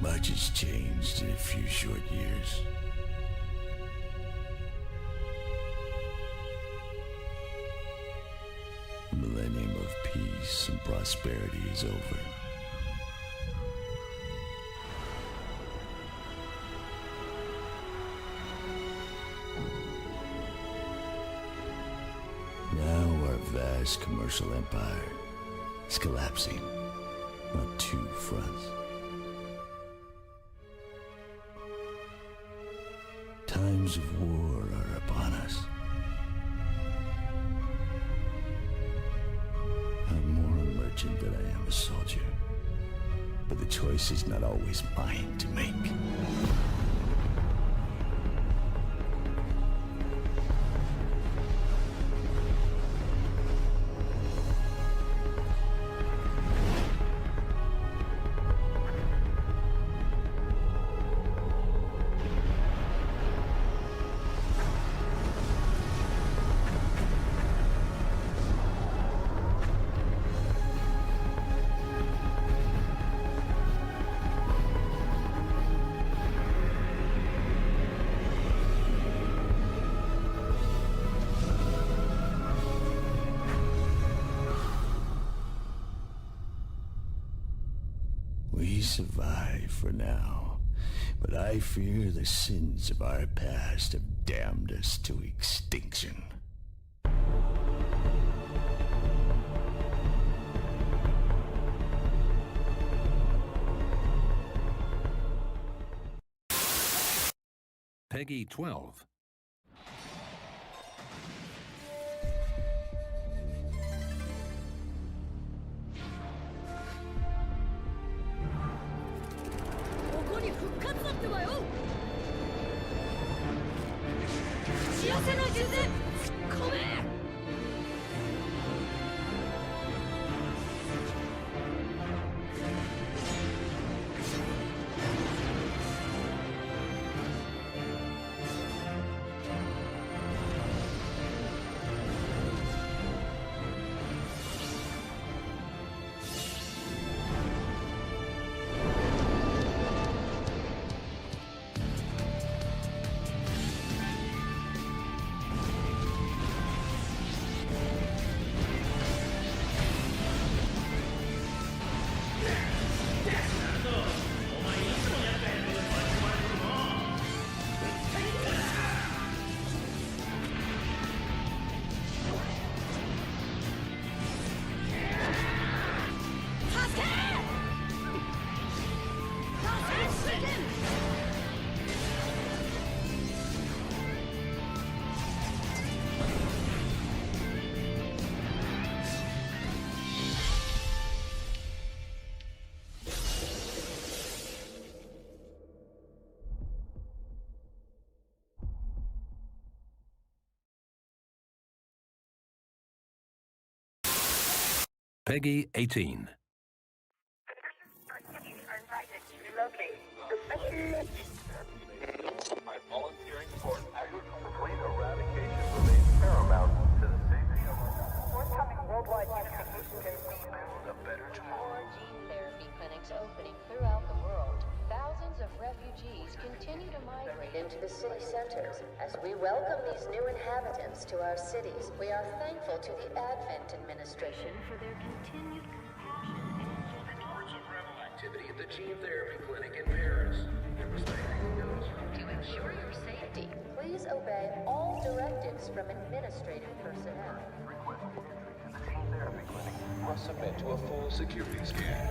Much has changed in a few short years. The millennium of peace and prosperity is over. Now our vast commercial empire is collapsing on two fronts. Times of war are upon us. I'm more a merchant than I am a soldier, but the choice is not always mine to make. We survive for now, but I fear the sins of our past have damned us to extinction. Peggy 12. Peggy 18. By volunteering for complete eradication remains paramount to the safety of our forthcoming worldwide unification can build a better tomorrow. More gene therapy clinics opening throughout the world. Thousands of refugees continue to migrate into the city centers. As we welcome these new inhabitants to our cities, we are thankful to the Advent administration for their continued compassion and Reports of rebel activity at the gene therapy clinic in Paris. There was anything else? to ensure your safety. Please obey all directives from administrative personnel. Request entry to the gene therapy clinic. Must submit to a full security scan.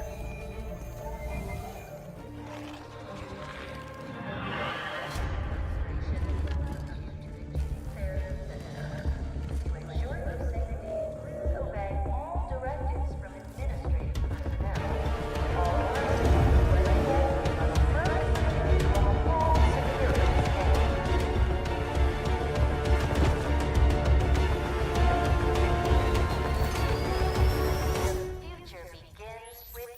Future begins with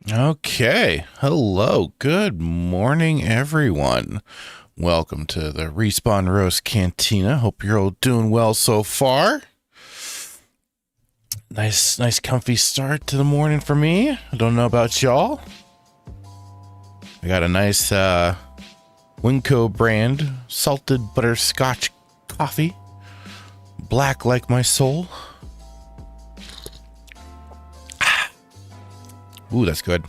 Okay. Hello. Good morning, everyone. Welcome to the Respawn Roast Cantina. Hope you're all doing well so far. Nice comfy start to the morning for me. I don't know about y'all. I got a nice Winco brand salted butterscotch coffee. Black like my soul. Ooh, that's good.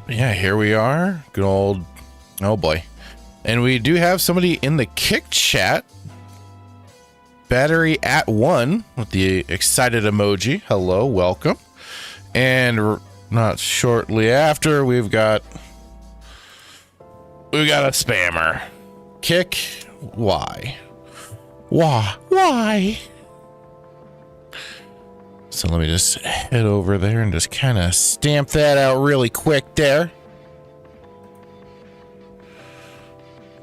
Yeah, here we are. Good old, oh boy. And we do have somebody in the Kick chat. Battery at 1 with the excited emoji. Hello, welcome. And not shortly after, we've got a spammer. Kick, why? Why? So let me just head over there and just kind of stamp that out really quick there.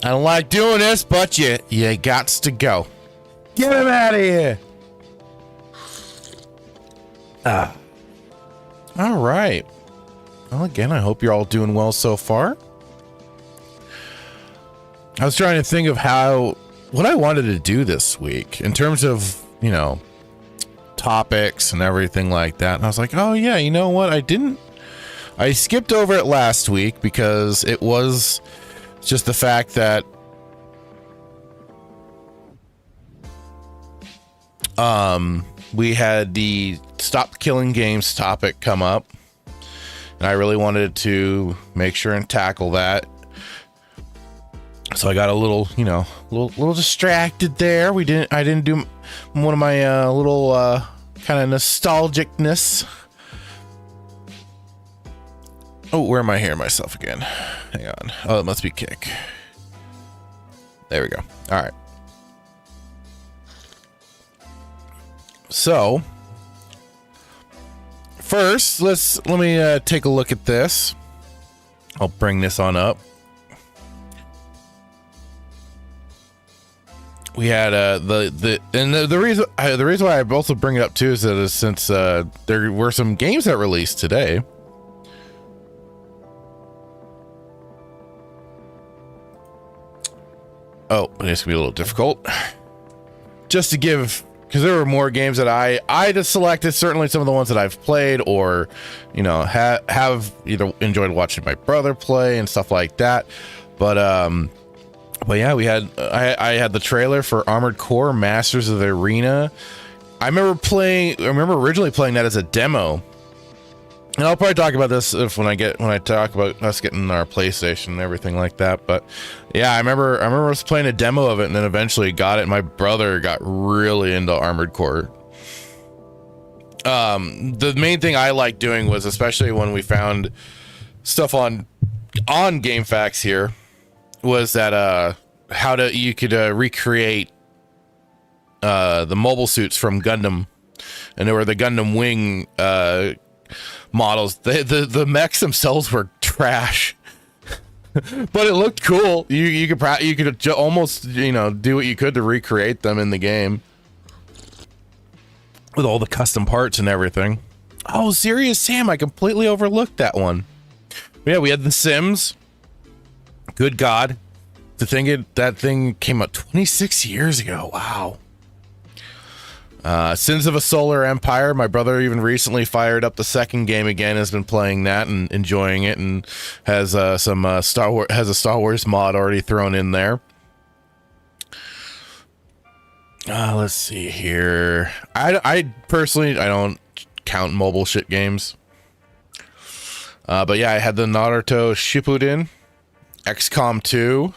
I don't like doing this, but you gots to go. Get him out of here. All right. Well, again, I hope you're all doing well so far. I was trying to think of what I wanted to do this week in terms of, topics and everything like that. And I was like, oh yeah, you know what? I skipped over it last week because it was just the fact that we had the stop killing games topic come up, and I really wanted to make sure and tackle that. So I got a little distracted there. I didn't do one of my little kind of nostalgicness. Oh, where am I hearing myself again? Hang on. Oh, it must be Kick. There we go. All right. So first, let me take a look at this. I'll bring this on up. We had the reason why I also bring it up too is that since there were some games that released today. Oh, it's gonna be a little difficult. Just to give, because there were more games that I just selected. Certainly some of the ones that I've played or have either enjoyed watching my brother play and stuff like that. But yeah, I had the trailer for Armored Core Masters of the Arena. I remember originally playing that as a demo. And I'll probably talk about this when I talk about us getting our PlayStation and everything like that. But yeah, I remember us playing a demo of it and then eventually got it. My brother got really into Armored Core. The main thing I liked doing was, especially when we found stuff on GameFAQs here, was that you could recreate the mobile suits from Gundam, and there were the Gundam Wing models. The mechs themselves were trash, but it looked cool. You could almost do what you could to recreate them in the game with all the custom parts and everything. Oh, Serious Sam, I completely overlooked that one. Yeah, we had The Sims. Good God. That thing came out 26 years ago. Wow. Sins of a Solar Empire. My brother even recently fired up the second game again, has been playing that and enjoying it, and has some Star Wars mod already thrown in there. Let's see here. I personally don't count mobile shit games. But yeah, I had the Naruto Shippuden, XCOM 2.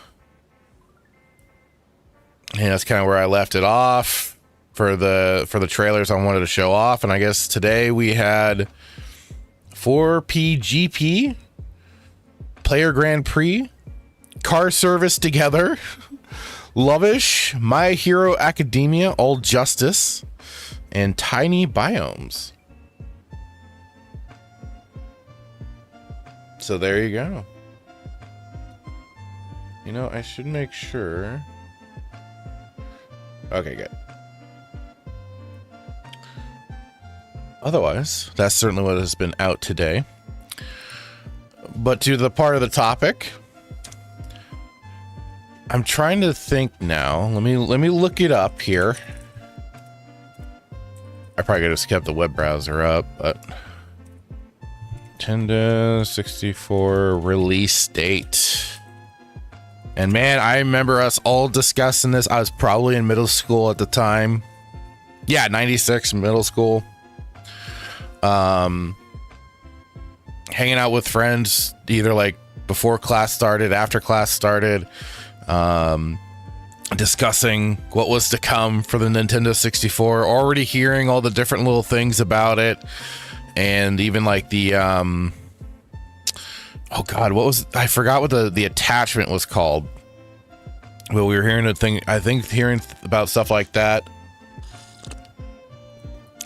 And that's kind of where I left it off for the trailers I wanted to show off. And I guess today we had 4PGP, Player Grand Prix, Car Service Together, Lovish, My Hero Academia, All Justice, and Tiny Biomes. So there you go. I should make sure. Okay, good. otherwise, that's certainly what has been out today. But to the part of the topic, I'm trying to think now. Let me look it up here. I probably could have just kept the web browser up, but Nintendo 64 release date. And man, I remember us all discussing this. I was probably in middle school at the time. Yeah, 96, middle school. Hanging out with friends, either like before class started, after class started, discussing what was to come for the Nintendo 64, already hearing all the different little things about it. And even like the, oh God, I forgot what the attachment was called. But we were hearing hearing about stuff like that.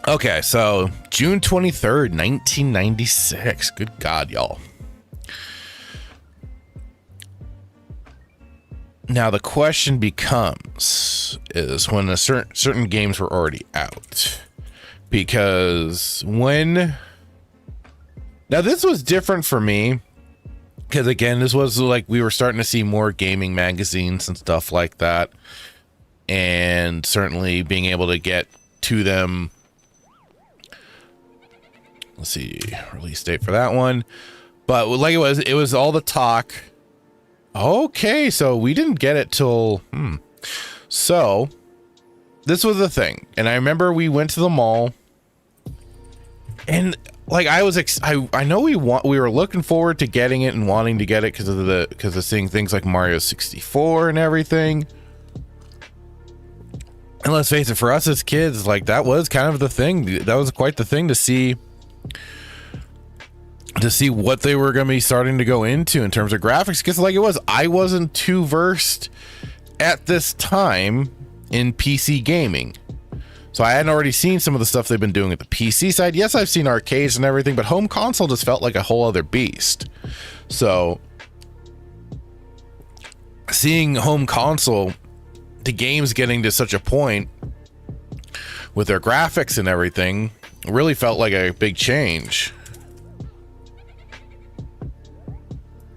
Okay, so June 23rd, 1996. Good God, y'all. Now the question becomes is when certain games were already out, because now this was different for me, because again, this was like we were starting to see more gaming magazines and stuff like that, and certainly being able to get to them. Let's see, release date for that one, but like it was all the talk. Okay, so we didn't get it till So this was the thing, and I remember we went to the mall, and like I know we were looking forward to getting it and wanting to get it because of seeing things like Mario 64 and everything. And let's face it, for us as kids, like that was kind of the thing. That was quite the thing to see what they were going to be starting to go into in terms of graphics, because like I wasn't too versed at this time in PC gaming, so I hadn't already seen some of the stuff they've been doing at the PC side. Yes, I've seen arcades and everything, but home console just felt like a whole other beast. So seeing home console, the games getting to such a point with their graphics and everything, really felt like a big change.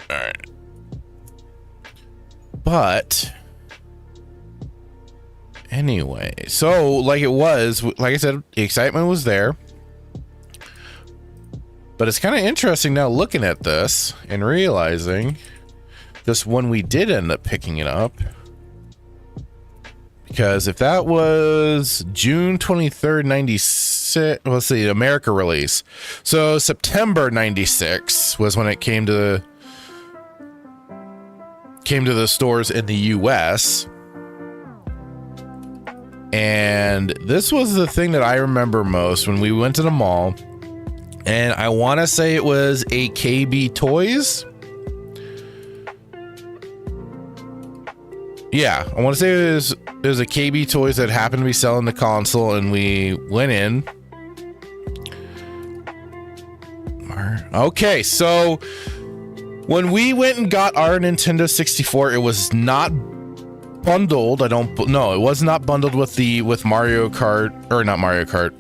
All right. But anyway, so like I said, the excitement was there. But it's kind of interesting now looking at this and realizing this one we did end up picking it up. Because if that was June 23rd, 96, let's see, America release. So September 96 was when it came to the stores in the US. And this was the thing that I remember most when we went to the mall. And I want to say it was a KB Toys. Yeah, I want to say it was a KB Toys that happened to be selling the console, and we went in. Okay, so when we went and got our Nintendo 64, it was not bundled. It was not bundled with Mario Kart, or not Mario Kart.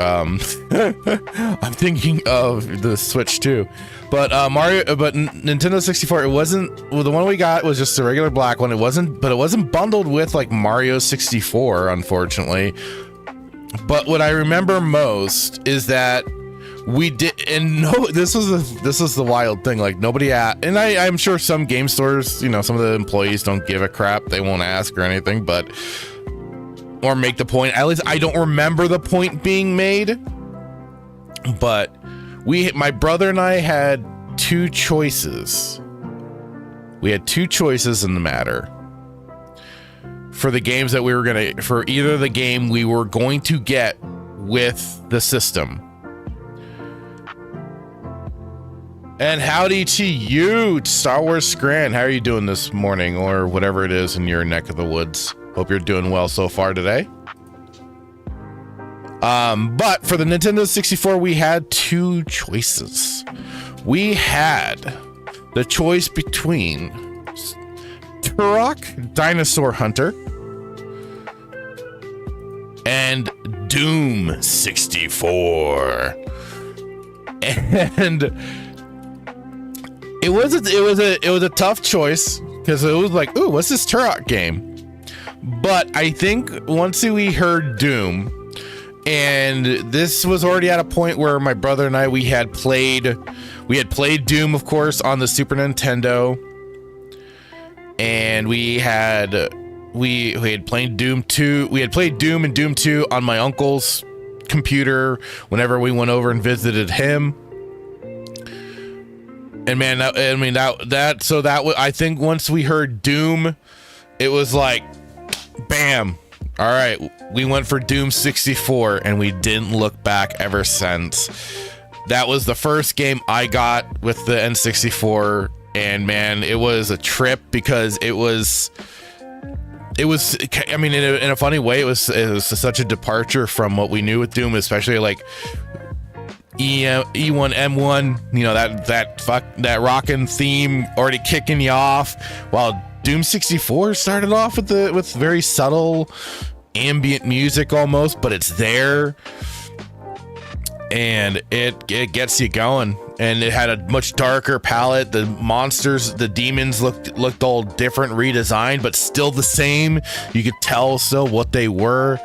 I'm thinking of the Switch too, but Nintendo 64. It wasn't. Well, the one we got was just a regular black one. It wasn't bundled with like Mario 64, unfortunately. But what I remember most is that we did, and no, this was the wild thing. Like nobody and I'm sure some game stores, some of the employees don't give a crap. They won't ask or anything, or make the point. At least I don't remember the point being made. But my brother and I had two choices. We had two choices in the matter for the games that for either the game we were going to get with the system. And howdy to you, Star Wars Scran. How are you doing this morning, or whatever it is in your neck of the woods? Hope you're doing well so far today. But for the Nintendo 64, we had two choices. We had the choice between Turok Dinosaur Hunter and Doom 64. And it was a tough choice because it was like, ooh, what's this Turok game? But I think once we heard Doom, and this was already at a point where my brother and I we had played Doom, of course, on the Super Nintendo, and we had played Doom 2. We had played Doom and Doom 2 on my uncle's computer whenever we went over and visited him. And man, I think once we heard Doom, it was like, bam. All right, we went for Doom 64 and we didn't look back ever since. That was the first game I got with the N64, and man, it was a trip because it was I mean, in a funny way, it was such a departure from what we knew with Doom, especially like E1 M1, you know, that rockin' theme already kicking you off, while Doom 64 started off with very subtle ambient music almost, but it's there and it gets you going. And it had a much darker palette. The monsters, the demons looked all different, redesigned, but still the same. You could tell still what they were.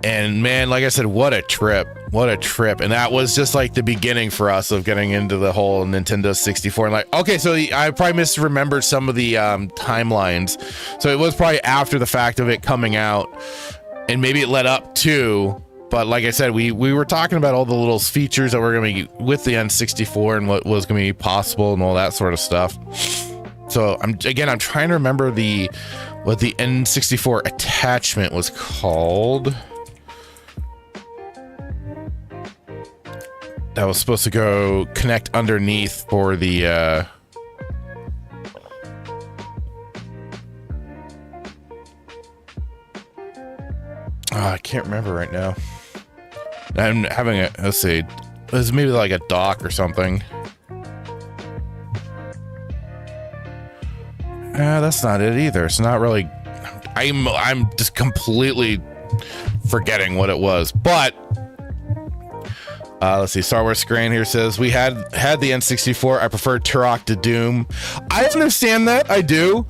And man, like I said, what a trip. And that was just like the beginning for us of getting into the whole Nintendo 64. And like, okay, so I probably misremembered some of the timelines. So it was probably after the fact of it coming out, and maybe it led up to, but like I said, we were talking about all the little features that were going to be with the N64 and what was going to be possible and all that sort of stuff. So I'm trying to remember what the N64 attachment was called. That was supposed to go connect underneath for the I can't remember right now. I'm having let's see, it was maybe like a dock or something. That's not it either. It's not really. I'm just completely forgetting what it was, but let's see. Star Wars Screen here says we had the N64. I prefer Turok to Doom. I understand that. I do.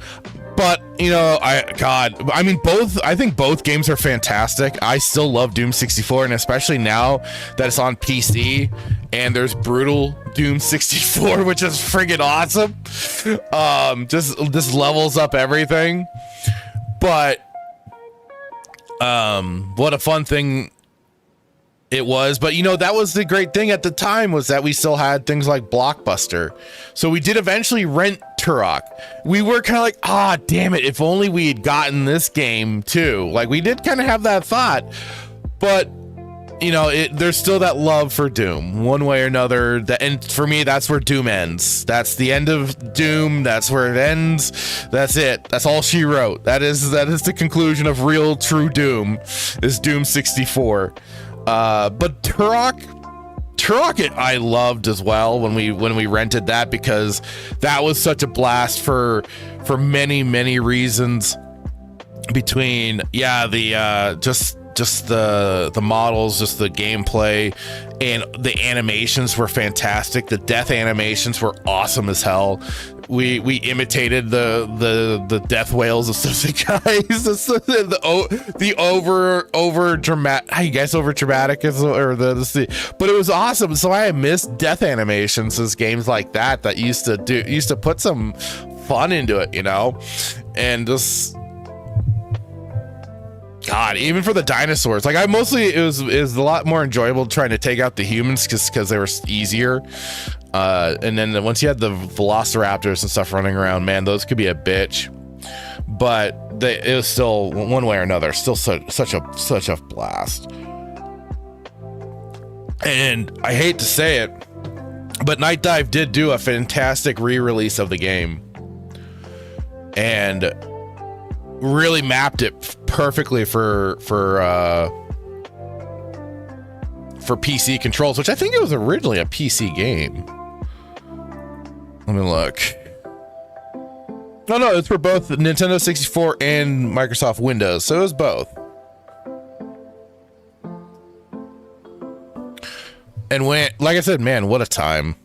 But you know, I mean, I think both games are fantastic. I still love Doom 64, and especially now that it's on PC and there's brutal Doom 64, which is friggin' awesome. Just levels up everything. But what a fun thing it was. But you know, that was the great thing at the time, was that we still had things like Blockbuster. So we did eventually rent Turok. We were kind of like, damn it, if only we had gotten this game too. Like, we did kind of have that thought, but you know, there's still that love for Doom one way or another. And for me, that's where Doom ends. That's the end of Doom. That's where it ends. That's it. That's all she wrote. That is the conclusion of real true Doom, is Doom 64. But Turok I loved as well when we rented that, because that was such a blast for many reasons. Between just the models, just the gameplay, and the animations were fantastic. The death animations were awesome as hell. We imitated the death whales of some guys. the over dramatic. I guess over dramatic is, or but it was awesome. So I missed death animations as games like that used to put some fun into it, you know, and just. God, even for the dinosaurs, like it was a lot more enjoyable trying to take out the humans because they were easier. And then once you had the velociraptors and stuff running around, man, those could be a bitch. But it was still, one way or another, still such a blast. And I hate to say it, but Night Dive did do a fantastic re-release of the game, and really mapped it perfectly for PC controls, which I think it was originally a PC game. Let me look. No, it's for both Nintendo 64 and Microsoft Windows, so it was both. And when, like I said, man, what a time.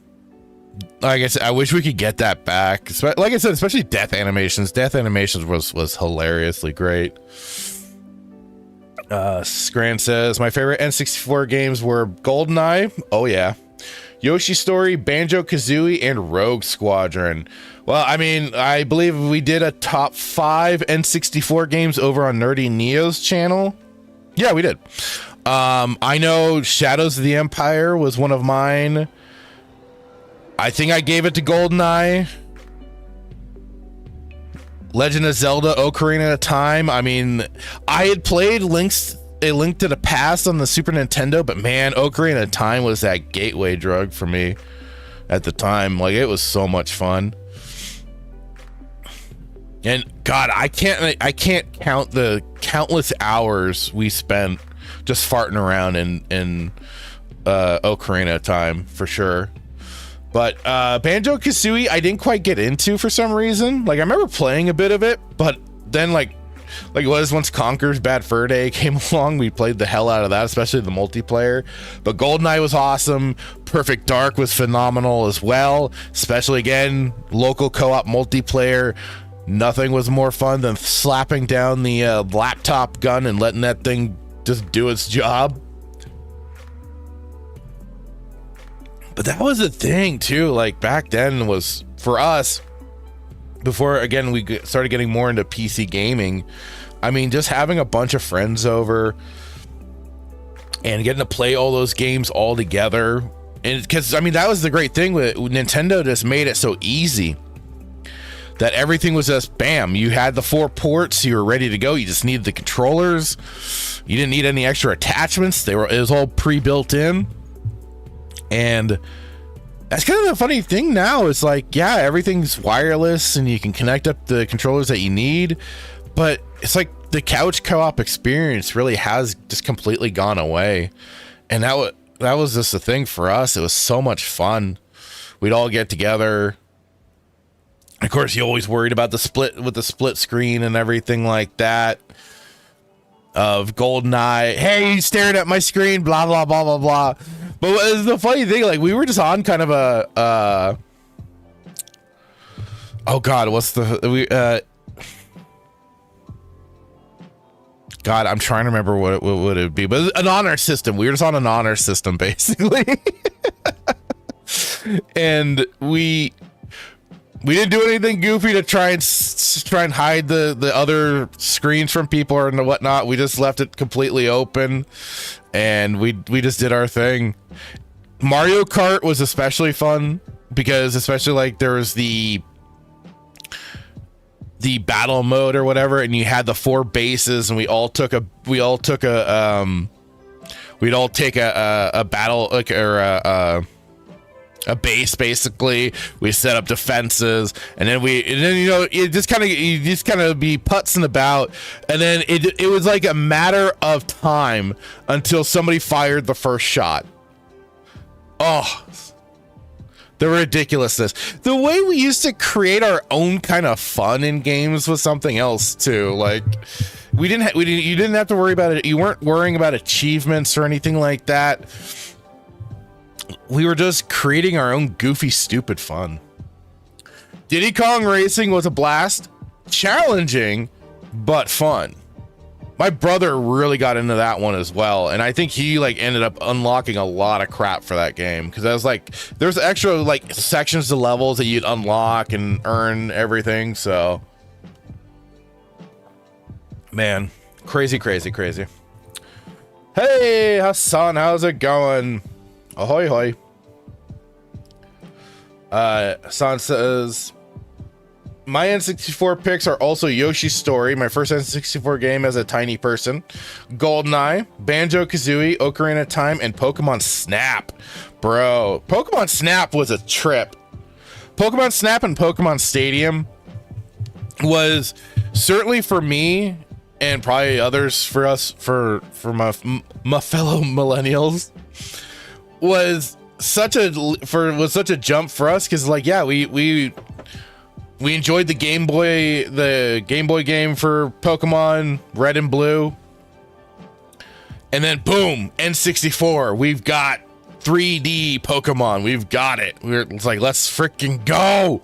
Like I said, I wish we could get that back. Like I said, especially death animations. Death animations was hilariously great. Scran says, my favorite N64 games were GoldenEye. Oh, yeah. Yoshi's Story, Banjo-Kazooie, and Rogue Squadron. Well, I mean, I believe we did a top 5 N64 games over on Nerdy Neo's channel. Yeah, we did. I know Shadows of the Empire was one of mine. I think I gave it to GoldenEye. Legend of Zelda Ocarina of Time. I mean, I had played A Link to the Past on the Super Nintendo, but man, Ocarina of Time was that gateway drug for me at the time. Like, it was so much fun. And God, I can't count the countless hours we spent just farting around in Ocarina of Time for sure. But Banjo-Kazooie, I didn't quite get into for some reason. Like, I remember playing a bit of it, but then like it was once Conker's Bad Fur Day came along, we played the hell out of that, especially the multiplayer. But GoldenEye was awesome. Perfect Dark was phenomenal as well, especially, again, local co-op multiplayer. Nothing was more fun than slapping down the laptop gun and letting that thing just do its job. But that was the thing too, like back then was for us, before again we started getting more into PC gaming. I mean, just having a bunch of friends over and getting to play all those games all together. And because I mean, that was the great thing with Nintendo, just made it so easy that everything was just bam. You had the 4 ports, you were ready to go. You just needed the controllers. You didn't need any extra attachments. It was all pre-built in. And that's kind of the funny thing now. It's like, yeah, everything's wireless and you can connect up the controllers that you need, but it's like the couch co-op experience really has just completely gone away. And that was just the thing for us. It was so much fun. We'd all get together. Of course, you always worried about the split screen and everything like that. Of GoldenEye, hey, you staring at my screen, blah blah blah blah blah. But the funny thing, like, we were just on kind of a oh God, God, I'm trying to remember what it would be, but an honor system. We were just on an honor system basically. And we didn't do anything goofy to try and hide the other screens from people or whatnot. We just left it completely open, and we just did our thing. Mario Kart was especially fun because, especially like there was the battle mode or whatever, and you had the 4 bases, and we'd all take a battle, like, or a base basically. We set up defenses, and then you know, you just kind of be putzing about, and then it was like a matter of time until somebody fired the first shot. Oh, the ridiculousness. The way we used to create our own kind of fun in games was something else too. Like, you didn't have to worry about it. You weren't worrying about achievements or anything like that. We were just creating our own goofy, stupid fun. Diddy Kong Racing was a blast. Challenging, but fun. My brother really got into that one as well, and I think he like ended up unlocking a lot of crap for that game, because I was like, there's extra like sections to levels that you'd unlock and earn everything. So, man, crazy. Hey, Hassan, how's it going? Ahoy hoy. Hassan says, my N64 picks are also Yoshi's Story, my first N64 game as a tiny person, GoldenEye, Banjo-Kazooie, Ocarina of Time, and Pokemon Snap. Bro, Pokemon Snap was a trip. Pokemon Snap and Pokemon Stadium was certainly for me, and probably others for us, for my fellow millennials, was such a jump for us, because like, yeah, we enjoyed the Game Boy game for Pokemon Red and Blue, and then boom, N64. We've got 3D Pokemon. We've got it. It's like, let's freaking go.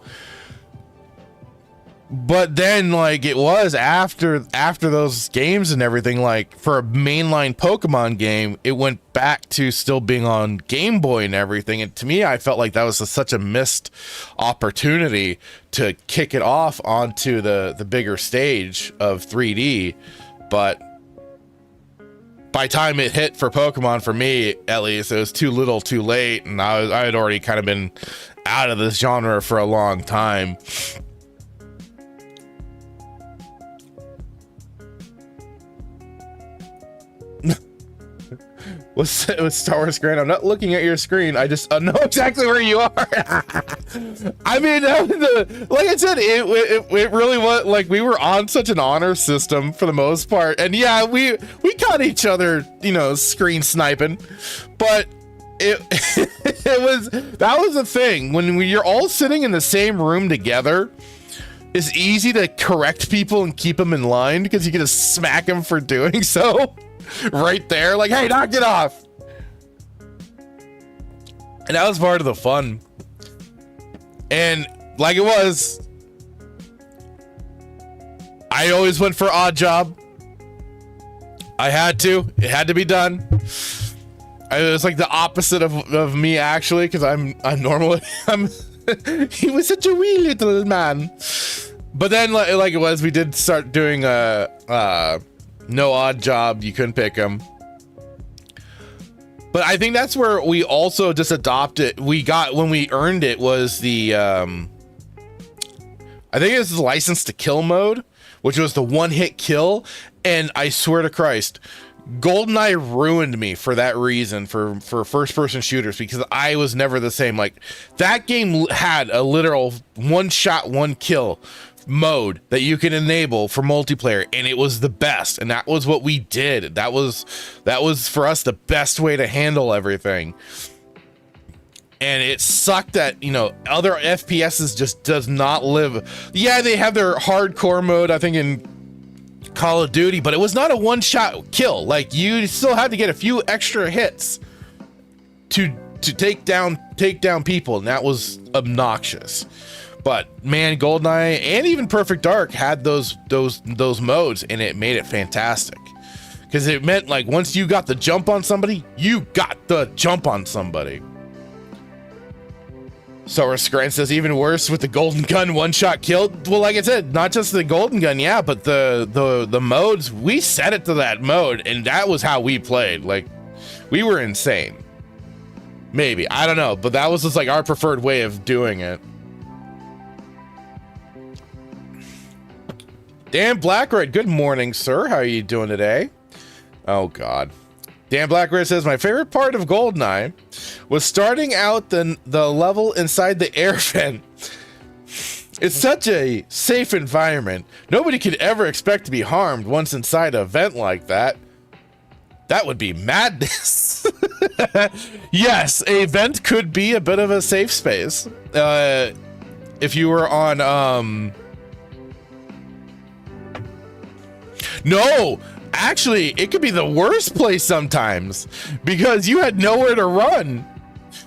But then, like, it was after those games and everything, like, for a mainline Pokemon game, it went back to still being on Game Boy and everything. And to me, I felt like that was such a missed opportunity to kick it off onto the bigger stage of 3D. But by the time it hit for Pokemon, for me, at least, it was too little too late. And I had already kind of been out of this genre for a long time. What's Star Wars Grand? I'm not looking at your screen. I just know exactly where you are. I mean, like I said, it really was like we were on such an honor system for the most part, and yeah, we caught each other, you know, screen sniping, but that was the thing when you're all sitting in the same room together. It's easy to correct people and keep them in line because you can just smack them for doing so. Right there, like, hey, knock it off. And that was part of the fun. And like it was, I always went for odd job. I had to. It had to be done. It was like the opposite of me, actually, because I'm normally he was such a wee little man. But then, like it was, we did start doing no odd job. You couldn't pick them. But I think that's where we also just adopted. We got, when we earned it, was the I think it was the license to kill mode, which was the one-hit kill. And I swear to Christ, GoldenEye ruined me for that reason, for first-person shooters, because I was never the same. Like, that game had a literal one-shot, one-kill mode that you can enable for multiplayer, and it was the best, and that was what we did. That was for us the best way to handle everything. And it sucked that, you know, other FPSs just does not live. Yeah, they have their hardcore mode, I think, in Call of Duty, but it was not a one-shot kill. Like, you still had to get a few extra hits to take down people, and that was obnoxious. But man, GoldenEye and even Perfect Dark had those modes, and it made it fantastic. Because it meant, like, once you got the jump on somebody, you got the jump on somebody. So Scran says, even worse with the golden gun one-shot kill. Well, like I said, not just the golden gun, yeah, but the modes, we set it to that mode, and that was how we played. Like, we were insane. Maybe, I don't know, but that was just like our preferred way of doing it. Dan Blackred, good morning, sir. How are you doing today? Oh, God. Dan Blackred says, my favorite part of GoldenEye was starting out the level inside the air vent. It's such a safe environment. Nobody could ever expect to be harmed once inside a vent like that. That would be madness. Yes, a vent could be a bit of a safe space. If you were on... No, actually, it could be the worst place sometimes because you had nowhere to run.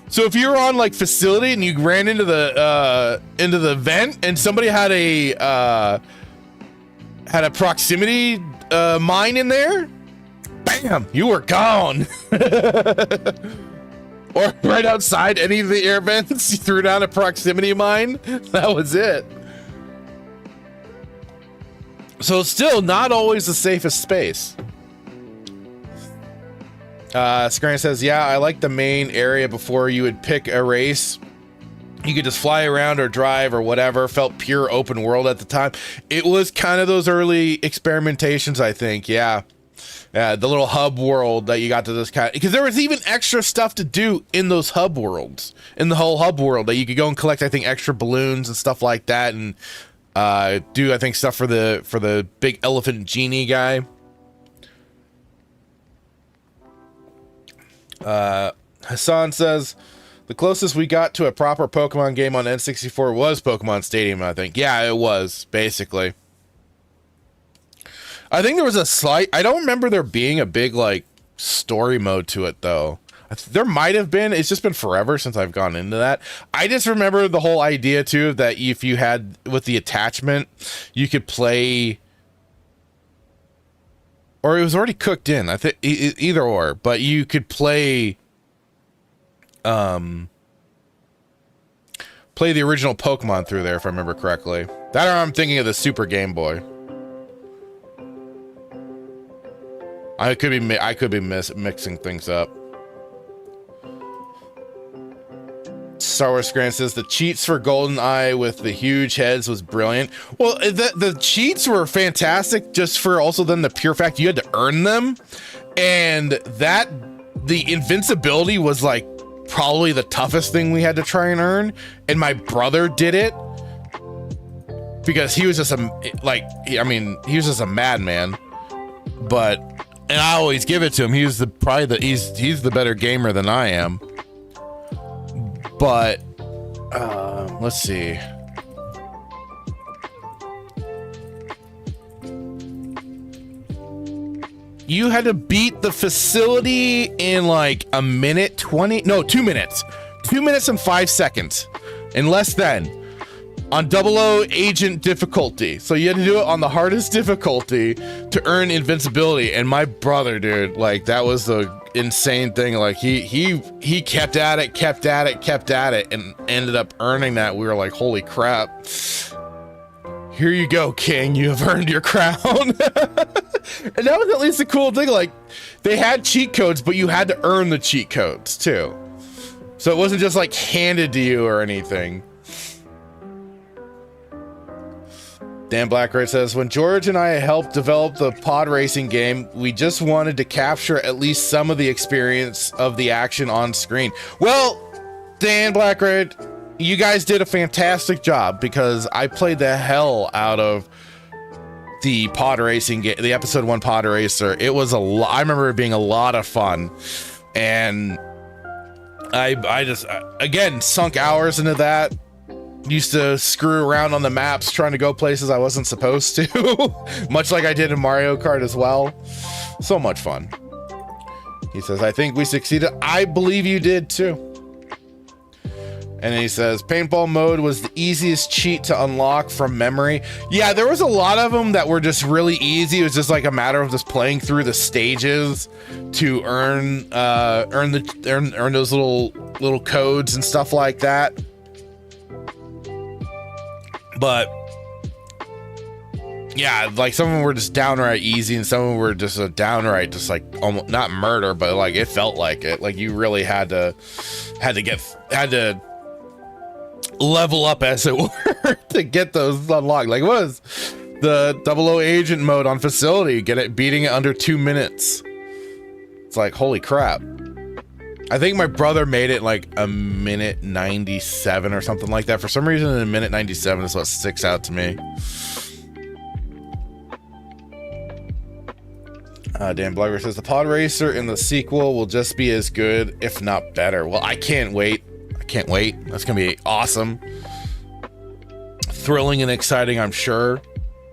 So if you were on like facility and you ran into the vent and somebody had a proximity mine in there, bam, you were gone. Or right outside any of the air vents, you threw down a proximity mine. That was it. So still not always the safest space. Scran says, yeah, I like the main area before you would pick a race. You could just fly around or drive or whatever. Felt pure open world at the time. It was kind of those early experimentations, I think. Yeah. The little hub world that you got to this kind of, because there was even extra stuff to do in those hub worlds, in the whole hub world, that you could go and collect, I think, extra balloons and stuff like that. And do, I think, stuff for the big elephant genie guy. Hassan says, the closest we got to a proper Pokemon game on N64 was Pokemon Stadium, I think. Yeah, it was, basically. I think there was a slight... I don't remember there being a big, like, story mode to it, though. There might have been. It's just been forever since I've gone into that. I just remember the whole idea too that if you had with the attachment, you could play, or it was already cooked in. I think either or, but you could play, play the original Pokemon through there if I remember correctly. That, or I'm thinking of the Super Game Boy. I could be mixing things up. Star Wars Grant says the cheats for GoldenEye with the huge heads was brilliant. Well, the cheats were fantastic just for also then the pure fact you had to earn them, and that the invincibility was like probably the toughest thing we had to try and earn. And my brother did it because he was just he was just a madman. But and I always give it to him. He's the better gamer than I am. But let's see. You had to beat the facility in like a minute 20. No, 2 minutes. 2 minutes and 5 seconds. In less than. On 00 agent difficulty. So you had to do it on the hardest difficulty to earn invincibility. And my brother, dude, like that was the insane thing. Like he kept at it and ended up earning that. We were like, holy crap. Here you go, King. You have earned your crown. And that was at least a cool thing. Like they had cheat codes, but you had to earn the cheat codes too. So it wasn't just like handed to you or anything. Dan Blackridge says, when George and I helped develop the pod racing game, we just wanted to capture at least some of the experience of the action on screen. Well, Dan Blackridge, you guys did a fantastic job because I played the hell out of the pod racing game, the episode 1 pod racer. It was I remember it being a lot of fun. And I just, again, sunk hours into that. Used to screw around on the maps trying to go places I wasn't supposed to. Much like I did in Mario Kart as well. So much fun. He says, I think we succeeded. I believe you did too. And then he says, paintball mode was the easiest cheat to unlock from memory. Yeah, there was a lot of them that were just really easy. It was just like a matter of just playing through the stages to earn those little codes and stuff like that. But yeah, like some of them were just downright easy and some of them were just a downright just like almost not murder, but like it felt like it. Like you really had to level up, as it were, to get those unlocked. Like it was the 00 agent mode on facility, beating it under 2 minutes. It's like, holy crap. I think my brother made it like a minute 97 or something like that. For some reason, in a minute 97 is what sticks out to me. Dan Blogger says the pod racer in the sequel will just be as good, if not better. Well, I can't wait. That's gonna be awesome, thrilling and exciting, I'm sure.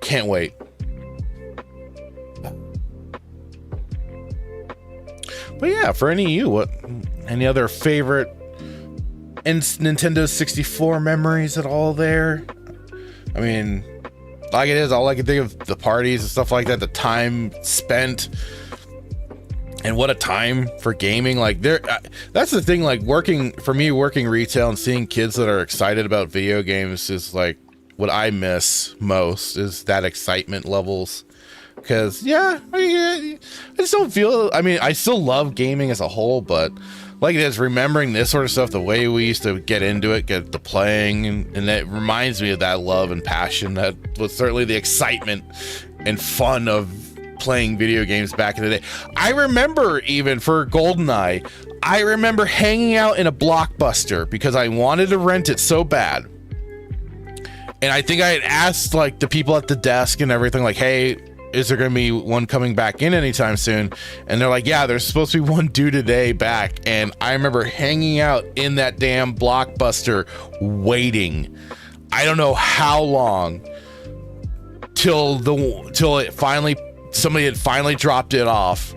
Can't wait. But yeah, for any of you, any other favorite Nintendo 64 memories at all there? I mean, like it is, all I can think of the parties and stuff like that, the time spent, and what a time for gaming. Like that's the thing, like working retail and seeing kids that are excited about video games is like what I miss most, is that excitement levels. Because I just don't feel, I mean, I still love gaming as a whole, but like it is, remembering this sort of stuff, the way we used to get into it, get to playing, and it reminds me of that love and passion that was certainly the excitement and fun of playing video games back in the day. I remember even for GoldenEye, I remember hanging out in a Blockbuster because I wanted to rent it so bad. And I think I had asked like the people at the desk and everything, like, hey, is there going to be one coming back in anytime soon? And they're like, yeah, there's supposed to be one due today back. And I remember hanging out in that damn Blockbuster waiting. I don't know how long till it finally, somebody had finally dropped it off.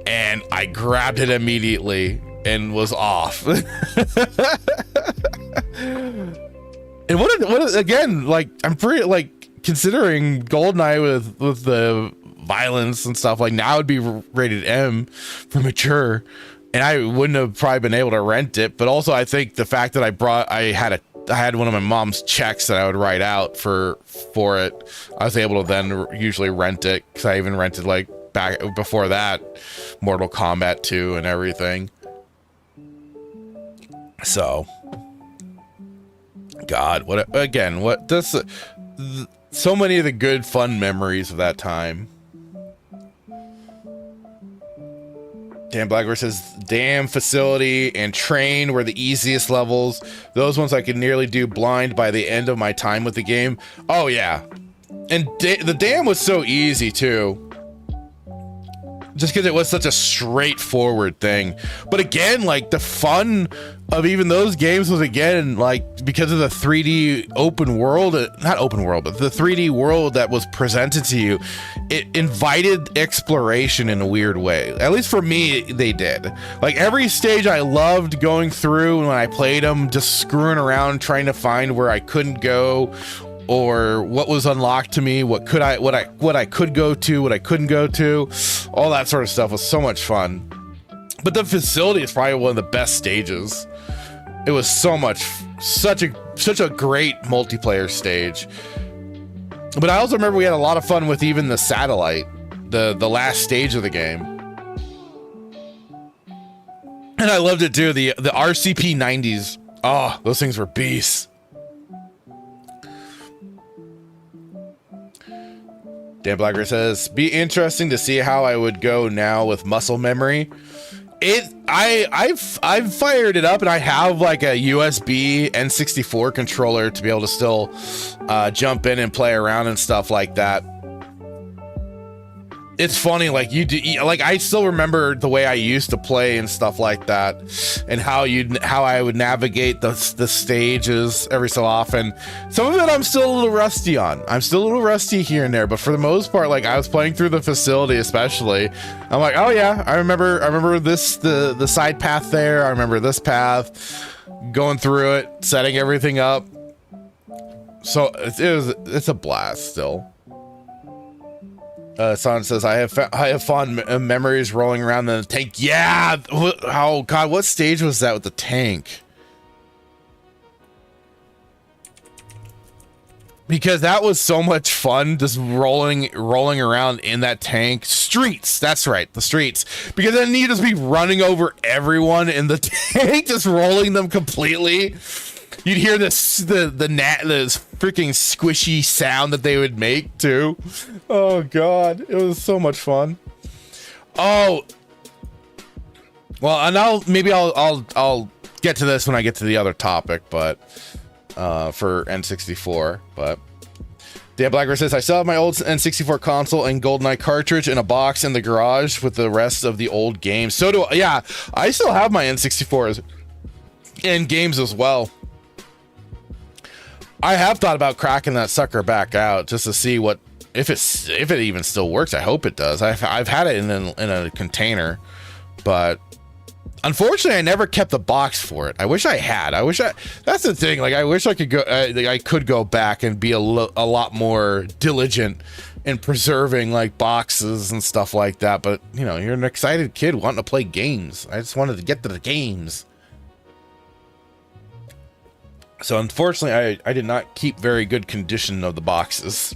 and I grabbed it immediately and was off. And what again, like, I'm pretty, like, considering GoldenEye with the violence and stuff, like, now it'd be rated M for mature, and I wouldn't have probably been able to rent it. But also I think the fact that I had one of my mom's checks that I would write out for it, I was able to then usually rent it, because I even rented, like, back before that, Mortal Kombat 2 and everything. So, God, so many of the good fun memories of that time. Dan Blackbird says, damn facility and train were the easiest levels. Those ones I could nearly do blind by the end of my time with the game. Oh yeah, and the dam was so easy too, just because it was such a straightforward thing. But again, like, the fun of even those games was, again, like, because of the 3D open world, not open world, but the 3D world that was presented to you, it invited exploration in a weird way. At least for me, they did. Like, every stage I loved going through, and when I played them, just screwing around trying to find where I couldn't go, or what was unlocked to me, what I could go to, what I couldn't go to. All that sort of stuff was so much fun. But the facility is probably one of the best stages. It was such a great multiplayer stage. But I also remember we had a lot of fun with even the satellite, the last stage of the game. And I loved it too, the RCP 90s. Oh, those things were beasts. Dan Blacker says, be interesting to see how I would go now with muscle memory. I've fired it up, and I have like a USB N64 controller to be able to still jump in and play around and stuff like that. It's funny, like, like, I still remember the way I used to play and stuff like that, and how I would navigate the stages every so often. Some of it I'm still a little rusty on. I'm still a little rusty here and there, but for the most part, like, I was playing through the facility especially. I'm like, oh yeah, I remember this, the side path there. I remember this path, going through it, setting everything up. So it's a blast still. Son says, I have fond memories rolling around in the tank. Yeah. Oh God, what stage was that with the tank? Because that was so much fun, just rolling around in that tank. Streets, that's right, the streets. Because then you just be running over everyone in the tank, just rolling them completely. You'd hear the freaking squishy sound that they would make too. Oh God, it was so much fun. Oh, well, and I'll get to this when I get to the other topic, but for N64. But Dan Blacker says, I still have my old N64 console and GoldenEye cartridge in a box in the garage with the rest of the old games. So do yeah, I still have my N64s and games as well. I have thought about cracking that sucker back out just to see what if it even still works. I hope it does. I've had it in a container, but unfortunately I never kept the box for it. I wish I had. That's the thing. Like, I wish I could go. I could go back and be a lot more diligent in preserving, like, boxes and stuff like that. But you know, you're an excited kid wanting to play games. I just wanted to get to the games. So unfortunately, I did not keep very good condition of the boxes.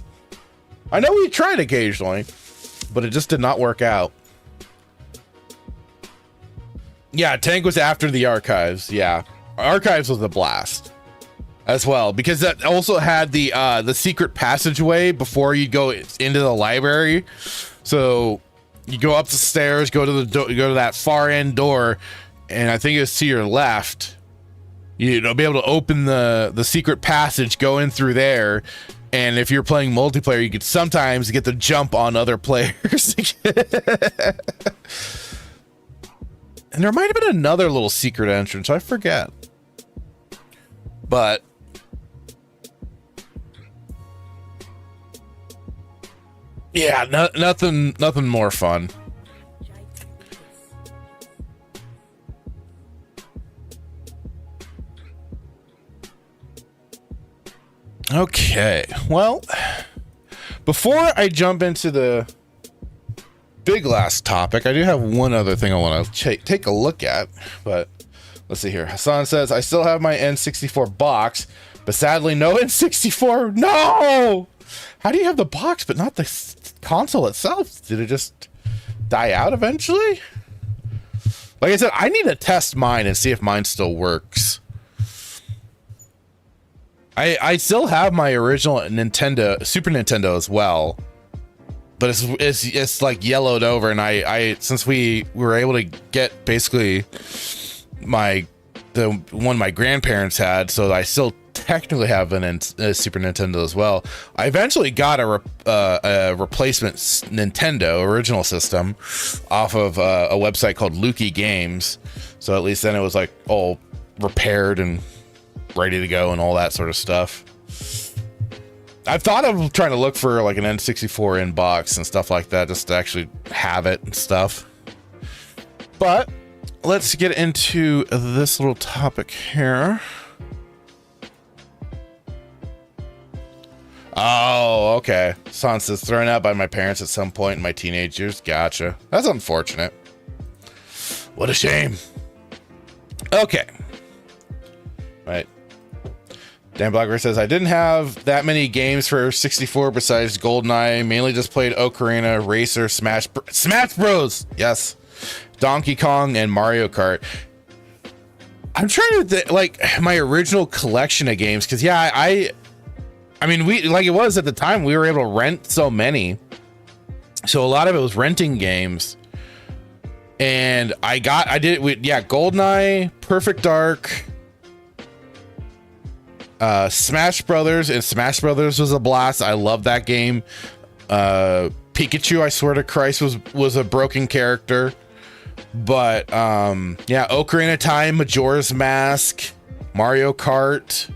I know we tried occasionally, but it just did not work out. Yeah, Tank was after the Archives. Yeah, Archives was a blast as well, because that also had the secret passageway before you go into the library. So you go up the stairs, go to that far end door, and I think it's to your left. You know, be able to open the secret passage, go in through there, and if you're playing multiplayer, you could sometimes get the jump on other players. And there might have been another little secret entrance, I forget. But yeah, nothing more fun. Okay, well, before I jump into the big last topic, I do have one other thing I want to take a look at, but let's see here. Hassan says, I still have my N64 box, but sadly no N64. No! How do you have the box but not the console itself? Did it just die out eventually? Like I said, I need to test mine and see if mine still works. I still have my original Nintendo, Super Nintendo as well, but it's like yellowed over, and I since we were able to get basically the one my grandparents had, so I still technically have a Super Nintendo as well. I eventually got a replacement Nintendo original system off of a website called Lukey Games, so at least then it was like all repaired and ready to go and all that sort of stuff. I've thought of trying to look for like an N64 in box and stuff like that, just to actually have it and stuff. But let's get into this little topic here. Oh, okay. Son says, thrown out by my parents at some point in my teenage years. Gotcha. That's unfortunate. What a shame. Okay. Right. Dan Blackbird says, I didn't have that many games for 64 besides GoldenEye. Mainly just played Ocarina, Racer, Smash Bros. Yes. Donkey Kong and Mario Kart. I'm trying to think, like, my original collection of games, because yeah, I mean, we, like, it was at the time, we were able to rent so many, so a lot of it was renting games. And GoldenEye, Perfect Dark, Smash Brothers, and Smash Brothers was a blast. I love that game. Pikachu, I swear to Christ, was a broken character. But yeah, Ocarina of Time, Majora's Mask, Mario Kart.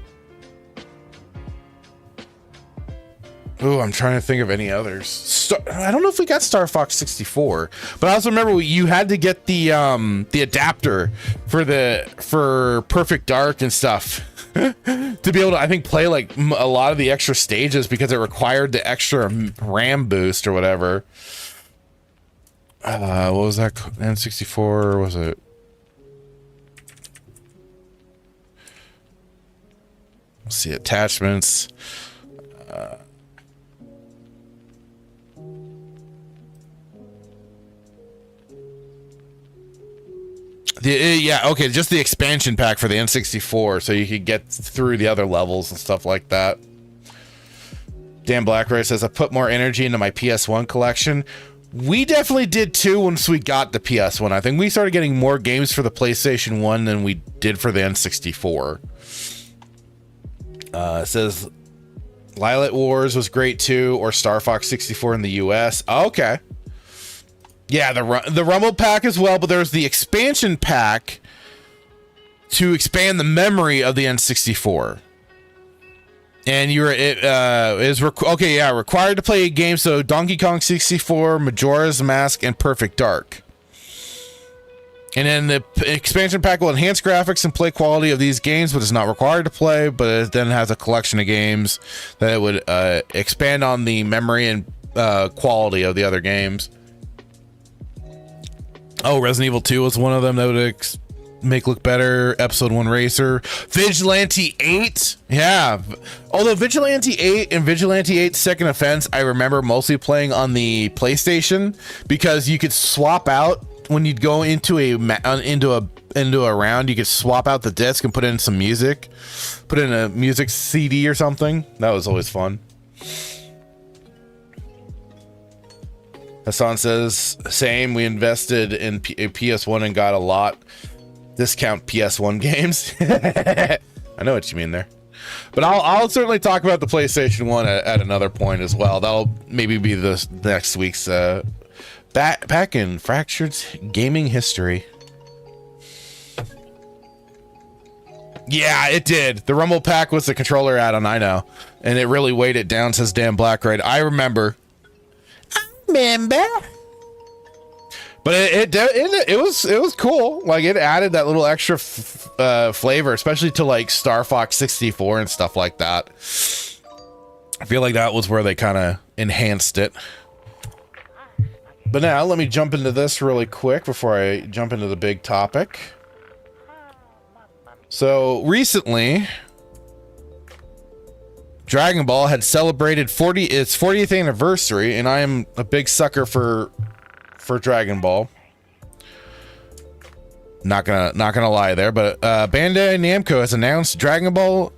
Oh, I'm trying to think of any others. I don't know if we got Star Fox 64, but I also remember you had to get the adapter for Perfect Dark and stuff to be able to, I think, play like a lot of the extra stages because it required the extra RAM boost or whatever. What was that? N64, was it? Let's see, attachments. Yeah, okay, just the expansion pack for the N64, so you could get through the other levels and stuff like that. Dan Blackray says, I put more energy into my PS1 collection. We definitely did too once we got the PS1. I think we started getting more games for the PlayStation 1 than we did for the N64. It says, Lilac Wars was great too, or Star Fox 64 in the US. Oh, okay. Yeah, the Rumble pack as well, but there's the expansion pack to expand the memory of the N64. And required to play a game, so Donkey Kong 64, Majora's Mask, and Perfect Dark. And then the expansion pack will enhance graphics and play quality of these games, but it's not required to play, but it then has a collection of games that it would expand on the memory and quality of the other games. Oh, Resident Evil 2 was one of them that would make look better. Episode 1 Racer. Vigilante 8. Yeah. Although Vigilante 8 and Vigilante 8 Second Offense, I remember mostly playing on the PlayStation because you could swap out when you'd go into a round, you could swap out the disc and put in some music. Put in a music CD or something. That was always fun. Hassan says, same, we invested in PS1 and got a lot discount PS1 games. I know what you mean there. But I'll certainly talk about the PlayStation 1 at another point as well. That'll maybe be the next week's back in Fractured Gaming History. Yeah, it did. The Rumble Pack was the controller add-on, I know. And it really weighed it down, says Dan Blackride. I remember. But it was cool. Like, it added that little extra flavor, especially to like Star Fox 64 and stuff like that. I feel like that was where they kind of enhanced it. But now let me jump into this really quick before I jump into the big topic. So recently, Dragon Ball had celebrated its 40th anniversary, and I am a big sucker for Dragon Ball. Not gonna lie there, but Bandai Namco has announced Dragon Ball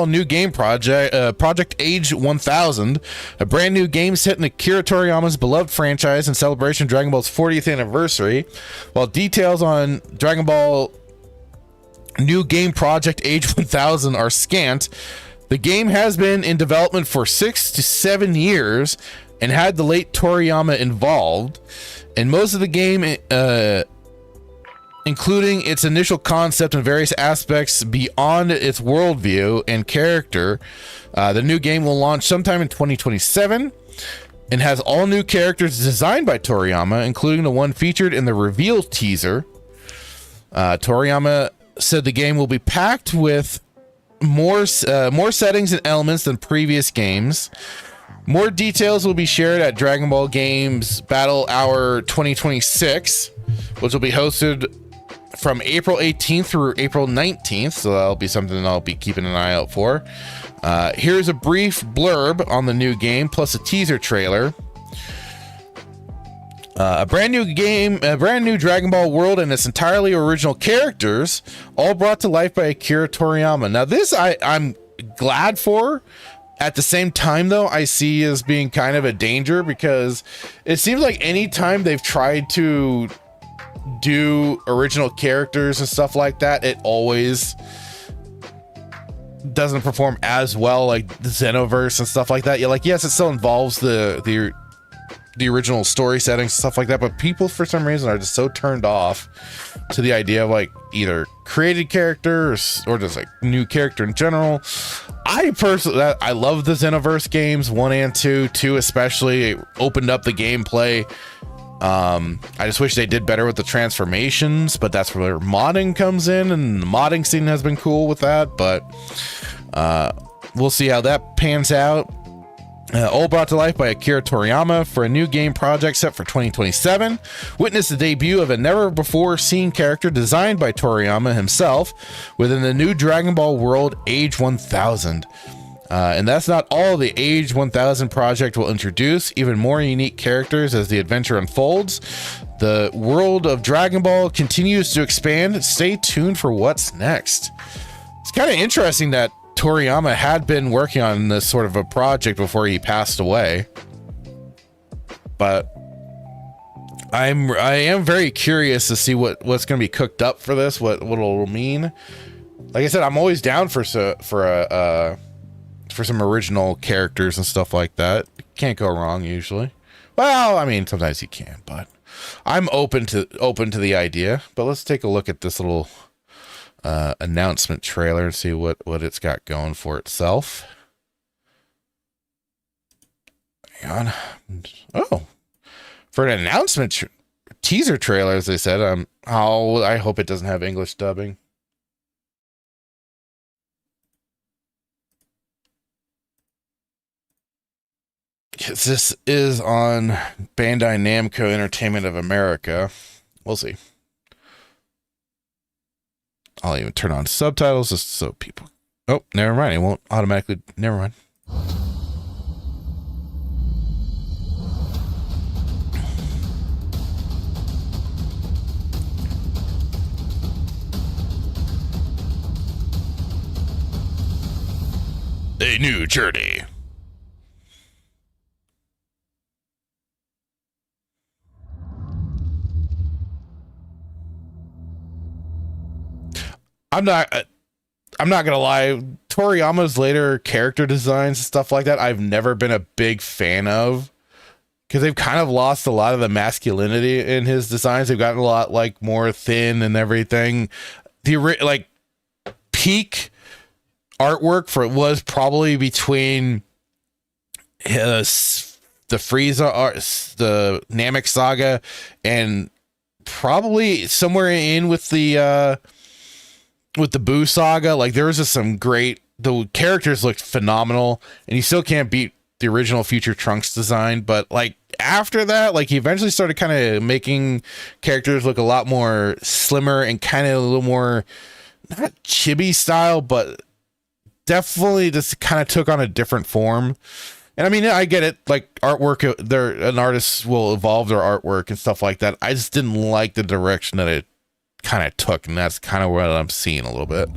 new game Project Age 1000, a brand new game set in Akira Toriyama's beloved franchise in celebration of Dragon Ball's 40th anniversary. While details on Dragon Ball new game Project Age 1000 are scant, the game has been in development for 6 to 7 years and had the late Toriyama involved, and most of the game including its initial concept and various aspects beyond its worldview and character. The new game will launch sometime in 2027 and has all new characters designed by Toriyama, including the one featured in the reveal teaser. Toriyama said the game will be packed with more settings and elements than previous games. More details will be shared at Dragon Ball Games Battle Hour 2026, which will be hosted from April 18th through April 19th, so that'll be something I'll be keeping an eye out for. Here's a brief blurb on the new game, plus a teaser trailer. A brand new Dragon Ball world and its entirely original characters, all brought to life by Akira Toriyama. Now this I'm glad for. At the same time, though, I see as being kind of a danger, because it seems like any time they've tried to do original characters and stuff like that, it always doesn't perform as well, like the Xenoverse and stuff like that. Yeah, like, yes, it still involves the original story settings and stuff like that, but people for some reason are just so turned off to the idea of like either created characters or just like new character in general. I personally, I love the Xenoverse games 1 and 2 especially. It opened up the gameplay. I just wish they did better with the transformations, but that's where modding comes in, and the modding scene has been cool with that, but we'll see how that pans out. All brought to life by Akira Toriyama for a new game project set for 2027. Witness the debut of a never-before-seen character designed by Toriyama himself within the new Dragon Ball world Age 1000. And that's not all the Age 1000 project will introduce. Even more unique characters as the adventure unfolds. The world of Dragon Ball continues to expand. Stay tuned for what's next. It's kind of interesting that Toriyama had been working on this sort of a project before he passed away. But I am very curious to see what's going to be cooked up for this, what it'll mean. Like I said, I'm always down for some original characters and stuff like that. Can't go wrong usually. Well, I mean, sometimes you can, but I'm open to the idea. But let's take a look at this little announcement trailer and see what it's got going for itself. Hang on. Oh, for an announcement teaser trailer, as they said, I hope it doesn't have English dubbing. This is on Bandai Namco Entertainment of America. We'll see. I'll even turn on subtitles just so people... Oh, never mind. It won't automatically... Never mind. A new journey. I'm not gonna lie, Toriyama's later character designs and stuff like that, I've never been a big fan of, because they've kind of lost a lot of the masculinity in his designs. They've gotten a lot like more thin and everything. The like peak artwork for it was probably between the Frieza art, the Namek saga, and probably somewhere in with the Boo saga. Like there was just some great the characters looked phenomenal, and you still can't beat the original Future Trunks design. But like after that, like he eventually started kind of making characters look a lot more slimmer and kind of a little more not chibi style, but definitely just kind of took on a different form. And I mean, I get it, like artwork, an artist will evolve their artwork and stuff like that. I just didn't like the direction that it kind of took, and that's kind of what I'm seeing a little bit.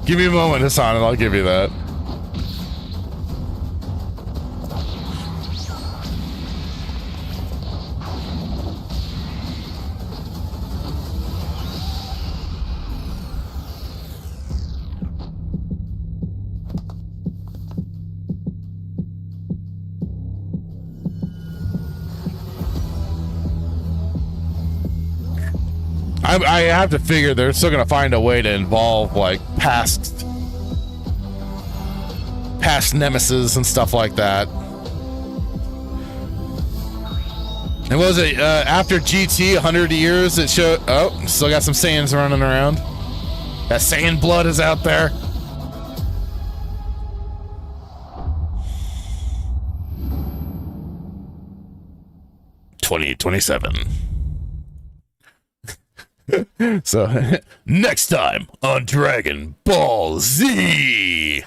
Give me a moment, Hassan, and I'll give you that. I have to figure they're still gonna find a way to involve like past nemesis and stuff like that. And what was it after GT 100 years? It showed. Oh, still got some Saiyans running around. That Saiyan blood is out there. $2027. So next time on Dragon Ball Z,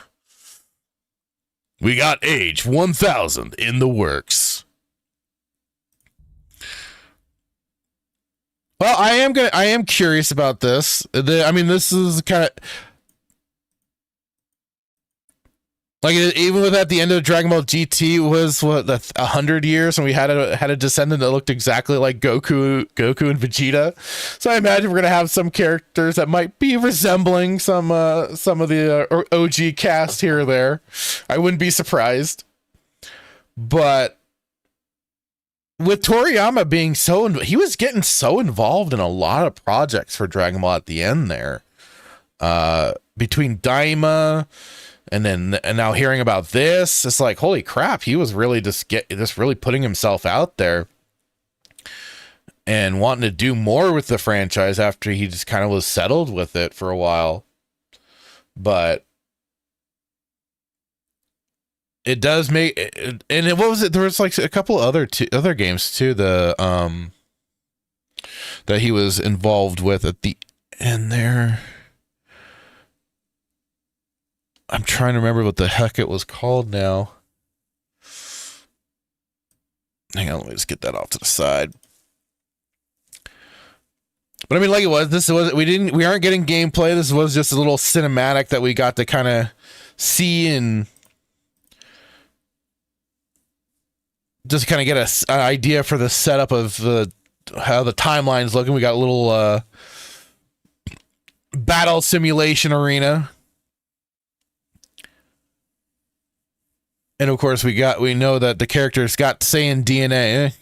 we got Age 1000 in the works. Well, I am curious about this. I mean, this is kind of like even with at the end of Dragon Ball GT was what 100 years, and we had a descendant that looked exactly like Goku and Vegeta. So I imagine we're gonna have some characters that might be resembling some of the OG cast here or there. I wouldn't be surprised. But with Toriyama being he was getting so involved in a lot of projects for Dragon Ball at the end there. Between Daima and now hearing about this, it's like, holy crap, he was really just really putting himself out there and wanting to do more with the franchise after he just kind of was settled with it for a while. But it does make it, and what was it? There was like a couple other games too, that he was involved with at the end there. I'm trying to remember what the heck it was called now. Hang on, let me just get that off to the side. But I mean, like we aren't getting gameplay. This was just a little cinematic that we got to kind of see and just kind of get an idea for the setup of how the timeline's looking. We got a little battle simulation arena. And of course, we know that the character's got Saiyan DNA.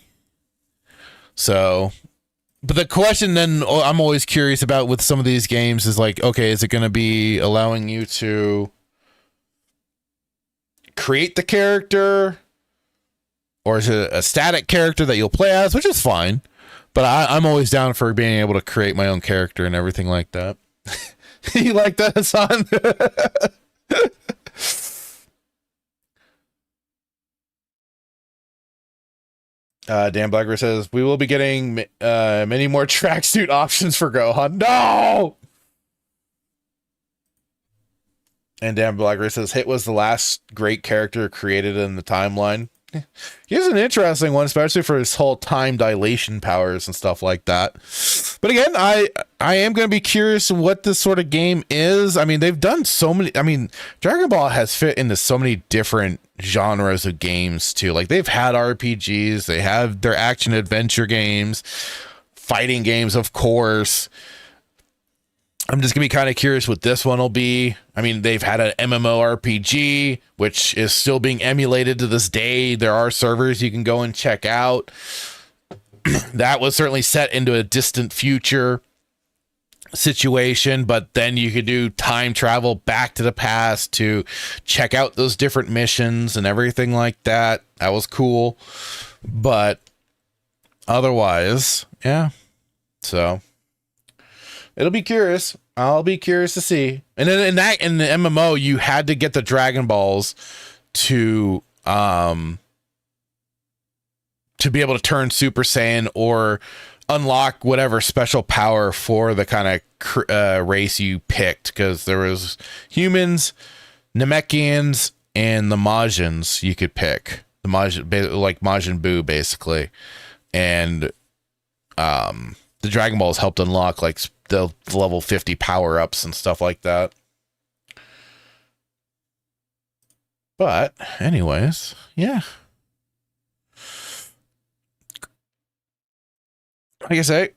So, but the question then I'm always curious about with some of these games is like, okay, is it going to be allowing you to create the character, or is it a static character that you'll play as, which is fine. But I'm always down for being able to create my own character and everything like that. You like that, Hassan? Dan Blackberry says, we will be getting many more tracksuit options for Gohan. No! And Dan Blackberry says, Hit was the last great character created in the timeline. he's an interesting one, especially for his whole time dilation powers and stuff like that. But again, I am going to be curious what this sort of game is. I mean, they've done so many. I mean, Dragon Ball has fit into so many different genres of games too. Like they've had RPGs, they have their action adventure games, fighting games, of course. I'm just gonna be kind of curious what this one will be. I mean, they've had an MMORPG, which is still being emulated to this day. There are servers you can go and check out. That was certainly set into a distant future situation, but then you could do time travel back to the past to check out those different missions and everything like that. That was cool. But otherwise, yeah. So it'll be curious. I'll be curious to see. And then in the MMO, you had to get the Dragon Balls to be able to turn Super Saiyan or unlock whatever special power for the kind of race you picked, because there was humans, Namekians, and the Majins you could pick. The Majin, like Majin Buu, basically. And the Dragon Balls helped unlock like the level 50 power-ups and stuff like that. But anyways, yeah. Like I say,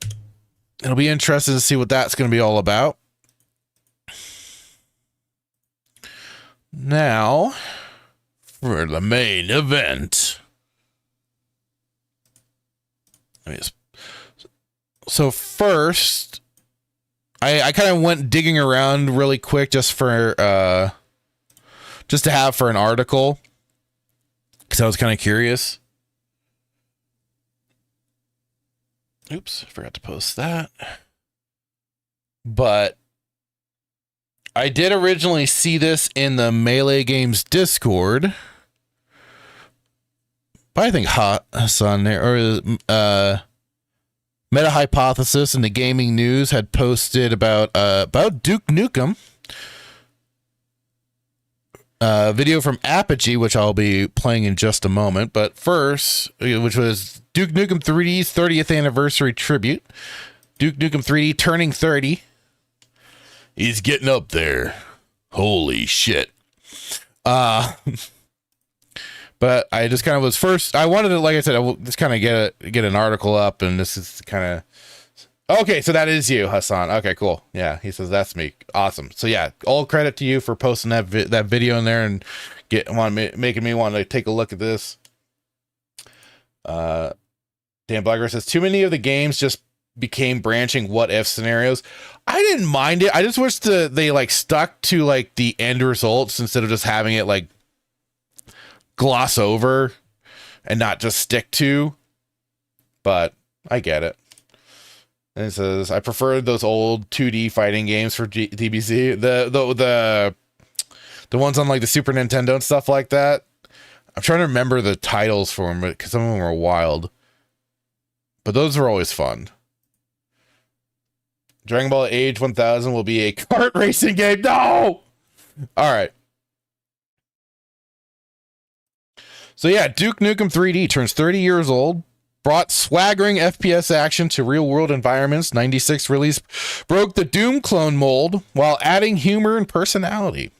it'll be interesting to see what that's going to be all about. Now, for the main event. So first, I kind of went digging around really quick just to have for an article, because I was kind of curious. Oops, I forgot to post that. But I did originally see this in the Melee Games Discord. But I think Hassan there, or Meta Hypothesis in the Gaming News had posted about Duke Nukem. Video from Apogee, which I'll be playing in just a moment. But first, which was Duke Nukem 3D's 30th anniversary tribute. Duke Nukem 3D turning 30. He's getting up there. Holy shit. But I just kind of was first. I wanted to, like I said, I will just kind of get an article up, and this is kind of. Okay, so that is you, Hassan. Okay, cool. Yeah, he says that's me. Awesome. So yeah, all credit to you for posting that video in there and making me want to take a look at this. Dan Blagger says too many of the games just became branching what if scenarios. I didn't mind it. I just wish they like stuck to like the end results instead of just having it like gloss over and not just stick to. But I get it. And it says, I prefer those old 2D fighting games for DBZ. The ones on like the Super Nintendo and stuff like that. I'm trying to remember the titles for them, because some of them were wild. But those were always fun. Dragon Ball Age 1000 will be a kart racing game. No! All right. So yeah, Duke Nukem 3D turns 30 years old. Brought swaggering FPS action to real-world environments. 96 release broke the Doom clone mold while adding humor and personality.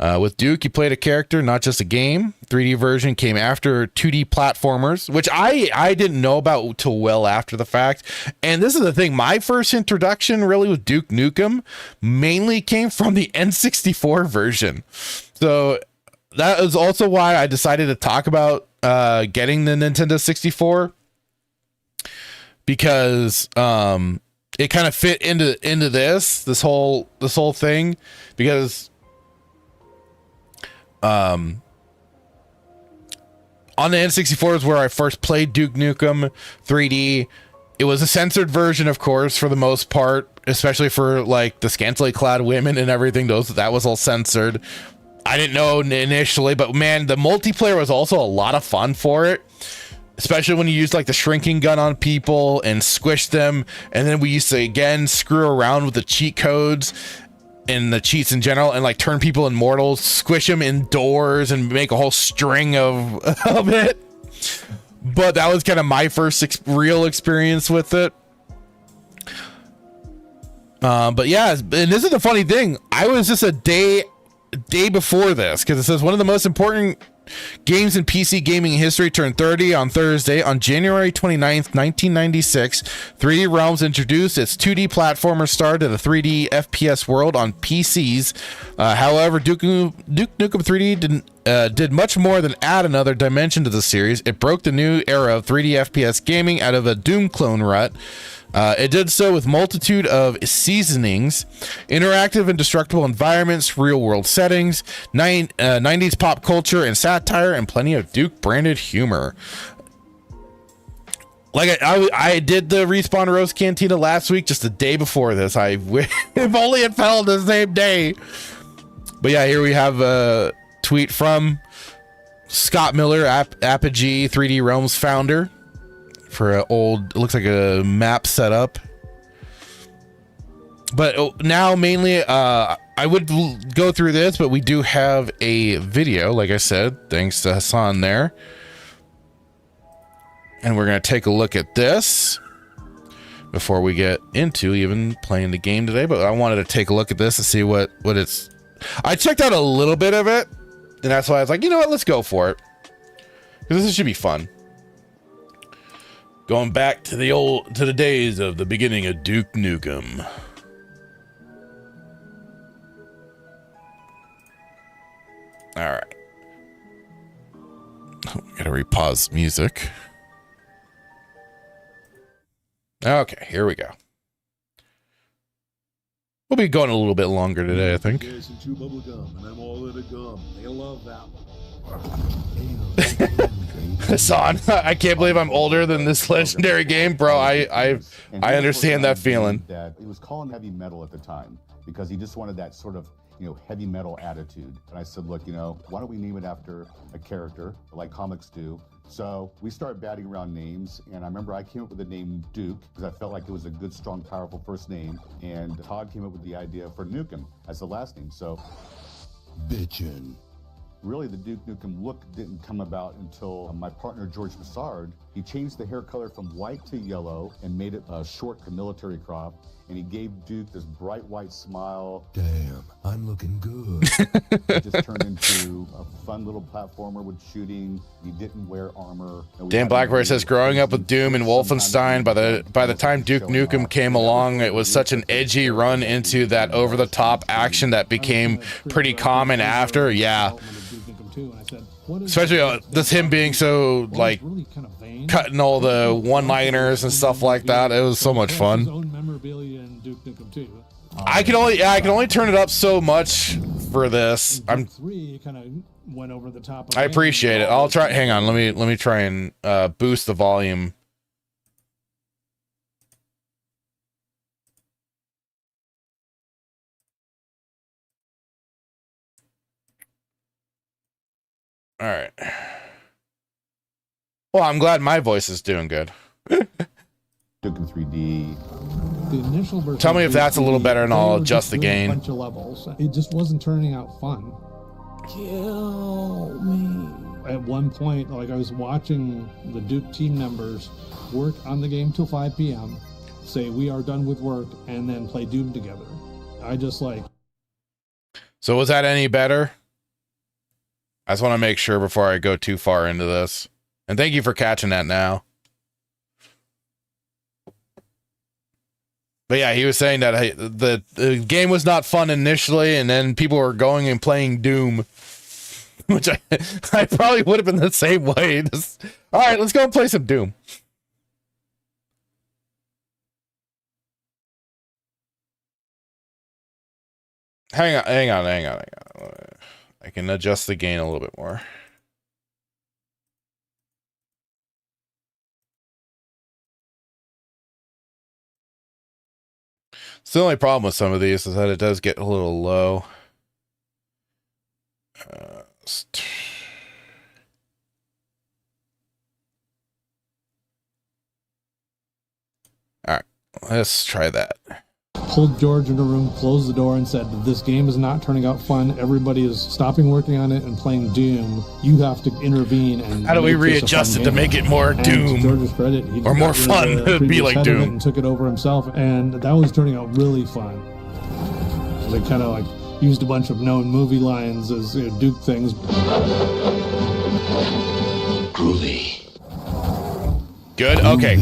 With Duke, you played a character, not just a game. 3D version came after 2D platformers, which I didn't know about till well after the fact. And this is the thing, my first introduction really with Duke Nukem mainly came from the N64 version. So that is also why I decided to talk about getting the Nintendo 64. Because it kind of fit into this whole thing, because on the N64 is where I first played Duke Nukem 3D. It was a censored version, of course, for the most part, especially for like the scantily clad women and everything. That was all censored. I didn't know initially, but man, the multiplayer was also a lot of fun for it. Especially when you use like the shrinking gun on people and squish them. And then we used to again screw around with the cheat codes. in the cheats in general, and like turn people immortal, squish them indoors, and make a whole string of it. But that was kind of my first real experience with it. But yeah, and this is the funny thing. I was just a day before this, because it says one of the most important games in PC gaming history turned 30 on Thursday. On January 29th, 1996, 3D Realms introduced its 2D platformer star to the 3D FPS world on PCs. However, Duke Nukem 3D did much more than add another dimension to the series. It broke the new era of 3D FPS gaming out of a Doom clone rut. It did so with multitude of seasonings, interactive and destructible environments, real-world settings, 90s pop culture and satire, and plenty of Duke-branded humor. Like I did the Respawn Roast Cantina last week, just a day before this. If only it fell on the same day. But yeah, here we have a tweet from Scott Miller, Apogee 3D Realms founder. For an old, it looks like a map setup. But now mainly, I would go through this, but we do have a video, like I said, thanks to Hassan there. And we're going to take a look at this before we get into even playing the game today. But I wanted to take a look at this and see what it's... I checked out a little bit of it, and that's why I was like, you know what, let's go for it. Because this should be fun. Going back to the days of the beginning of Duke Nukem. All right. Gotta repause music. Okay, here we go. We'll be going a little bit longer today, I think. And I'm all out of gum. They love that one. Hassan, I can't believe I'm older than this legendary game, bro. I understand that feeling. That it was calling heavy metal at the time because he just wanted that sort of, heavy metal attitude. And I said, look, why don't we name it after a character like comics do? So we started batting around names, and I remember I came up with the name Duke because I felt like it was a good, strong, powerful first name, and Todd came up with the idea for Nukem as the last name. So, Bitchin'. Really, the Duke Nukem look didn't come about until my partner, George Massard, he changed the hair color from white to yellow and made it short to military crop. And he gave Duke this bright white smile. Damn, I'm looking good. It just turned into a fun little platformer with shooting. He didn't wear armor. Dan Blackbird says, growing up with Doom and Wolfenstein, by the time Duke Nukem came along, it was such an edgy run into that over-the-top action that became pretty common after. Yeah. Especially this him being so like cutting all the one-liners and stuff like that. It was so much fun. I can only turn it up so much for this. I appreciate it. I'll try. Hang on. Let me try and boost the volume. All right. Well, I'm glad my voice is doing good. Duke in 3D. The initial version. Tell me if that's a little better, and I'll adjust the gain. A bunch of levels. It just wasn't turning out fun. Kill me. At one point, like I was watching the Duke team members work on the game till 5 p.m., say we are done with work, and then play Doom together. I just like. So was that any better? I just want to make sure before I go too far into this. And thank you for catching that now. But yeah, he was saying that the game was not fun initially, and then people were going and playing Doom. Which I probably would have been the same way. All right, let's go and play some Doom. Hang on. I can adjust the gain a little bit more. So the only problem with some of these is that it does get a little low. All right, let's try that. pulled George into a room, closed the door, and said, this game is not turning out fun. Everybody is stopping working on it and playing Doom. You have to intervene. And how do we readjust it to make it more Doom? To George's credit, he or more fun? It'd be like Doom. And took it over himself, and that was turning out really fun. They kind of like used a bunch of known movie lines as Duke things. Groovy. Good. Okay.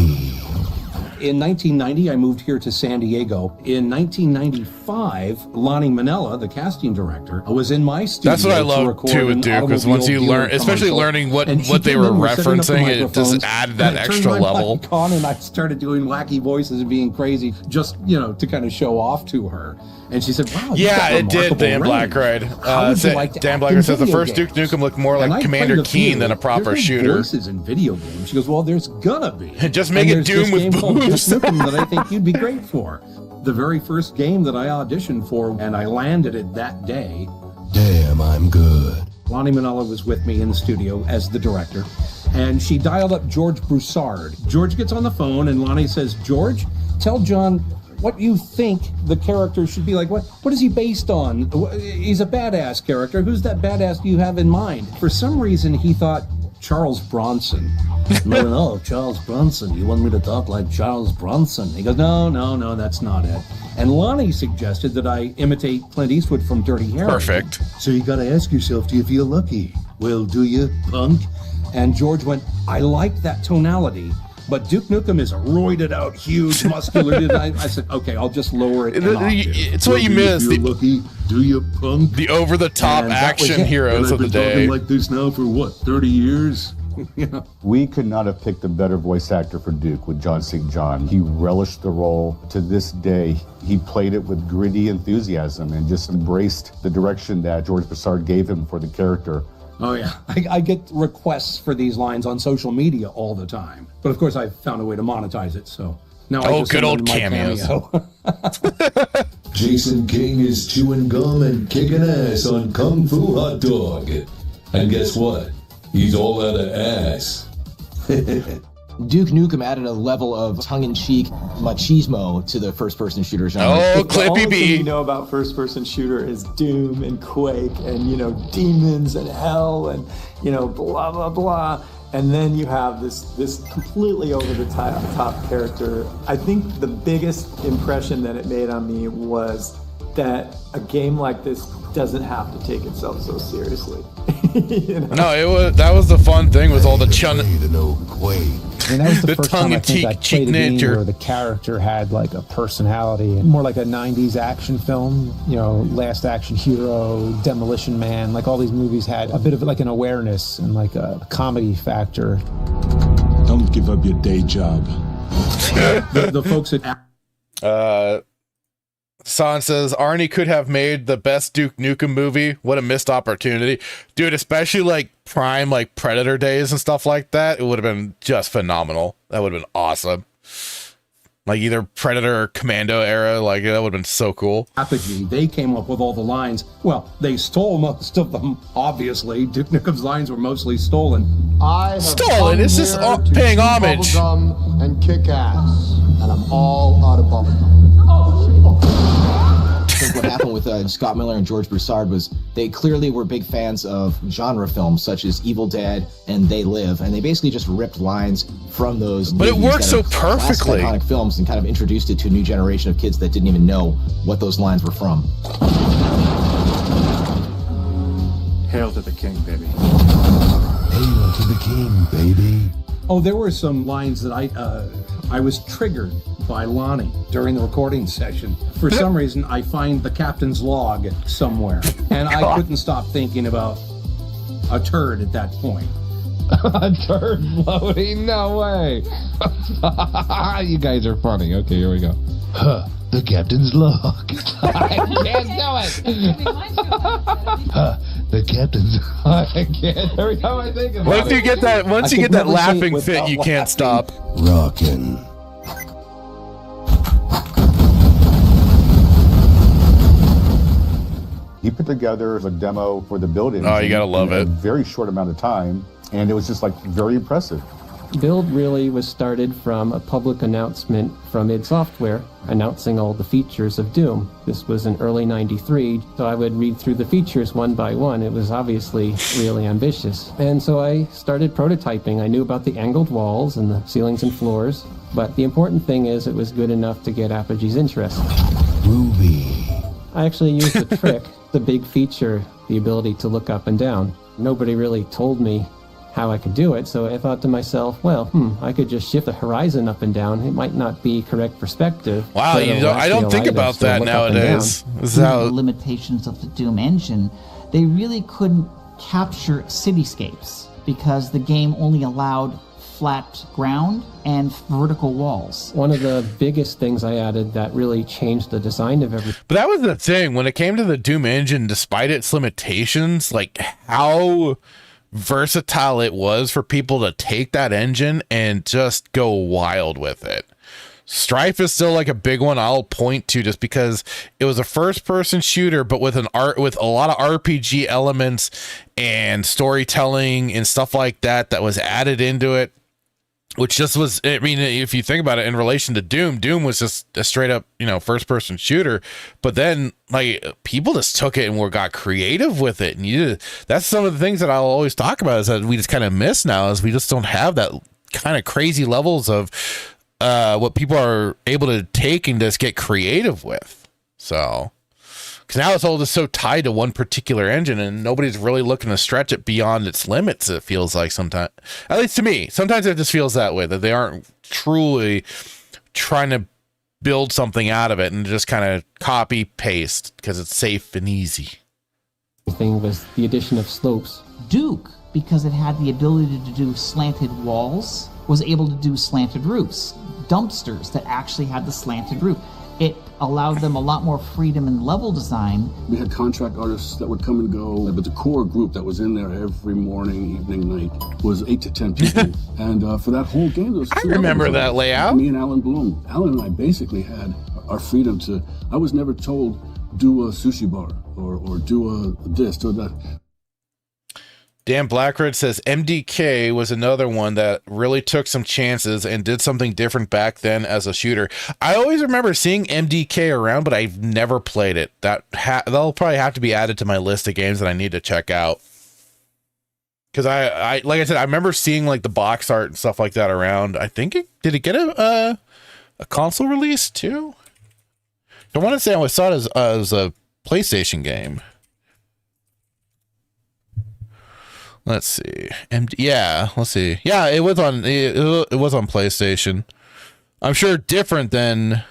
In 1990, I moved here to San Diego. In 1995, Lonnie Manella, the casting director, was in my studio. That's what I love too with Duke, because once you learn, especially learning what they were referencing, it just added that extra level. On and I started doing wacky voices and being crazy, just to kind of show off to her. And she said, "Wow, yeah, it did." Dan Blackright. Dan Blackright says the first Duke Nukem looked more like Commander Keen than a proper shooter. Voices in video games. She goes, "Well, there's gonna be." Just make it Doom with boobs. That I think you'd be great for. The very first game that I auditioned for, and I landed it that day. Damn, I'm good. Lonnie Manella was with me in the studio as the director, and she dialed up George Broussard. George gets on the phone, and Lonnie says, "George, tell John what you think the character should be like. What is he based on? He's a badass character. Who's that badass you have in mind?" For some reason, he thought Charles Bronson. No, Charles Bronson. You want me to talk like Charles Bronson? He goes, no, that's not it. And Lonnie suggested that I imitate Clint Eastwood from Dirty Harry. Perfect. So you got to ask yourself, do you feel lucky? Well, do you, punk? And George went, I like that tonality, but Duke Nukem is a roided out, huge, muscular dude. I said, okay, I'll just lower it. It's what you miss. Do you feel lucky? Do you, punk? The over-the-top action heroes of the day. I've been talking like this now for what, 30 years? We could not have picked a better voice actor for Duke with John St. John. He relished the role. To this day, he played it with gritty enthusiasm and just embraced the direction that George Broussard gave him for the character. Oh, yeah. I get requests for these lines on social media all the time. But, of course, I found a way to monetize it, so now I just good old cameos. Jason King is chewing gum and kicking ass on Kung Fu Hot Dog. And guess what? He's all out of ass. Duke Nukem added a level of tongue-in-cheek machismo to the first-person shooter genre. Oh, Clippy The only B. thing you know about first-person shooter is Doom and Quake and, demons and hell and, blah, blah, blah. And then you have this completely over-the-top character. I think the biggest impression that it made on me was that a game like this doesn't have to take itself so seriously. No, that was the fun thing with all the chun. That was the first time I think I played a game where the character had like a personality, more like a 90s action film, Last Action Hero, Demolition Man, like all these movies had a bit of like an awareness and like a comedy factor. Don't give up your day job. the folks at San says Arnie could have made the best Duke Nukem movie. What a missed opportunity, dude. Especially like prime, like Predator days and stuff like that. It would have been just phenomenal. That would have been awesome. Like either Predator or Commando era. Like that would have been so cool. Apogee, they came up with all the lines. Well, they stole most of them. Obviously, Duke Nukem's lines were mostly stolen. Stolen? It's just paying homage. Bubblegum and kick ass, and I'm all out of bubblegum. I think what happened with Scott Miller and George Broussard was they clearly were big fans of genre films such as Evil Dead and They Live, and they basically just ripped lines from those. But it worked so perfectly. Iconic films and kind of introduced it to a new generation of kids that didn't even know what those lines were from. Hail to the king, baby. Hail to the king, baby. Oh, there were some lines that I was triggered by Lonnie during the recording session. For some reason, I find the captain's log somewhere, and I couldn't stop thinking about a turd at that point. A turd floating? No way. You guys are funny. Okay, here we go. The captain's log. I can't do it. The captain's. I can't. Every time I think about Once it. you get that laughing fit, you can't stop. Rockin'. He put together a demo for the build engine. Oh, you gotta love in it. a very short amount of time, and it was just like very impressive. Build really was started from a public announcement from id Software announcing all the features of Doom. This was in early '93, so I would read through the features one by one. It was obviously really ambitious. And so I started prototyping. I knew about the angled walls and the ceilings and floors, but the important thing is it was good enough to get Apogee's interest. Ruby. I actually used the trick, the big feature, the ability to look up and down. Nobody really told me how I could do it, so I thought to myself, well, I could just shift the horizon up and down. It might not be correct perspective. Wow, I don't think about that nowadays. The limitations of the Doom engine, they really couldn't capture cityscapes because the game only allowed flat ground and vertical walls. One of the biggest things I added that really changed the design of everything. But that was the thing, when it came to the Doom engine, despite its limitations, like how versatile it was for people to take that engine and just go wild with it. Strife is still like a big one I'll point to, just because it was a first-person shooter, but with with a lot of RPG elements and storytelling and stuff like that was added into it, which just was, I mean, if you think about it in relation to Doom was just a straight up, first-person shooter, but then like people just took it and got creative with it, and that's some of the things that I'll always talk about, is that we just kind of miss now, is we just don't have that kind of crazy levels of what people are able to take and just get creative with. So, because now it's all just so tied to one particular engine, and nobody's really looking to stretch it beyond its limits, it feels like sometimes. At least to me. Sometimes it just feels that way, that they aren't truly trying to build something out of it and just kind of copy paste because it's safe and easy. The thing was the addition of slopes. Duke, because it had the ability to do slanted walls, was able to do slanted roofs. Dumpsters that actually had the slanted roof. It allowed them a lot more freedom in level design. We had contract artists that would come and go, but the core group that was in there every morning, evening, night was 8 to 10 people. And for that whole game, there was I remember that layout. Me and Alan Bloom. Alan and I basically had our freedom to, I was never told, do a sushi bar or do a this or that. Dan Blackred says MDK was another one that really took some chances and did something different back then as a shooter. I always remember seeing MDK around, but I've never played it. That'll probably have to be added to my list of games that I need to check out. Because I like I said, I remember seeing like the box art and stuff like that around. I think did it get a console release too? I want to say I saw it as a PlayStation game. Let's see. Let's see. Yeah, it was on PlayStation. I'm sure different than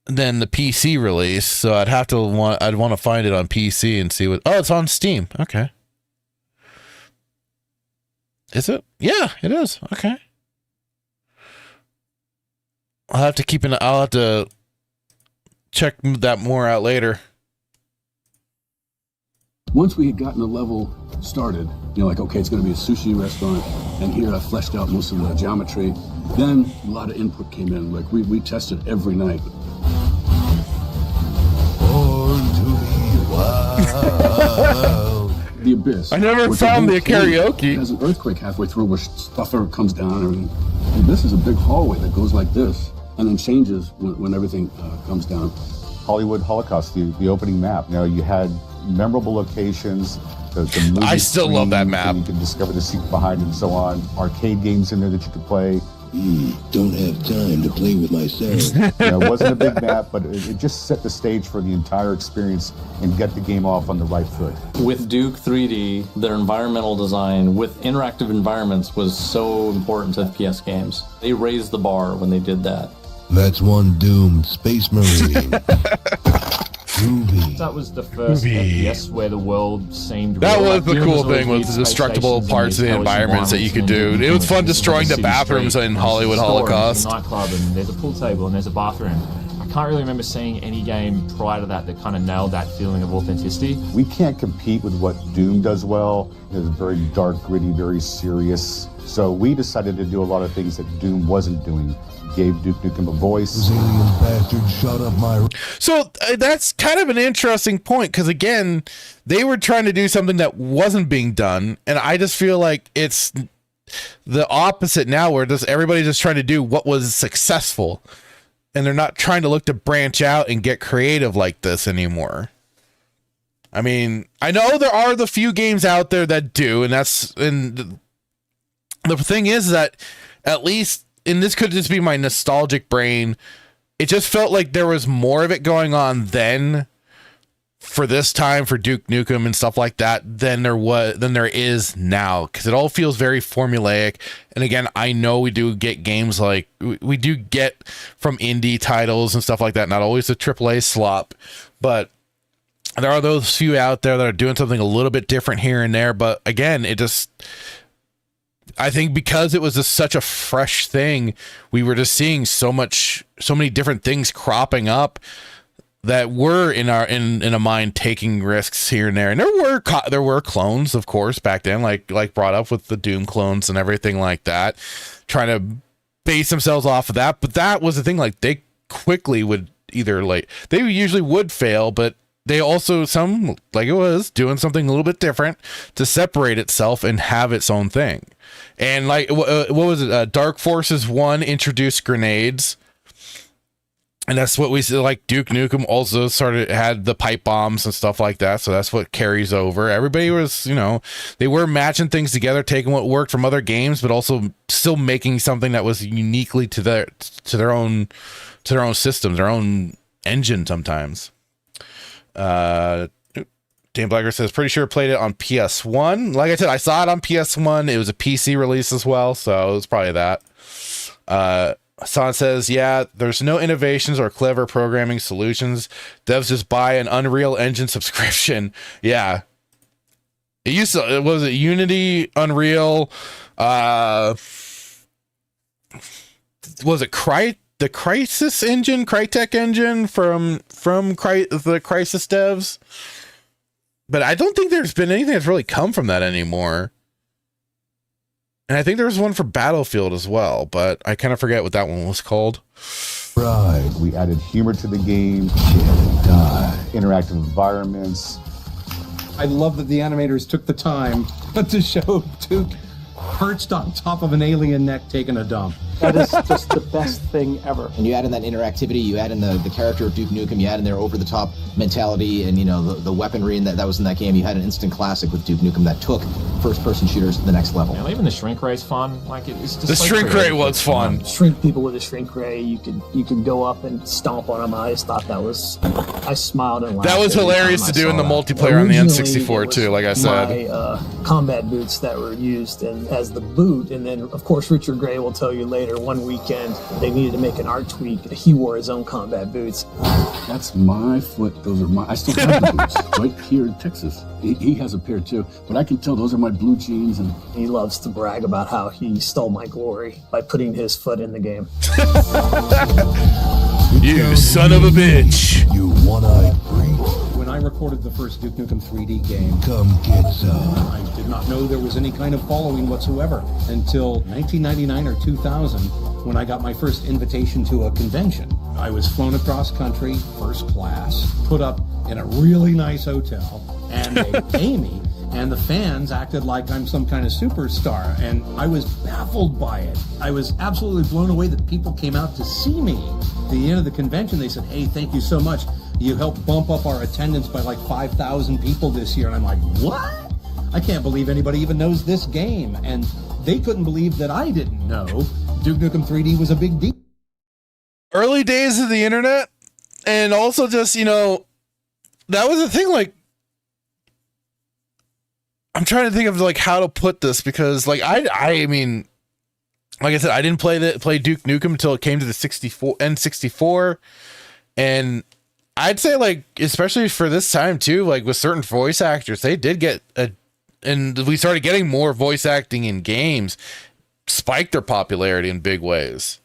the PC release, so I'd want to find it on PC and see what. Oh, it's on Steam. Okay. Is it? Yeah, it is. Okay. I'll have to check that more out later. Once we had gotten a level started, like, okay, it's going to be a sushi restaurant, and here I fleshed out most of the geometry. Then a lot of input came in. Like, we tested every night. The Abyss. I never found the karaoke. There's an earthquake halfway through where stuff comes down and everything. The Abyss is a big hallway that goes like this and then changes when everything comes down. Hollywood Holocaust, the opening map. You had memorable locations. The I still love that map. You could discover the secret behind it and so on. Arcade games in there that you could play. Don't have time to play with myself. It wasn't a big map, but it just set the stage for the entire experience and get the game off on the right foot. With Duke 3D, their environmental design with interactive environments was so important to the PS games. They raised the bar when they did that. That's one doomed Space Marine. That was the first FPS where the world seemed that real. was the cool thing with the destructible parts of the environments that you could do. It was fun destroying the bathrooms in Hollywood Holocaust. There's a nightclub and there's a pool table and there's a bathroom. I can't really remember seeing any game prior to that kind of nailed that feeling of authenticity. We can't compete with what Doom does well. It's very dark, gritty, very serious. So we decided to do a lot of things that Doom wasn't doing. gave Duke Nukem a voice. So that's kind of an interesting point, because again, they were trying to do something that wasn't being done, and I just feel like it's the opposite now, where everybody's just trying to do what was successful, and they're not trying to look to branch out and get creative like this anymore. I mean, I know there are the few games out there that do, and the thing is that, at least, and this could just be my nostalgic brain, it just felt like there was more of it going on then, for this time, for Duke Nukem and stuff like that, than there is now, because it all feels very formulaic. And again, I know we do get games like we do get from indie titles and stuff like that, not always the AAA slop, but there are those few out there that are doing something a little bit different here and there. But again, I think because it was just such a fresh thing, we were just seeing so many different things cropping up that were in a mind taking risks here and there. And there were clones, of course, back then, like brought up with the Doom clones and everything like that, trying to base themselves off of that. But that was the thing, like, they quickly would they usually would fail, but they also, some, like it was, doing something a little bit different to separate itself and have its own thing. And like, what was it? Dark Forces 1 introduced grenades. And that's what we see, like Duke Nukem also had the pipe bombs and stuff like that. So that's what carries over. Everybody was, they were matching things together, taking what worked from other games, but also still making something that was uniquely to their own system, their own engine sometimes. Dan Blacker says, pretty sure played it on PS1. Like I said, I saw it on PS1. It was a PC release as well, so it was probably that. Hassan says, yeah, there's no innovations or clever programming solutions. Devs just buy an Unreal Engine subscription. Yeah. Was it Unity, Unreal, was it the Crysis engine, Crytek engine from the Crysis devs? But I don't think there's been anything that's really come from that anymore. And I think there was one for Battlefield as well, but I kind of forget what that one was called. Right. We added humor to the game, interactive environments. I love that the animators took the time to show Duke perched on top of an alien neck taking a dump. That is just the best thing ever. And you add in that interactivity, you add in the character of Duke Nukem, you add in their over-the-top mentality and, the weaponry and that was in that game. You had an instant classic with Duke Nukem that took first-person shooters to the next level. Yeah, even the shrink ray's fun. Like, it's just the shrink ray was fun. Shrink people with a shrink ray. You could go up and stomp on them. I just thought I smiled and laughed. That was hilarious to do in the multiplayer on the N64 too, like I said. My combat boots that were used as the boot, and then, of course, Richard Gray will tell you later, one weekend, they needed to make an art tweak. He wore his own combat boots. That's my foot. Those are I still have the boots right here in Texas. He has a pair too, but I can tell those are my blue jeans. And he loves to brag about how he stole my glory by putting his foot in the game. You son of a bitch. You one-eyed freak. When I recorded the first Duke Nukem 3D game, Come get some. I did not know there was any kind of following whatsoever until 1999 or 2000, when I got my first invitation to a convention. I was flown across country, first class, put up in a really nice hotel, and they pay me, and the fans acted like I'm some kind of superstar, and I was baffled by it. I was absolutely blown away that people came out to see me. At the end of the convention, they said, hey, thank you so much. You helped bump up our attendance by like 5,000 people this year. And I'm like, what? I can't believe anybody even knows this game. And they couldn't believe that I didn't know Duke Nukem 3D was a big deal. Early days of the internet, and also just, that was the thing, like, I'm trying to think of like how to put this, because like I mean, like I said, I didn't play Duke Nukem until it came to the N64, and I'd say, like, especially for this time too, like with certain voice actors, they did get and we started getting more voice acting in games, spiked their popularity in big ways.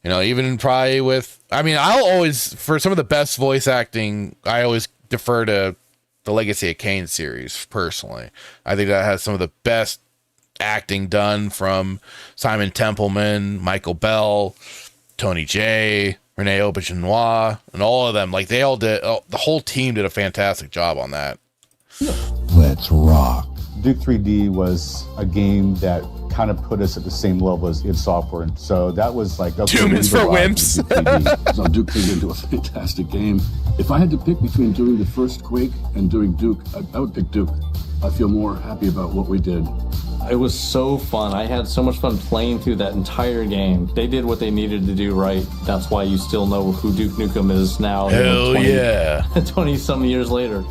Even probably with, I'll always, for some of the best voice acting, I always defer to the Legacy of Kain series personally. I think that has some of the best acting done from Simon Templeman, Michael Bell, Tony J, Rene Aubergenois, and all of them. Like they all did. The whole team did a fantastic job on that. Let's rock. Duke 3D was a game that kind of put us at the same level as id Software, and so that was like Doom is for wimps. So Duke turned into a fantastic game. If I had to pick between doing the first Quake and doing Duke, I would pick Duke. I feel more happy about what we did. It was so fun. I had so much fun playing through that entire game. They did what they needed to do right. That's why you still know who Duke Nukem is now. Hell 20-some years later.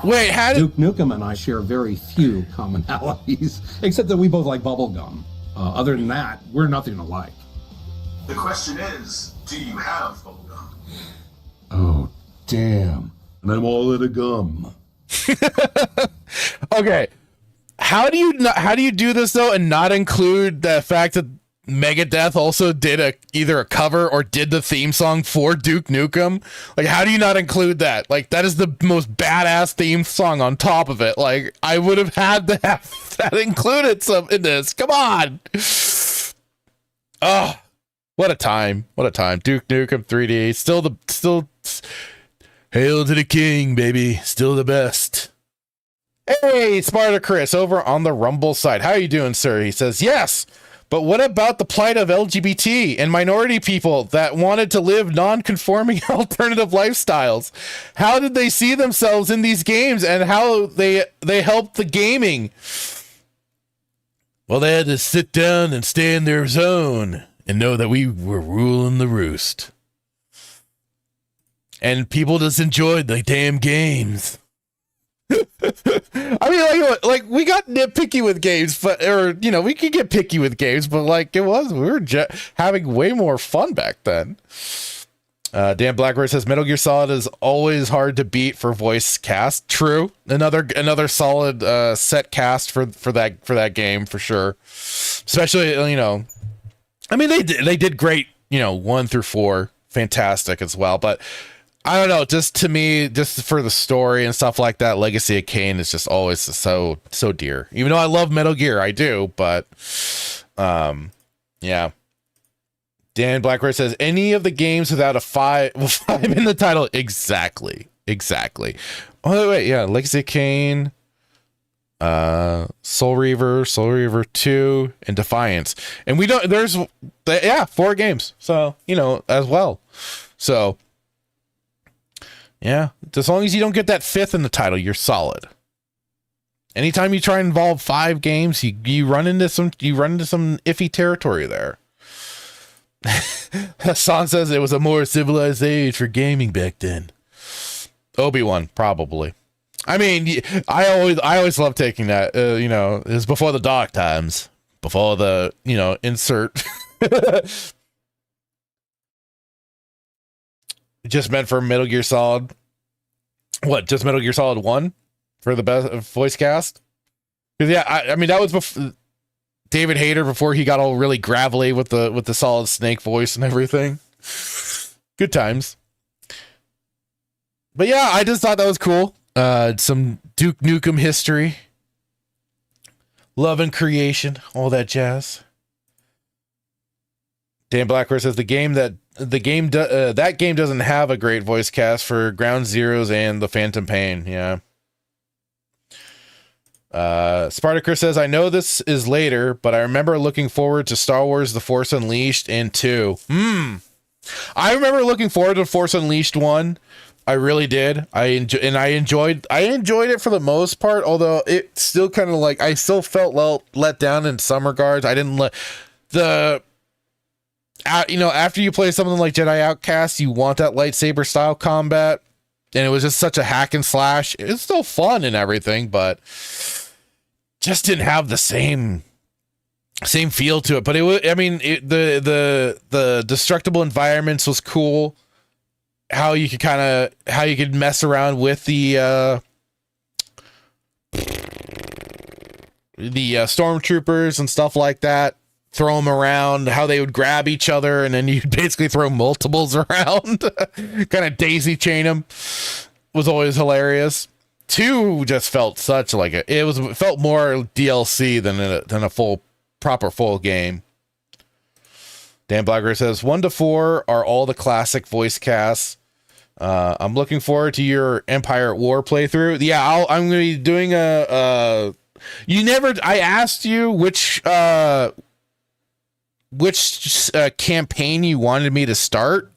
Wait, how did Duke Nukem and I share very few commonalities, except that we both like bubblegum. Other than that, we're nothing alike. The question is, do you have bubblegum? Oh, damn. And I'm all out of gum. Okay. How do you do this though and not include the fact that Megadeth also did either a cover or did the theme song for Duke Nukem? Like, how do you not include that? Like, that is the most badass theme song on top of it. Like, I would have had to have that included in this. Come on. Oh, what a time. What a time. Duke Nukem 3D. Still hail to the king, baby. Still the best. Hey, Sparta Chris over on the Rumble side. How you doing, sir? He says, yes. But what about the plight of LGBT and minority people that wanted to live non-conforming alternative lifestyles? How did they see themselves in these games and how they helped the gaming? Well, they had to sit down and stay in their zone and know that we were ruling the roost. And people just enjoyed the damn games. I mean, like we got nitpicky with games, but we could get picky with games, but we were having way more fun back then. Dan Blackbird says Metal Gear Solid is always hard to beat for voice cast. True, another solid set cast for that game for sure. Especially I mean they did great. 1 through 4, fantastic as well, but. I don't know, just to me, just for the story and stuff like that, Legacy of Kain is just always so dear. Even though I love Metal Gear, I do, but yeah. Dan Blackbird says, any of the games without a 5 in the title. Exactly. Oh, wait, yeah, Legacy of Kain, Soul Reaver 2, and Defiance. And we don't, 4 games, so, as well. So, yeah, as long as you don't get that 5th in the title, you're solid. Anytime you try and involve 5 games, you run into some iffy territory there. Hassan says it was a more civilized age for gaming back then. Obi-Wan, probably. I mean, I always love taking that. It was before the dark times, before the insert. Just meant for Metal Gear Solid. What? Just Metal Gear Solid 1 for the best voice cast? Because I mean that was before David Hayter, before he got all really gravelly with the Solid Snake voice and everything. Good times. But yeah, I just thought that was cool. Some Duke Nukem history, love and creation, all that jazz. Dan Blackwell says that game doesn't have a great voice cast for Ground Zeroes and the Phantom Pain. Yeah. Spartacus says, I know this is later, but I remember looking forward to Star Wars The Force Unleashed and 2. I remember looking forward to Force Unleashed 1. I really did. I enjoyed it for the most part, although it still kind of I still felt let down in some regards. I didn't after you play something like Jedi Outcast, you want that lightsaber style combat, and it was just such a hack and slash. It's still fun and everything, but just didn't have the same feel to it. But it was, I mean, the destructible environments was cool. How you could mess around with the stormtroopers and stuff like that. Throw them around, how they would grab each other, and then you'd basically throw multiples around. Kind of daisy chain them. Was always hilarious. 2 just felt such like it felt more DLC than a proper full game. Dan Blacker says 1 to 4 are all the classic voice casts. I'm looking forward to your Empire at War playthrough. Yeah, I'm going to be doing I asked you which campaign you wanted me to start.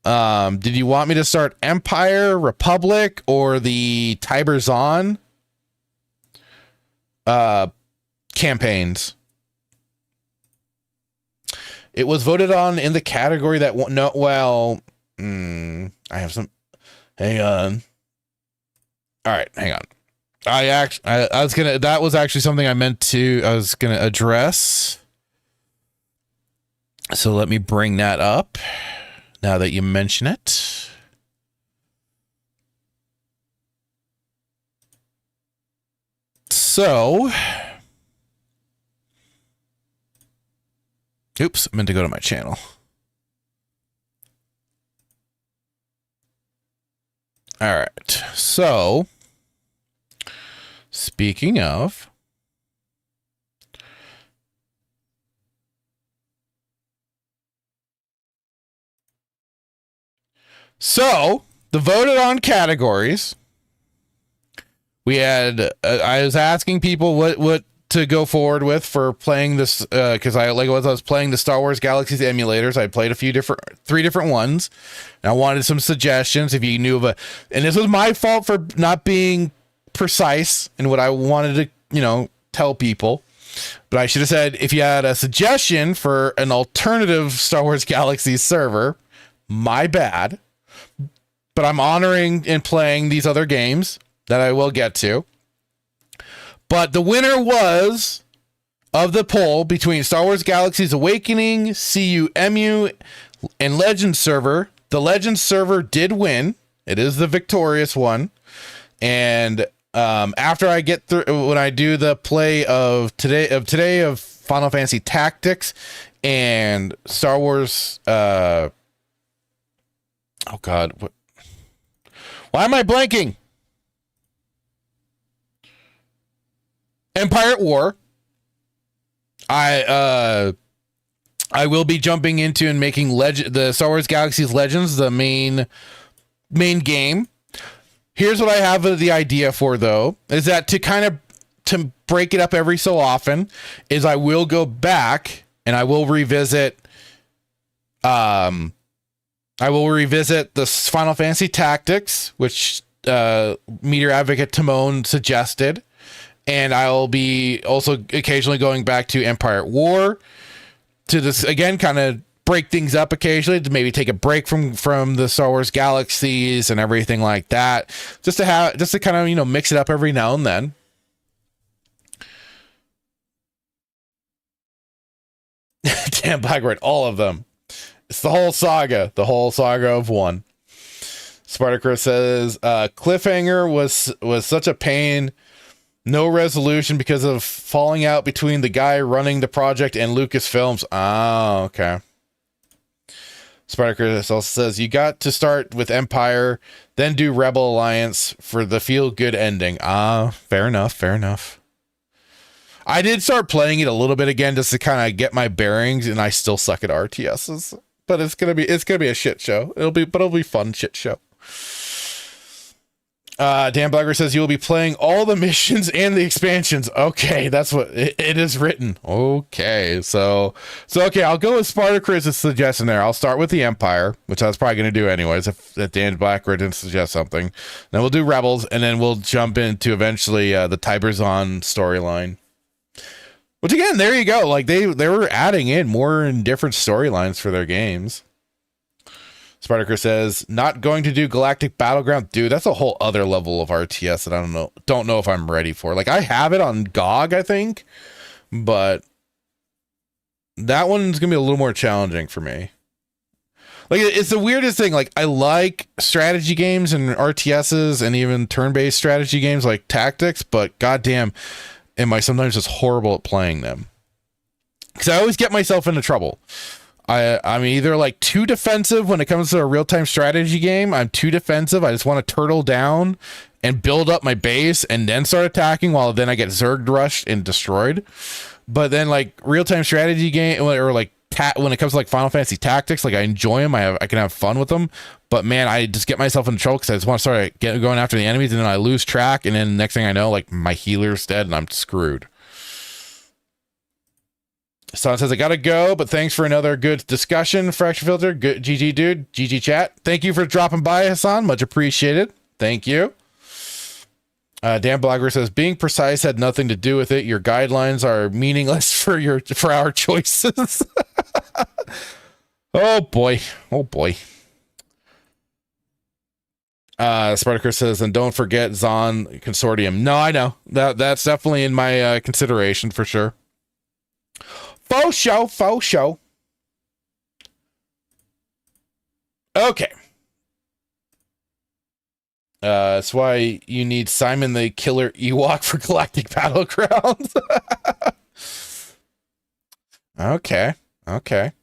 Did you want me to start Empire, Republic, or the Tiber Zahn campaigns? It was voted on in the category that I have some. Hang on. All right, hang on. That was actually something I was gonna address. So let me bring that up now that you mention it. So, oops, I meant to go to my channel. All right. So, speaking of, the voted on categories, we had, I was asking people what to go forward with for playing this, because I was playing the Star Wars Galaxies emulators. I played 3 different ones, and I wanted some suggestions if you knew of and this was my fault for not being precise in what I wanted to, tell people. But I should have said, if you had a suggestion for an alternative Star Wars Galaxies server, my bad. But I'm honoring and playing these other games that I will get to. But the winner was of the poll between Star Wars Galaxies Awakening, CUMU, and Legends server. The Legends server did win. It is the victorious one. And after I get through, when I do the play of today of Final Fantasy Tactics and Star Wars, oh God, why am I blanking? Empire at War. I will be jumping into and making the Star Wars Galaxies Legends the main game. Here's what I have the idea for, though, is that to break it up every so often is I will go back and I will revisit the Final Fantasy Tactics, which Meteor Advocate Timon suggested. And I'll be also occasionally going back to Empire at War to this, again, kind of break things up occasionally, to maybe take a break from the Star Wars Galaxies and everything like that, just to kind of, mix it up every now and then. Damn, Blackwood, all of them. It's the whole saga of one. Spartacus says, cliffhanger was such a pain. No resolution because of falling out between the guy running the project and Lucasfilms. Oh, okay. Spartacus also says, you got to start with Empire, then do Rebel Alliance for the feel-good ending. Fair enough. I did start playing it a little bit again just to kind of get my bearings, and I still suck at RTSs. But it's gonna be a shit show. It'll be fun shit show. Dan Blagger says you will be playing all the missions and the expansions. Okay, that's what it is written. Okay, so okay, I'll go with Spartacus' suggestion there. I'll start with the Empire, which I was probably going to do anyways if Dan Blagger didn't suggest something. Then we'll do Rebels, and then we'll jump into eventually the Tiber Zahn storyline. Which again, there you go. Like they were adding in more and different storylines for their games. Spartacus says, not going to do Galactic Battleground. Dude, that's a whole other level of RTS that I don't know if I'm ready for. Like, I have it on GOG, I think, but that one's going to be a little more challenging for me. Like, it's the weirdest thing. Like, I like strategy games and RTSs and even turn-based strategy games like Tactics, but goddamn, am I sometimes just horrible at playing them. Because I always get myself into trouble. I'm either like too defensive when it comes to a real-time strategy game. I'm too defensive. I just want to turtle down and build up my base and then start attacking while then I get zerg rushed and destroyed. But then like real-time strategy game or like when it comes to like Final Fantasy Tactics, like I enjoy them. I can have fun with them. But man, I just get myself in trouble because I just want to start going after the enemies, and then I lose track, and then next thing I know, like my healer's dead and I'm screwed. Son says I gotta go, but thanks for another good discussion. Fracture Filter, good GG dude, GG chat. Thank you for dropping by, Hassan. Much appreciated. Thank you. Dan Blogger says being precise had nothing to do with it. Your guidelines are meaningless for our choices. Oh boy. Oh boy. Spartacus says, and don't forget Zon Consortium. No, I know. That's definitely in my consideration for sure. Faux show, faux show. Okay. That's why you need Simon the Killer Ewok for Galactic Battlegrounds. Okay. Okay.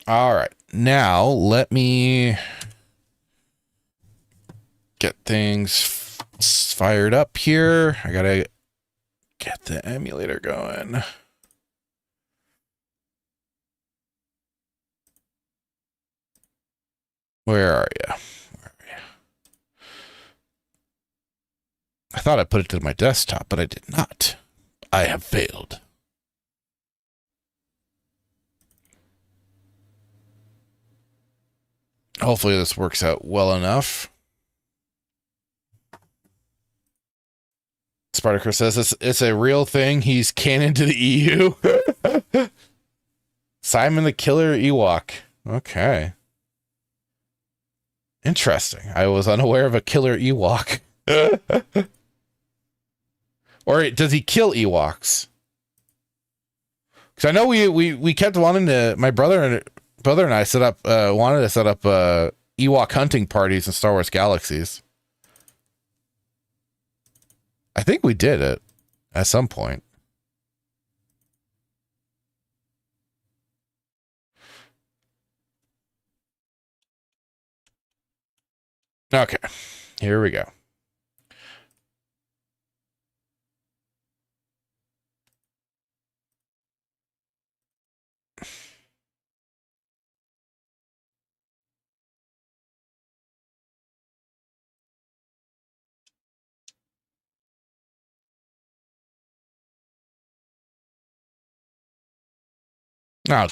All right. Now, let me get things fired up here. I gotta get the emulator going. Where are you? I thought I put it to my desktop, but I did not. I have failed. Hopefully this works out well enough. Spartacus says it's a real thing. He's canon to the EU. Simon the Killer Ewok. Okay. Interesting. I was unaware of a killer Ewok. Or does he kill Ewoks? Because I know we kept wanting to. My brother and I set up wanted to set up Ewok hunting parties in Star Wars Galaxies. I think we did it at some point. Okay, here we go. Now,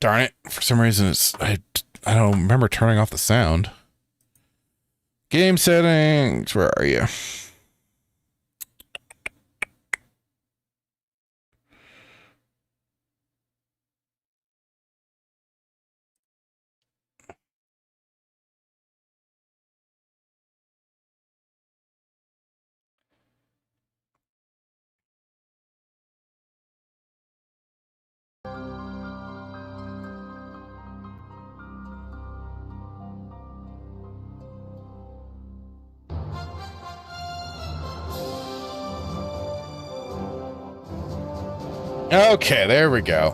darn it. For some reason, I don't remember turning off the sound. Game settings. Where are you? Okay, there we go.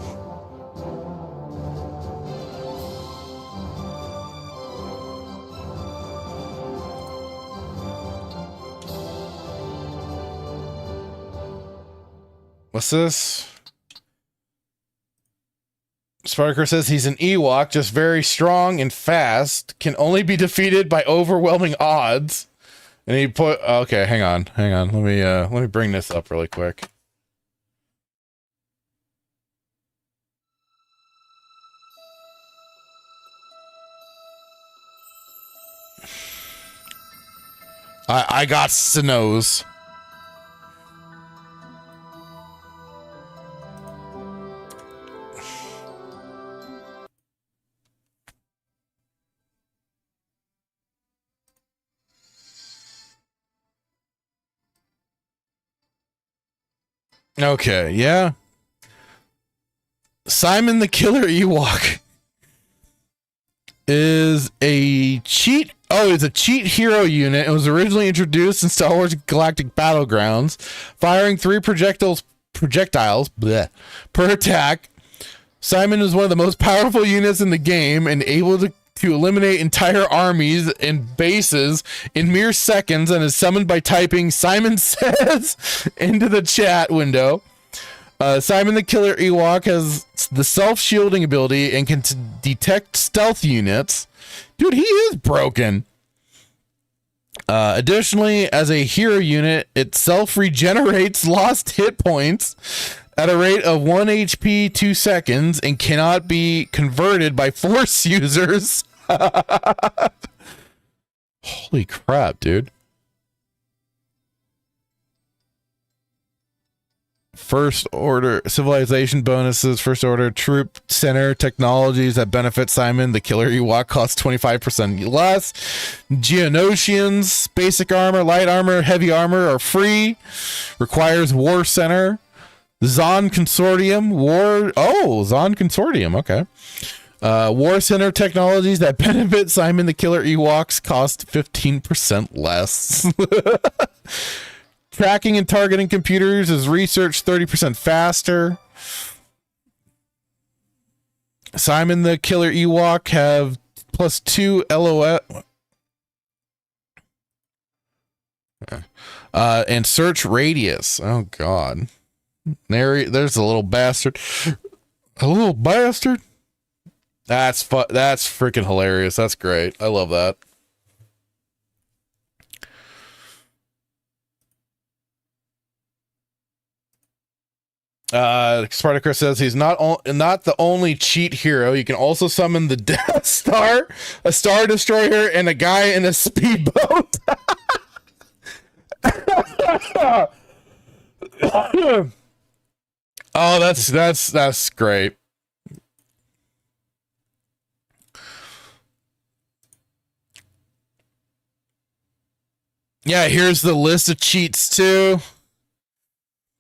What's this? Sparker says he's an Ewok, just very strong and fast, can only be defeated by overwhelming odds. And he put, okay, hang on. Let me bring this up really quick. I got to nose. Okay, yeah. Simon the Killer Ewok is a cheat. Oh, it's a cheat hero unit. It was originally introduced in Star Wars Galactic Battlegrounds, firing 3 projectiles per attack. Simon is one of the most powerful units in the game and able to eliminate entire armies and bases in mere seconds, and is summoned by typing Simon Says into the chat window. Simon the Killer Ewok has the self-shielding ability and can detect stealth units. Dude, he is broken. Additionally, as a hero unit, it self-regenerates lost hit points at a rate of 1 HP 2 seconds and cannot be converted by force users. Holy crap, dude. First order civilization bonuses, first order troop center technologies that benefit Simon the Killer Ewok cost 25% less. Geonosians, basic armor, light armor, heavy armor are free. Requires war center. Zon Consortium, Zon Consortium, okay. War Center technologies that benefit Simon the Killer Ewoks cost 15% less. Tracking and targeting computers is research 30% faster. Simon the Killer Ewok have +2 LOS. And search radius. Oh, God. There's a little bastard. A little bastard? That's freaking hilarious. That's great. I love that. Spartacus says he's not the only cheat hero. You can also summon the Death Star, a Star Destroyer, and a guy in a speedboat. Oh, that's great. Yeah, here's the list of cheats too.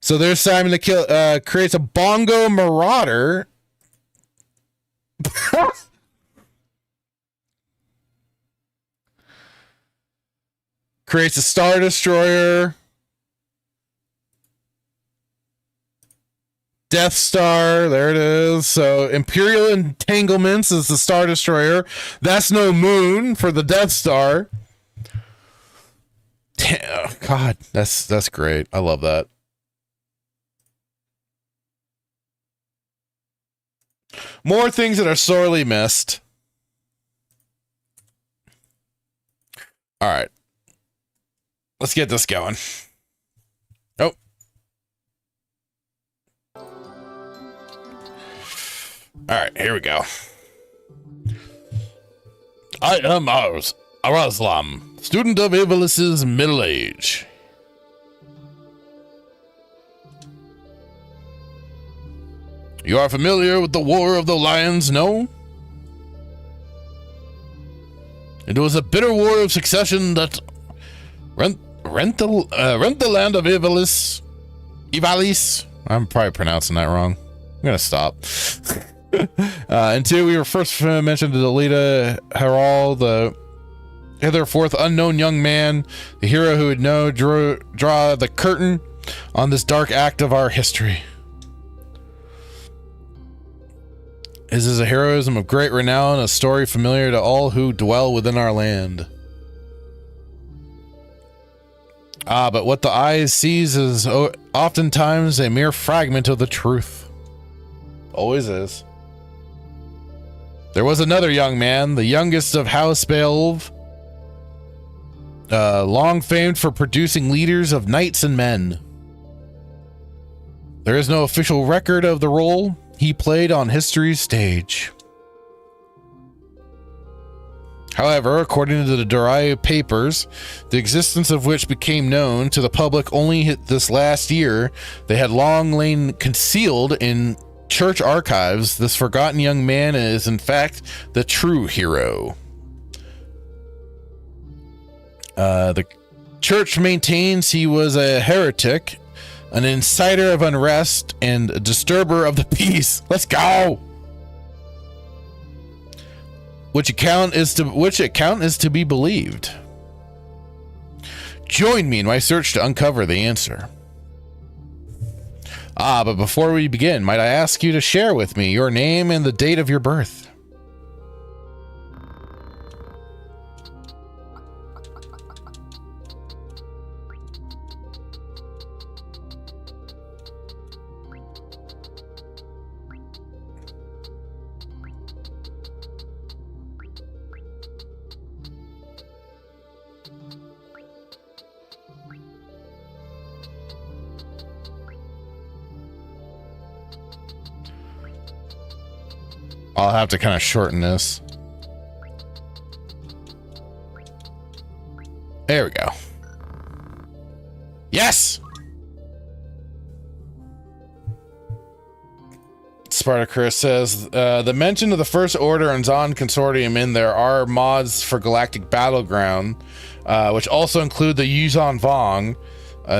So there's Simon the Kill creates a Bongo Marauder. Creates a Star Destroyer. Death Star, there it is. So Imperial Entanglements is the Star Destroyer. That's no moon for the Death Star. God, that's great. I love that. More things that are sorely missed. All right. Let's get this going. Oh. All right, here we go. I am Arazlam, student of Ivalis' middle age. You are familiar with the War of the Lions, no? It was a bitter war of succession that rent the land of Ivalis. I'm probably pronouncing that wrong. I'm gonna stop. Until we were first mentioned to Delita Harald, the hitherforth unknown young man, the hero who would draw the curtain on this dark act of our history. His is a heroism of great renown, a story familiar to all who dwell within our land. But what the eye sees is oftentimes a mere fragment of the truth. Always is. There was another young man, the youngest of House Beelv, long famed for producing leaders of knights and men. There is no official record of the role he played on history's stage. However, according to the Durai papers, the existence of which became known to the public only this last year, they had long lain concealed in church archives. This forgotten young man is, in fact, the true hero. The church maintains he was a heretic, an inciter of unrest, and a disturber of the peace. Let's go! Which account is to be believed? Join me in my search to uncover the answer. But before we begin, might I ask you to share with me your name and the date of your birth? I'll have to kind of shorten this. There we go. Yes! Spartacus says, the mention of the First Order and Zon Consortium in there are mods for Galactic Battleground, which also include the Yuzon Vong,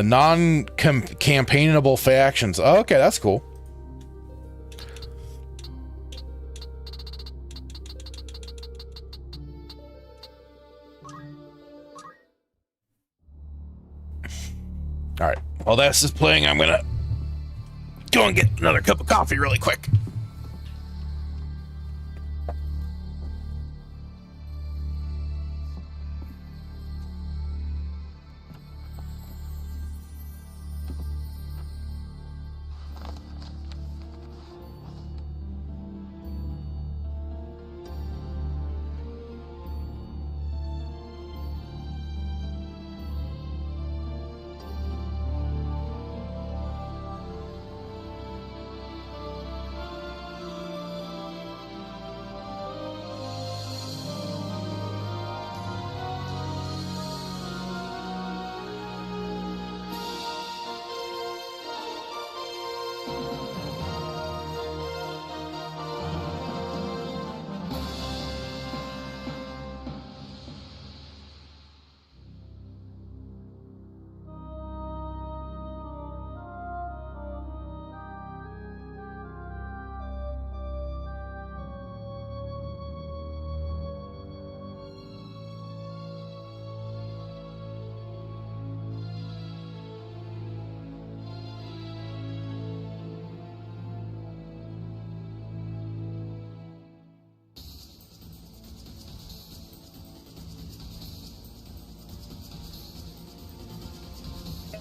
non-campaignable factions. Oh, okay, that's cool. All right, while this is playing, I'm gonna go and get another cup of coffee really quick.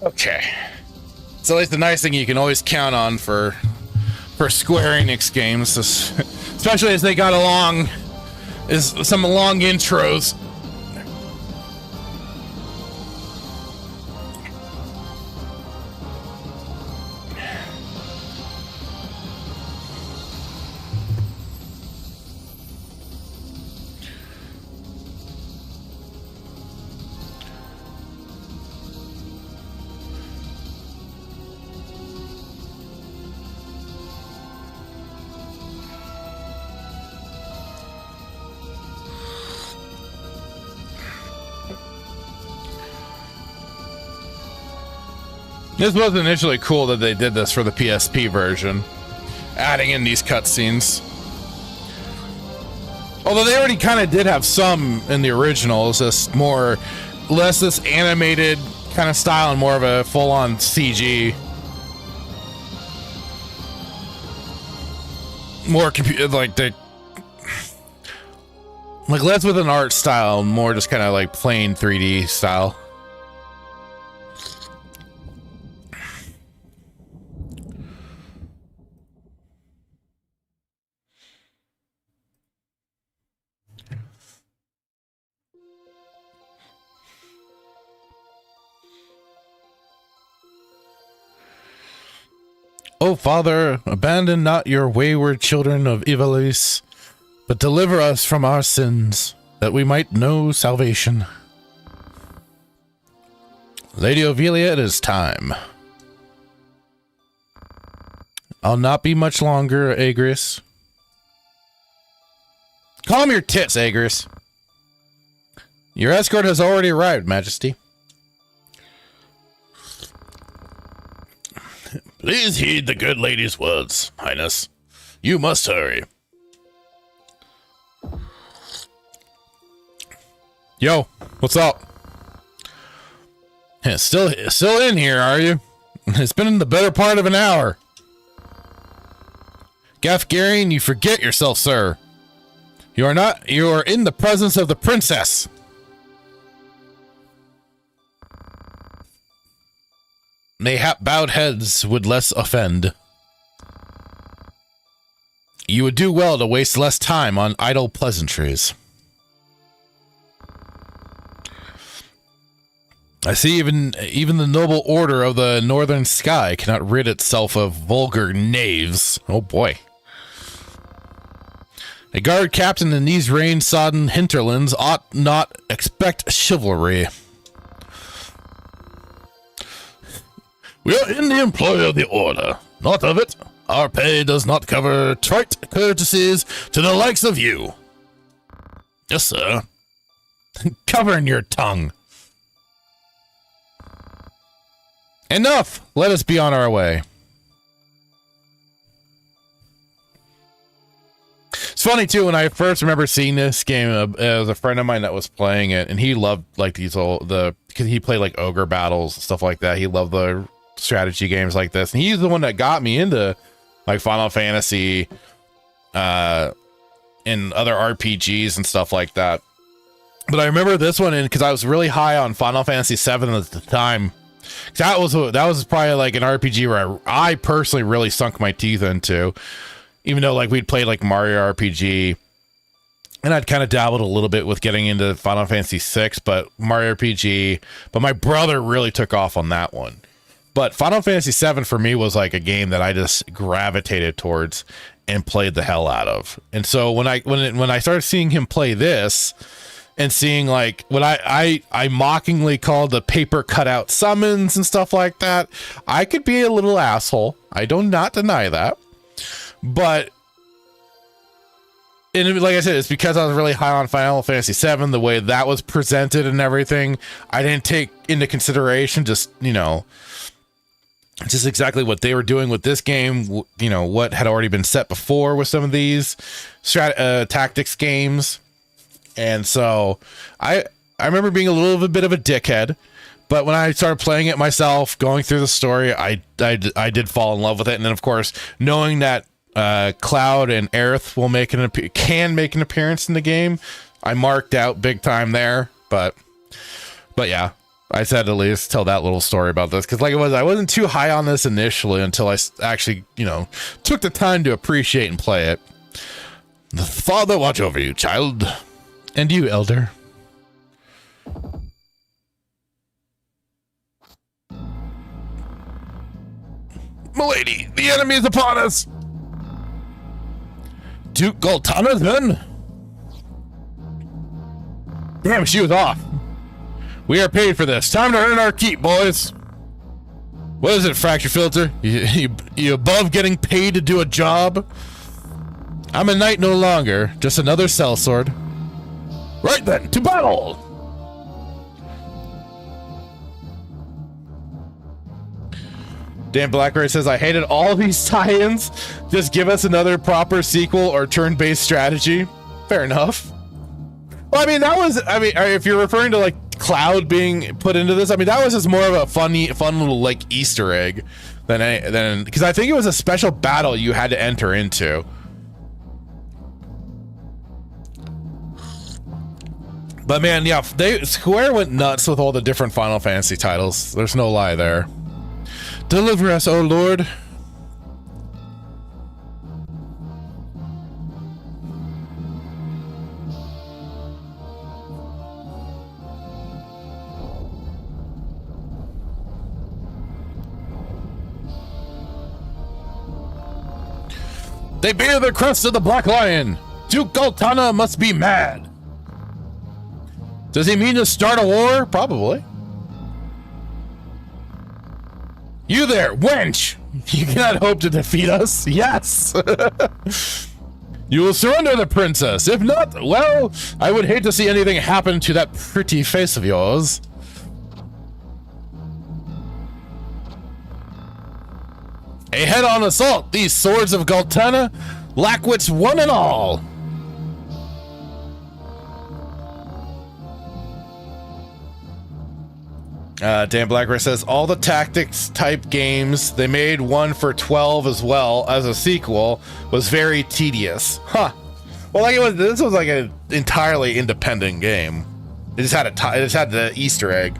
Okay. It's at least the nice thing you can always count on for Square Enix games, especially as they got along, is some long intros. This was initially cool that they did this for the PSP version, adding in these cutscenes. Although they already kind of did have some in the original, it's just less this animated kind of style and more of a full-on CG. More less with an art style, more just kind of like plain 3D style. O Father, abandon not your wayward children of Ivalice, but deliver us from our sins, that we might know salvation. Lady Ovelia, it is time. I'll not be much longer, Agris. Calm your tits, Agris. Your escort has already arrived, Majesty. Please heed the good lady's words, Highness. You must hurry. Yo, what's up? Still in here, are you? It's been the better part of an hour. Gafgarian, you forget yourself, sir. You are in the presence of the princess. Mayhap bowed heads would less offend. You would do well to waste less time on idle pleasantries. I see even the noble order of the northern sky cannot rid itself of vulgar knaves. Oh boy. A guard captain in these rain-sodden hinterlands ought not expect chivalry. We are in the employ of the order, not of it. Our pay does not cover trite courtesies to the likes of you. Yes, sir. Covering your tongue. Enough! Let us be on our way. It's funny, too, when I first remember seeing this game, there was a friend of mine that was playing it, and he loved, like, because he played, like, ogre battles, stuff like that. He loved the strategy games like this, and he's the one that got me into, like, Final Fantasy, and other RPGs and stuff like that. But I remember this one, because I was really high on Final Fantasy VII at the time. That was probably, like, an RPG where I personally really sunk my teeth into. Even though, like, we'd played, like, Mario RPG, and I'd kind of dabbled a little bit with getting into Final Fantasy VI, but Mario RPG, but my brother really took off on that one. But Final Fantasy VII for me was, like, a game that I just gravitated towards and played the hell out of. And so when I started seeing him play this, and seeing, like, what I mockingly called the paper cutout summons and stuff like that, I could be a little asshole. I do not deny that. But, and like I said, it's because I was really high on Final Fantasy VII, the way that was presented and everything. I didn't take into consideration just exactly what they were doing with this game, what had already been set before with some of these tactics games. And so I remember being a little bit of a dickhead, but when I started playing it myself, going through the story, I did fall in love with it. And then, of course, knowing that Cloud and Aerith can make an appearance in the game, I marked out big time there. But yeah, I said at least tell that little story about this, because like I wasn't too high on this initially until I actually took the time to appreciate and play it. The Father watch over you, child, and you, elder. Milady, the enemy is upon us. Duke Goltana's men. Damn, she was off. We are paid for this. Time to earn our keep, boys. What is it, Fracture Filter? You above getting paid to do a job? I'm a knight no longer, just another sellsword. Right then, to battle! Dan Blackberry says, I hated all these tie-ins. Just give us another proper sequel or turn-based strategy. Fair enough. Well, if you're referring to like Cloud being put into this, that was just more of a fun little like Easter egg than because I think it was a special battle you had to enter into. But man, yeah, Square went nuts with all the different Final Fantasy titles. There's no lie there. Deliver us, O Lord. They bear the crest of the Black Lion. Duke Goltana must be mad. Does he mean to start a war? Probably. You there, wench! You cannot hope to defeat us. Yes! You will surrender the princess. If not, well, I would hate to see anything happen to that pretty face of yours. A head-on assault, these swords of Goltana, lack wits one and all. Dan Blackburn says all the tactics type games, they made one for 12 as well as a sequel, was very tedious. Huh. Well, like this was like an entirely independent game. It just had the Easter egg.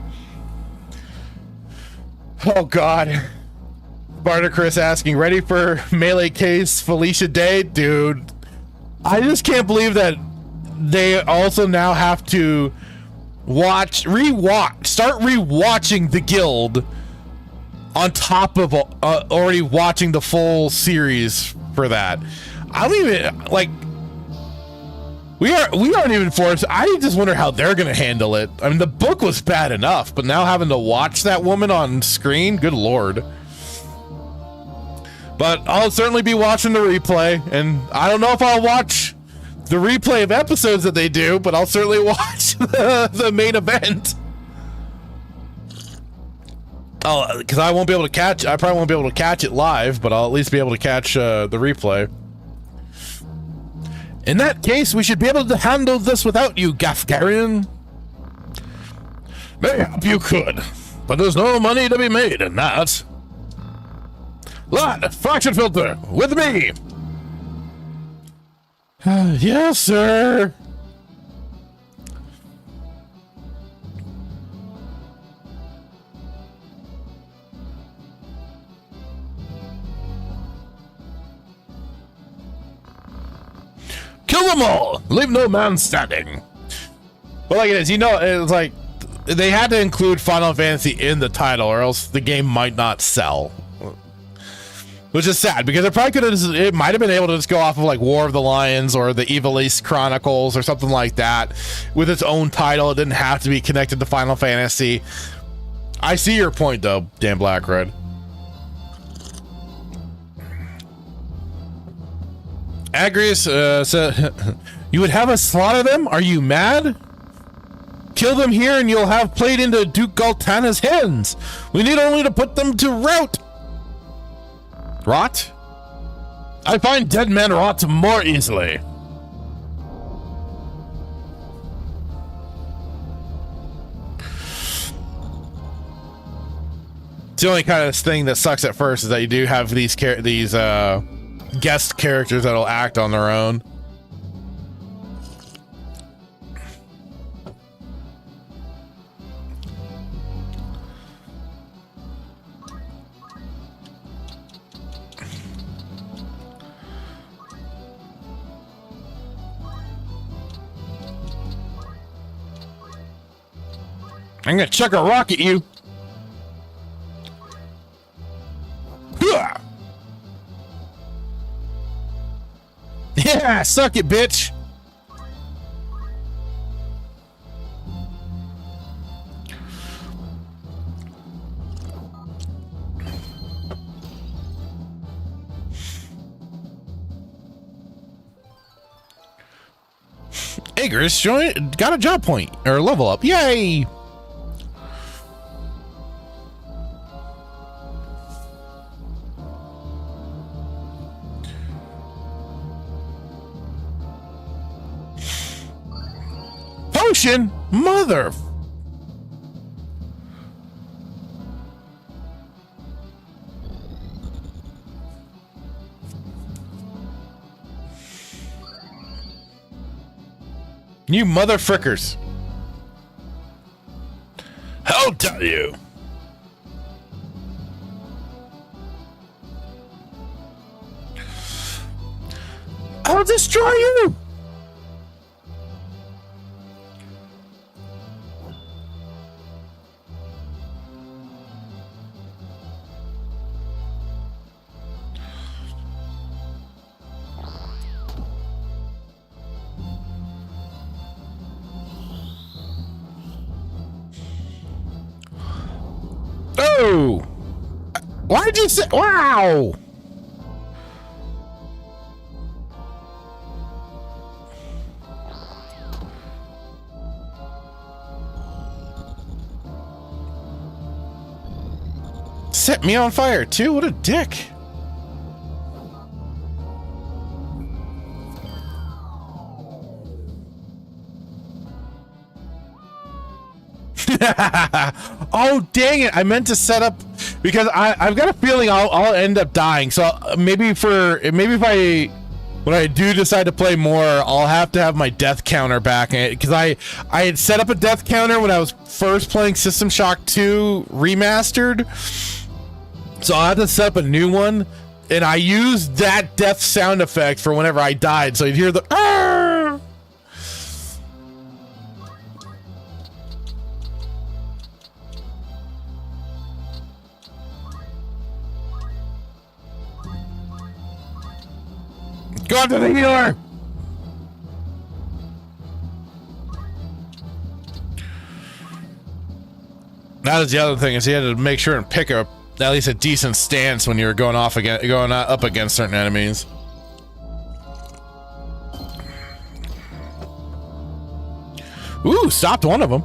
Oh God. Barter Chris asking, ready for Melee Case Felicia Day? Dude, I just can't believe that they also now have to start rewatching The Guild on top of already watching the full series for that. I don't even like. We aren't even forced. I just wonder how they're gonna handle it. I mean, the book was bad enough, but now having to watch that woman on screen, good lord. But I'll certainly be watching the replay, and I don't know if I'll watch the replay of episodes that they do, but I'll certainly watch the main event. Oh, because I probably won't be able to catch it live, but I'll at least be able to catch the replay. In that case, we should be able to handle this without you, Gafgarian. Mayhap you could, but there's no money to be made in that. Lad, fraction filter, with me! Yes, sir. Kill them all! Leave no man standing. Well, like it is, it's like they had to include Final Fantasy in the title, or else the game might not sell. Which is sad, because it might have been able to just go off of like War of the Lions or the Evil East Chronicles or something like that with its own title. It didn't have to be connected to Final Fantasy. I see your point though, Dan Blackred. Agrius said, you would have us slaughter them? Are you mad? Kill them here and you'll have played into Duke Galtana's hands. We need only to put them to rout. Rot? I find dead men rot more easily. The only kind of thing that sucks at first is that you do have these guest characters that'll act on their own. I'm gonna chuck a rock at you. Yeah, suck it, bitch. Agris got a job point or level up. Yay! Potion, mother. You mother frickers. How dare you? I'll destroy you. Oh! Why'd you say? Wow! Set me on fire too? What a dick! Oh, dang it. I meant to set up because I've got a feeling I'll end up dying. So maybe if when I do decide to play more, I'll have to have my death counter back, because I had set up a death counter when I was first playing System Shock 2 Remastered. So I'll have to set up a new one, and I used that death sound effect for whenever I died. So you'd hear the Arr! Go after the healer! That was the other thing, is you had to make sure and pick at least a decent stance when you were going up against certain enemies. Ooh, stopped one of them.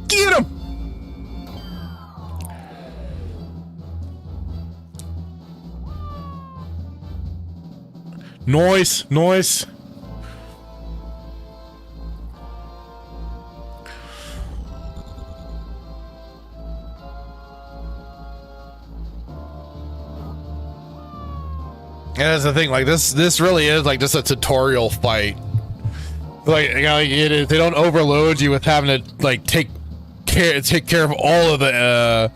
Get him! Noise. And that's the thing, like this really is like just a tutorial fight. Like, you know, they don't overload you with having to like take care of all of the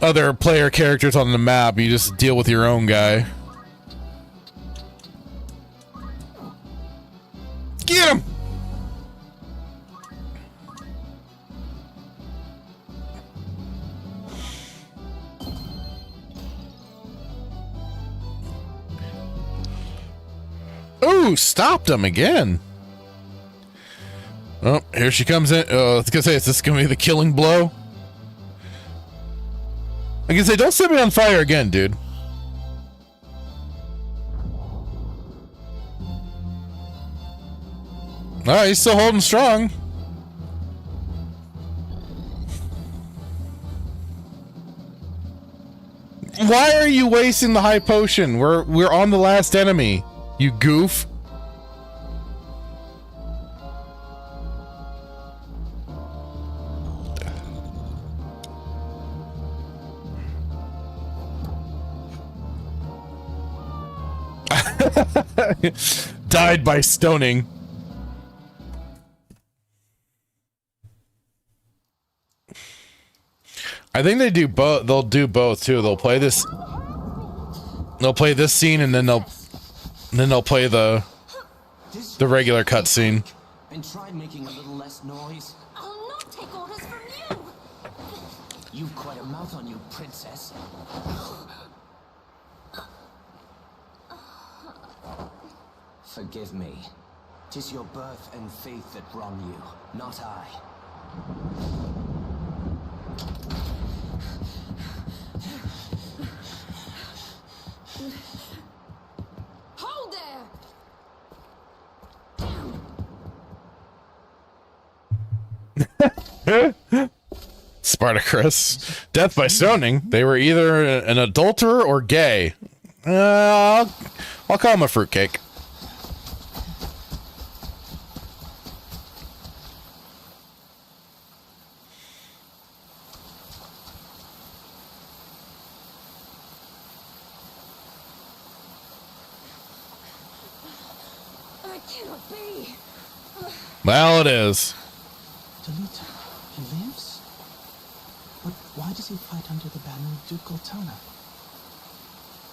other player characters on the map. You just deal with your own guy. Get him! Ooh, stopped him again. Oh, here she comes in. I was gonna say, is this gonna be the killing blow? I can say, don't set me on fire again, dude. Alright, he's still holding strong. Why are you wasting the high potion? We're on the last enemy, you goof. Died by stoning. I think they do both. They'll do both too. They'll play this. They'll play this scene, and then they'll play the regular cutscene. And try making a little less noise. I'll not take orders from you. You've quite a mouth on you, princess. Forgive me. 'Tis your birth and faith that wrong you, not I. Hold there! Spartacus. Death by stoning. They were either an adulterer or gay. I'll call him a fruitcake. That cannot be. Well, it is. Delita, he lives? But why does he fight under the banner of Duke Goltana?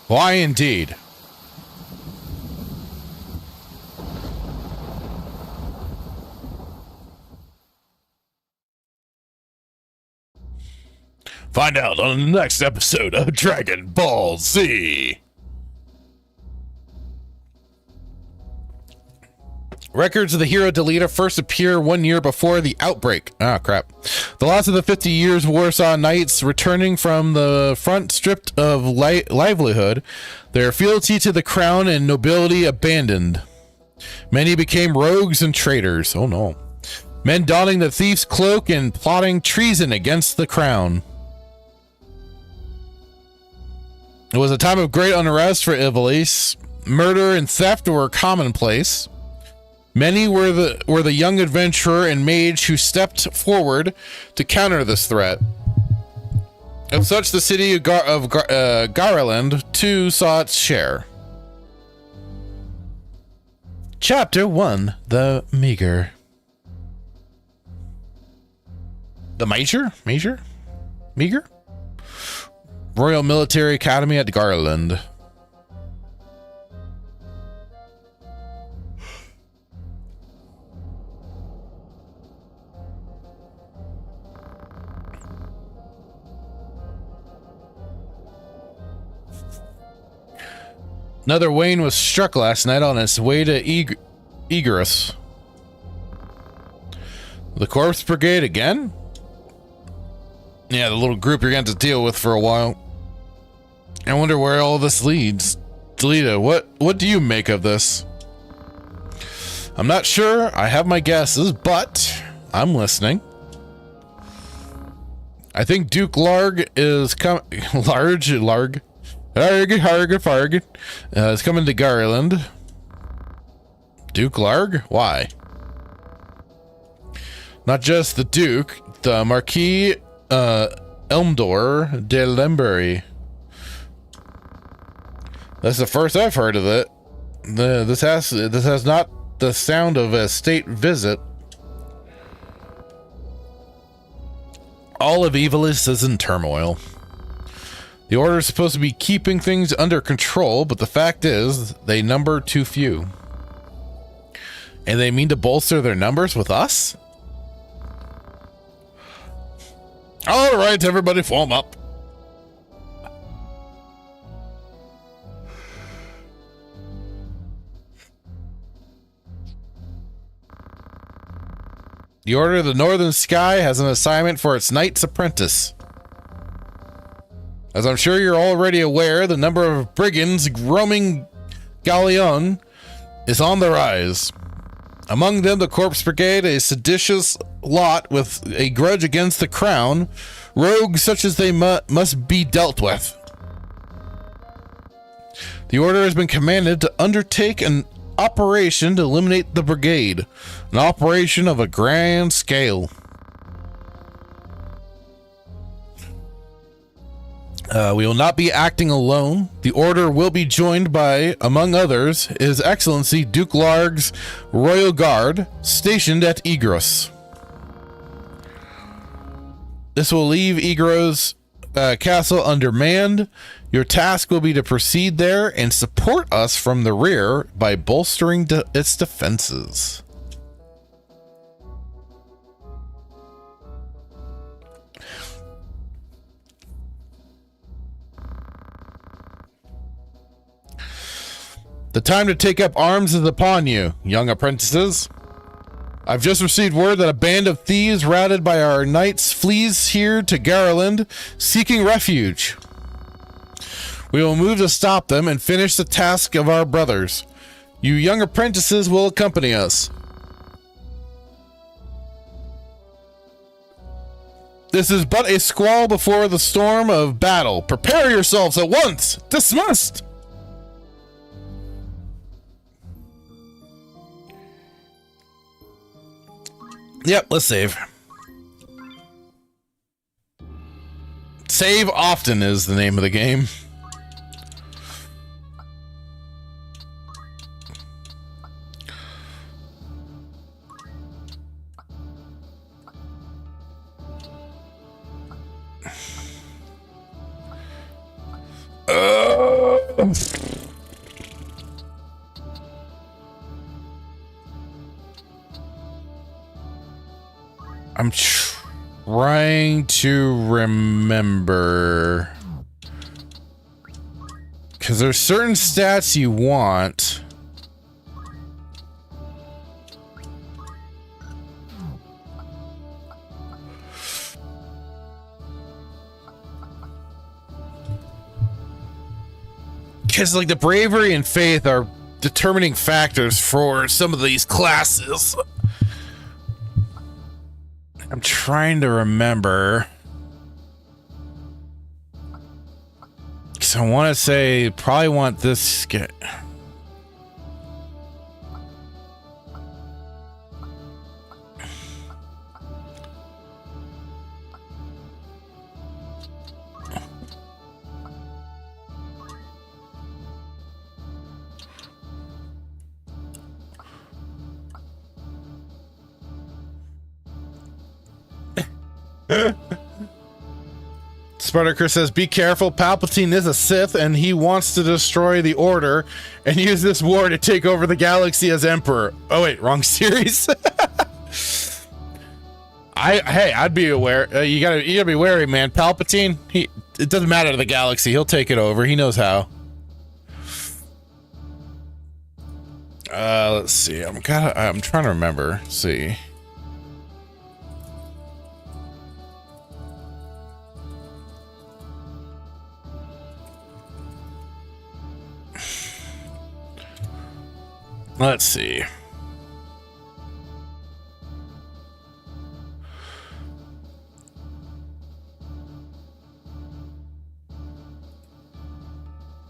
Why indeed? Find out on the next episode of Dragon Ball Z. Records of the hero Delita first appear 1 year before the outbreak. Ah, crap. The last of the 50 Years' War saw knights returning from the front stripped of livelihood, their fealty to the crown and nobility abandoned. Many became rogues and traitors. Oh no. Men donning the thief's cloak and plotting treason against the crown. It was a time of great unrest for Ivalice. Murder and theft were commonplace. Many were the young adventurer and mage who stepped forward to counter this threat. Of such, the city of Garland too saw its share. Chapter 1: The Meager. The Meager? Royal Military Academy at Garland. Another Wayne was struck last night on its way to Egress. The Corpse Brigade again? Yeah, the little group you're going to have to deal with for a while. I wonder where all this leads. Delita, what do you make of this? I'm not sure. I have my guesses, but I'm listening. I think Duke Larg is coming. Larg. Harg. Is coming to Garland. Duke Larg? Why? Not just the Duke, the Marquis Elmdor de Lembury. That's the first I've heard of it. This has not the sound of a state visit. All of Ivalice is in turmoil. The Order is supposed to be keeping things under control, but the fact is, they number too few. And they mean to bolster their numbers with us? All right, everybody form up. The Order of the Northern Sky has an assignment for its Knight's Apprentice. As I'm sure you're already aware, the number of brigands roaming Galleon is on the rise. Among them, the Corpse Brigade, a seditious lot with a grudge against the crown, rogues such as they must be dealt with. The Order has been commanded to undertake an operation to eliminate the brigade, an operation of a grand scale. We will not be acting alone. The Order will be joined by, among others, His Excellency Duke Larg's Royal Guard, stationed at Egros. This will leave Egros Castle undermanned. Your task will be to proceed there and support us from the rear by bolstering its defenses. The time to take up arms is upon you, young apprentices. I've just received word that a band of thieves routed by our knights flees here to Garland, seeking refuge. We will move to stop them and finish the task of our brothers. You young apprentices will accompany us. This is but a squall before the storm of battle. Prepare yourselves at once. Dismissed. Yep, let's save. Save often is the name of the game. trying to remember. Because there's certain stats you want. Because like the bravery and faith are determining factors for some of these classes. I'm trying to remember. Because I want to say, probably want this. Spartacus says, be careful, Palpatine is a Sith and he wants to destroy the Order and use this war to take over the galaxy as Emperor. Oh wait, wrong series. I'd be aware. You gotta be wary, man. Palpatine, it doesn't matter to the galaxy, he'll take it over. He knows how. Let's see. I'm trying to remember. Let's see. Let's see.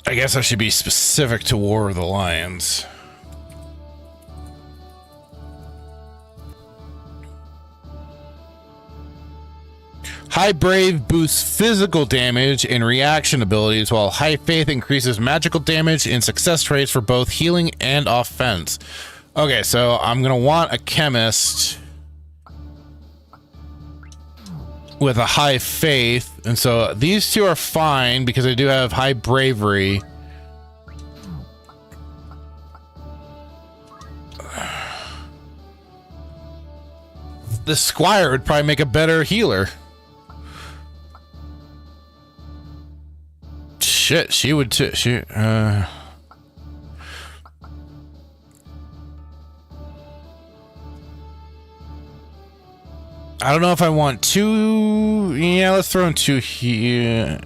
I guess I should be specific to War of the Lions. High Brave boosts physical damage and reaction abilities, while High Faith increases magical damage and success rates for both healing and offense. Okay, so I'm gonna want a chemist with a High Faith, and so these two are fine because they do have High Bravery. The Squire would probably make a better healer. Shit, she would too. I don't know if I want two. Yeah, let's throw in two here.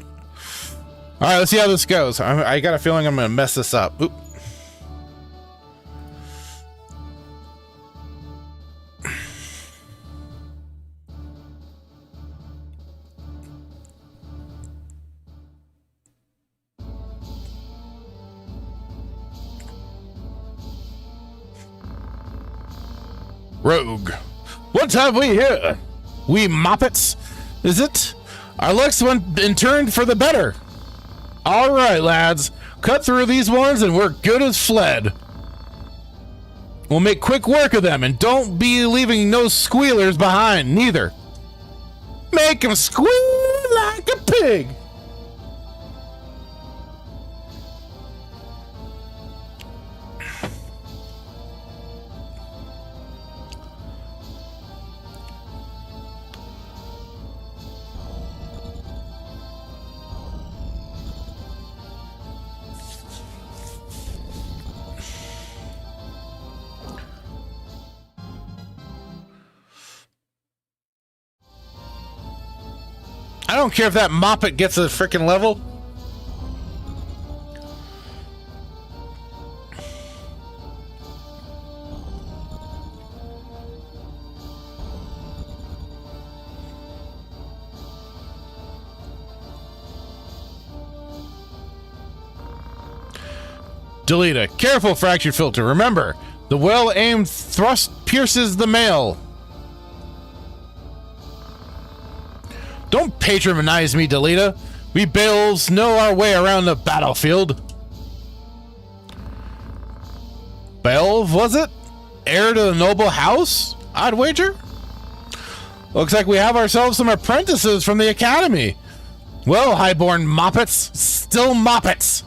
All right, let's see how this goes. I got a feeling I'm gonna mess this up. Oop. Rogue. What have we here? We moppets? Is it? Our luck's went and turned for the better. All right, lads. Cut through these ones and we're good as fled. We'll make quick work of them and don't be leaving no squealers behind, neither. Make them squeal like a pig. I don't care if that moppet gets a freaking level. Deleta, careful, fractured filter. Remember, the well-aimed thrust pierces the mail. Don't patronize me, Deleta. We Bails know our way around the battlefield. Belv, was it? Heir to the noble house? I'd wager. Looks like we have ourselves some apprentices from the academy. Well, highborn moppets, still moppets.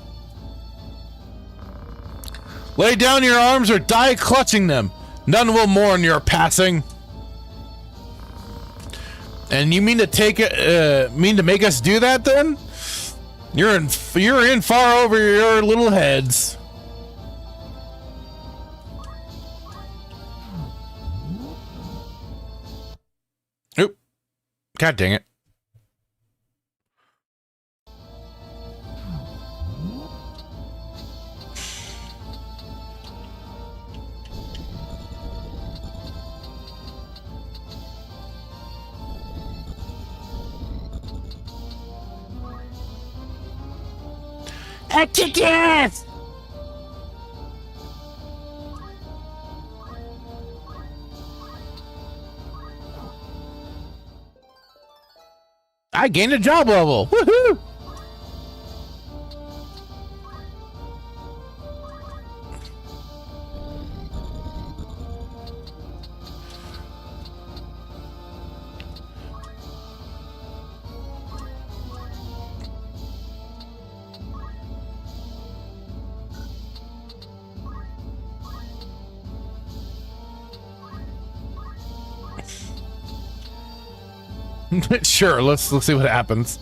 Lay down your arms or die clutching them. None will mourn your passing. And you mean to make us do that then? You're in far over your little heads. Oop. God dang it. Execute! I gained a job level. Woohoo! Sure, let's see what happens.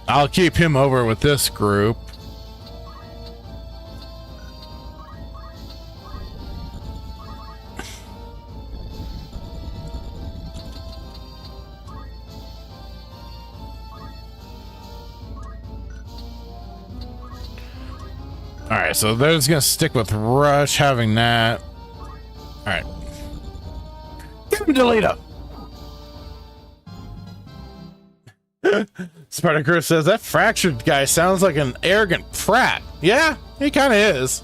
I'll keep him over with this group. Alright, so they're just gonna stick with Rush having that. Alright. Get him, Delito! Spartacus says, that fractured guy sounds like an arrogant prat. Yeah, he kinda is.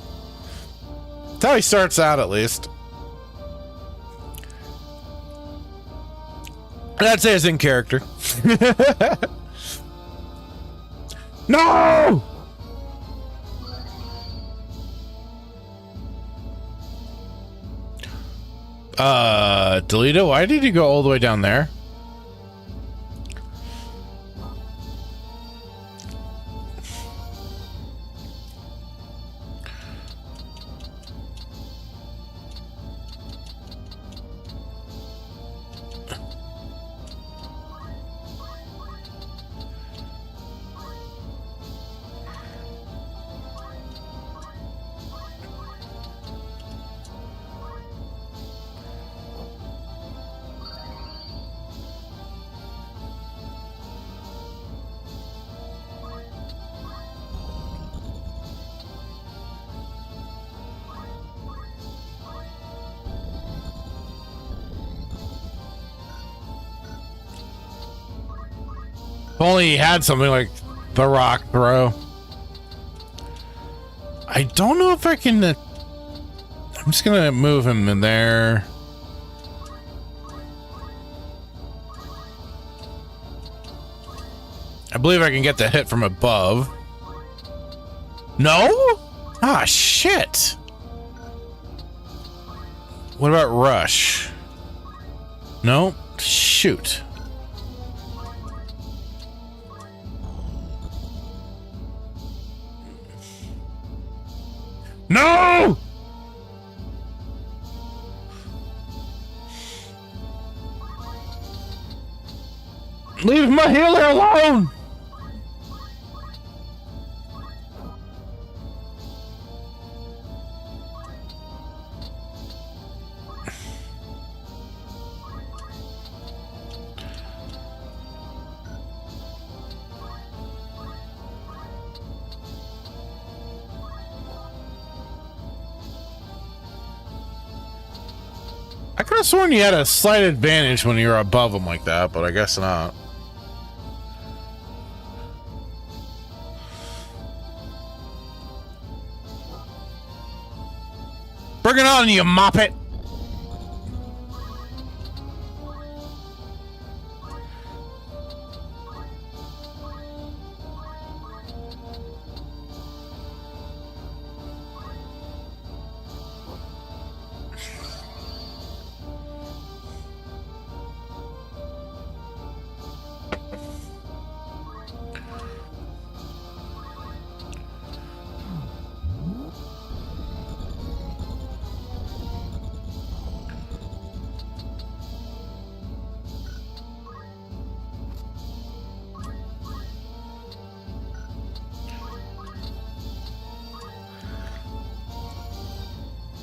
That's how he starts out, at least. I'd say it's in character. No! Delito, why did you go all the way down there? If only he had something like the rock throw. I don't know if I can... I'm just gonna move him in there. I believe I can get the hit from above. No? Ah, shit. What about Rush? No? Shoot. No! Leave my healer alone! I could have sworn you had a slight advantage when you were above them like that, but I guess not. Bring it on, you moppet!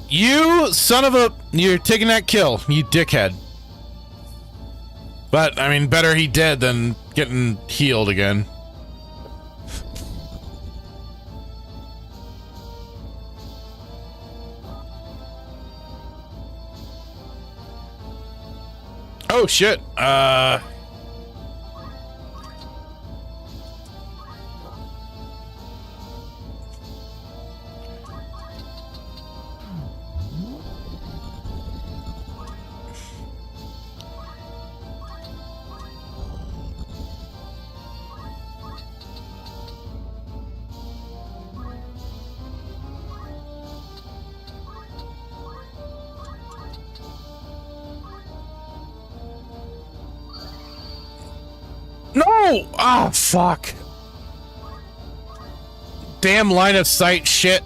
You son of a... You're taking that kill, you dickhead. But, I mean, better he dead than getting healed again. Oh, shit. No! Ah, fuck. Damn line of sight shit.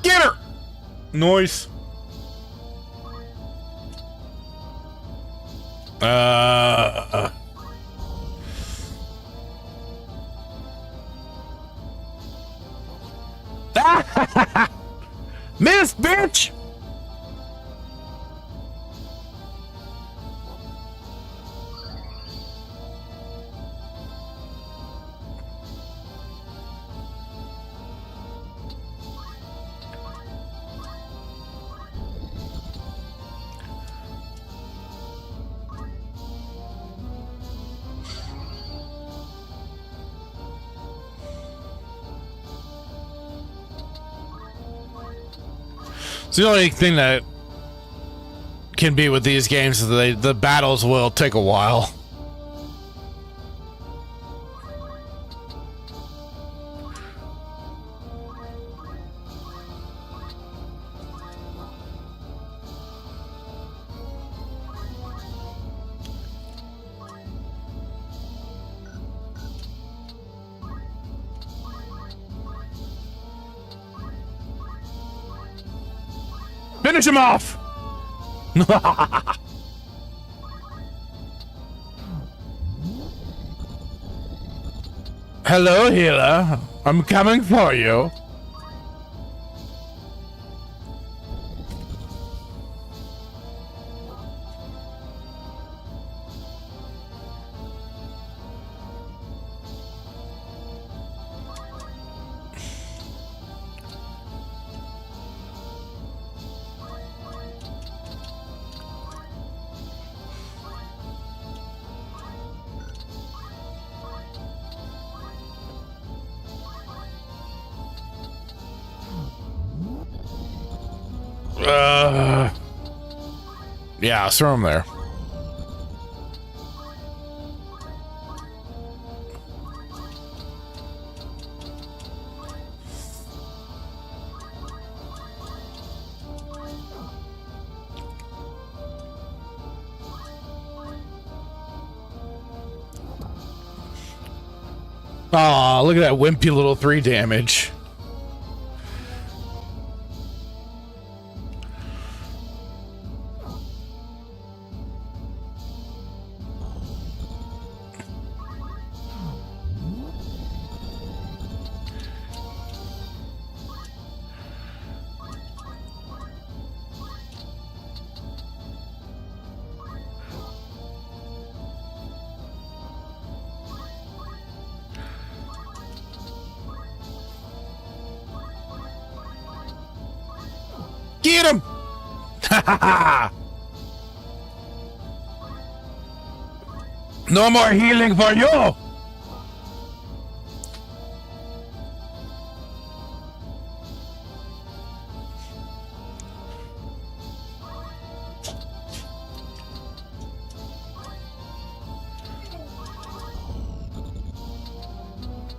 Get her! Noise. Miss, bitch! It's the only thing that can be with these games is the battles will take a while. Finish him off! Hello, healer. I'm coming for you. Yeah, throw him there. Aw, look at that wimpy little 3 damage. Get him! No more healing for you!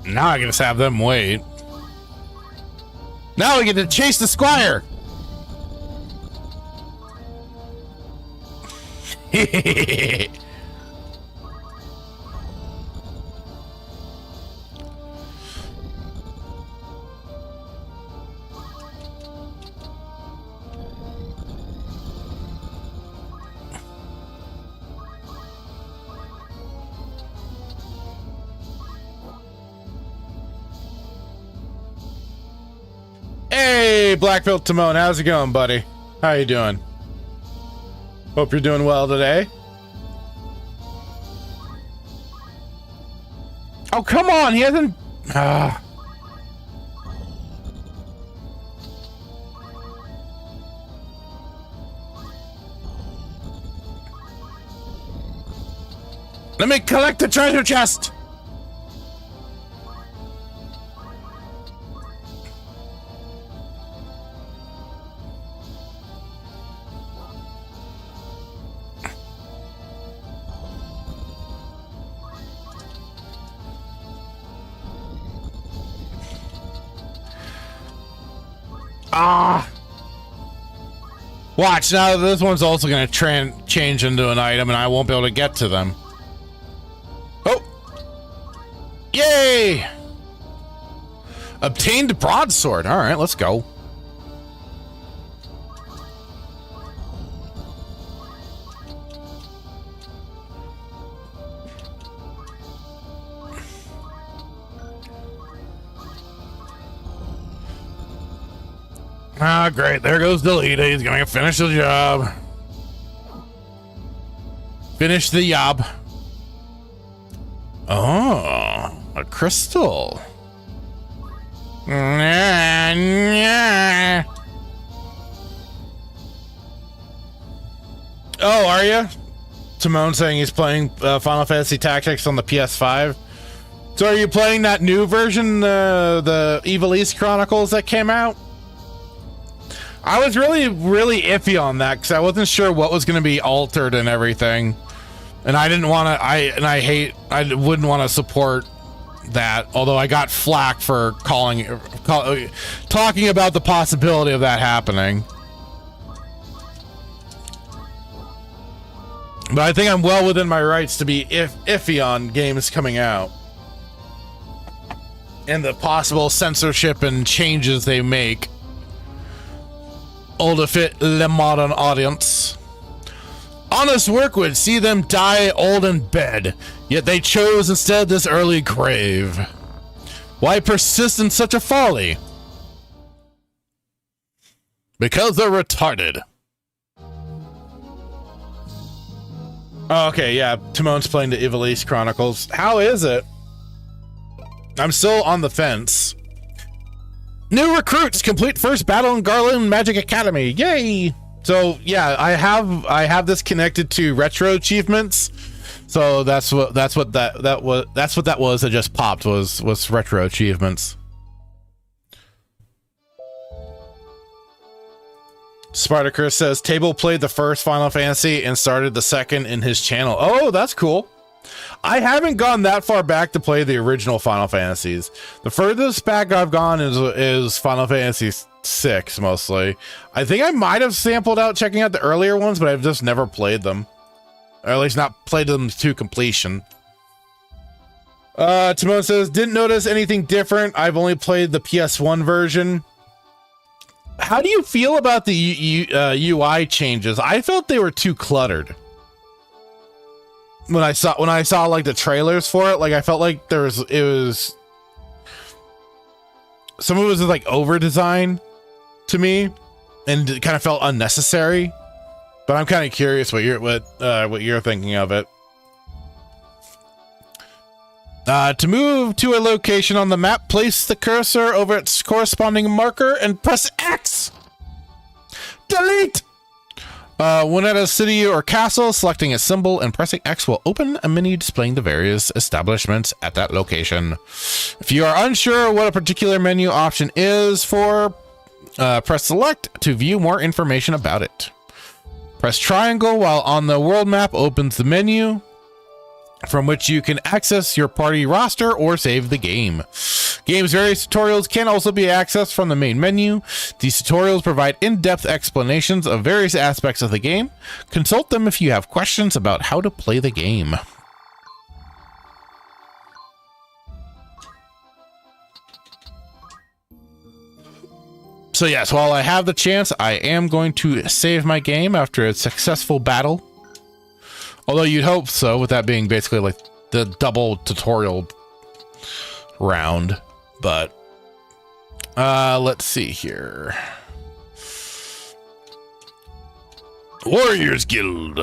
Now I can just have them wait. Now we get to chase the squire! Hey, Blackfield Timon, how's it going, buddy? How you doing? Hope you're doing well today. Oh, come on, he hasn't... Let me collect the treasure chest! Watch, now this one's also going to change into an item and I won't be able to get to them. Oh! Yay! Obtained broadsword. Alright, let's go. Ah, great. There goes Delita. He's going to finish the job. Finish the job. Oh, a crystal. Oh, are you? Timon saying he's playing Final Fantasy Tactics on the PS5. So are you playing that new version, the Evil East Chronicles that came out? I was really iffy on that because I wasn't sure what was going to be altered and everything, and I didn't want to. I wouldn't want to support that. Although I got flack for talking about the possibility of that happening. But I think I'm well within my rights to be iffy on games coming out and the possible censorship and changes they make. All to fit the modern audience. Honest work would see them die old in bed, yet they chose instead this early grave. Why persist in such a folly? Because they're retarded. Oh, okay, yeah, Timon's playing the Evil East Chronicles. How is it? I'm still on the fence. New recruits complete first battle in Garland Magic Academy. Yay! So yeah, I have this connected to retro achievements. So that's what that was that just popped was retro achievements. Spartacus says Table played the first Final Fantasy and started the second in his channel. Oh, that's cool. I haven't gone that far back to play the original Final Fantasies. The furthest back I've gone is Final Fantasy VI mostly. I think I might have sampled out checking out the earlier ones, but I've just never played them. Or at least not played them to completion. Timon says, didn't notice anything different. I've only played the PS1 version. How do you feel about the UI changes? I felt they were too cluttered. When I saw like the trailers for it, like I felt like some of it was like over design to me, and it kind of felt unnecessary. But I'm kind of curious what you're thinking of it. To move to a location on the map, place the cursor over its corresponding marker and press X. Delete. When at a city or castle, selecting a symbol and pressing X will open a menu displaying the various establishments at that location. If you are unsure what a particular menu option is for, press select to view more information about it. Press triangle while on the world map opens the menu from which you can access your party roster or save the game. Game's various tutorials can also be accessed from the main menu. These tutorials provide in-depth explanations of various aspects of the game. Consult them if you have questions about how to play the game. So yes, while I have the chance, I am going to save my game after a successful battle. Although you'd hope so, with that being basically like the double tutorial round. But let's see here. Warriors Guild.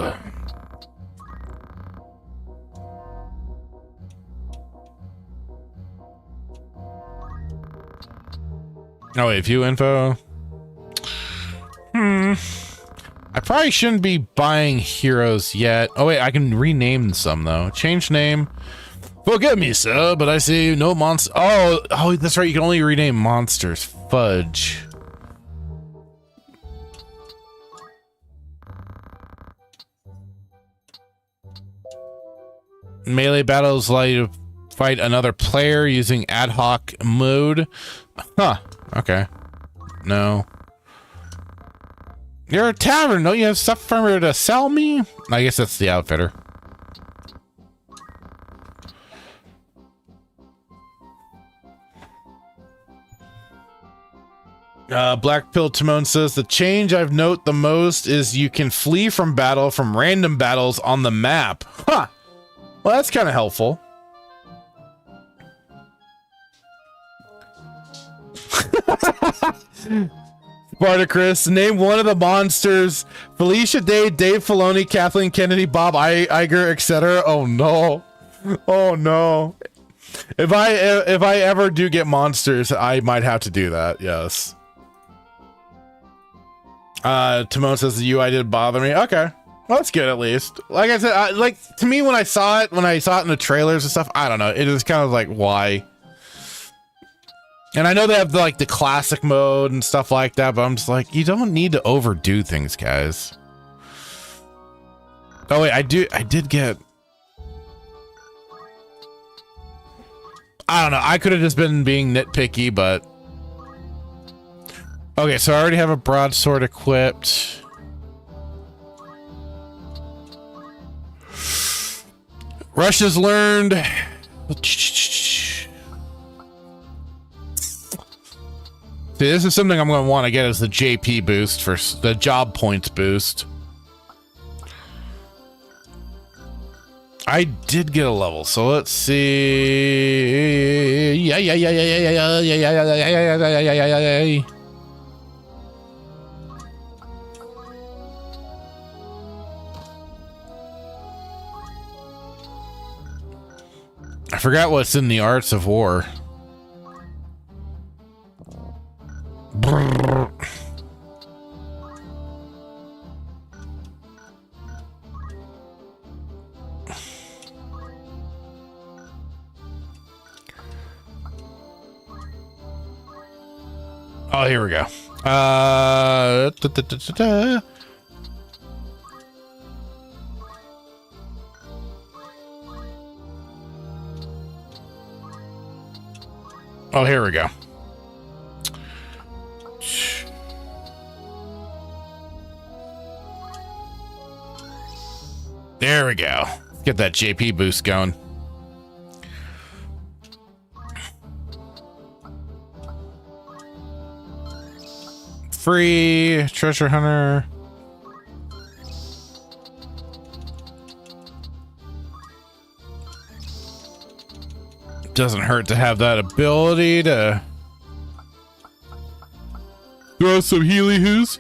Oh wait, view info. I probably shouldn't be buying heroes yet. Oh wait, I can rename some though. Change name. Forgive me, sir, but I see no monster. Oh, that's right. You can only rename monsters. Fudge. Melee battles allow you to fight another player using ad hoc mode. Huh. Okay. No. You're a tavern. Don't you have stuff for me to sell me? I guess that's the outfitter. Black Pill Timon says the change I've noted the most is you can flee from battle from random battles on the map. Huh. Well, that's kind of helpful. Spartacus, name one of the monsters. Felicia Day, Dave Filoni, Kathleen Kennedy, Bob Iger, etc. Oh no. Oh no. If I ever do get monsters, I might have to do that. Yes. Timon says the UI didn't bother me. Okay. Well, that's good at least. Like I said, like to me when I saw it in the trailers and stuff, I don't know. It is kind of like why. And I know they have the classic mode and stuff like that, but I'm just like, you don't need to overdo things, guys. Oh wait, I did get. I don't know. I could have just been being nitpicky, but okay. So I already have a broadsword equipped. Russia's learned. See, this is something I'm going to want to get as the JP boost for the job points boost. I did get a level, so let's see. Yeah. I forgot what's in the Arts of War. Brrr. Oh, here we go. Oh, here we go. There we go. Let's get that JP boost going. Free treasure hunter. Doesn't hurt to have that ability to throw some healy-hoos.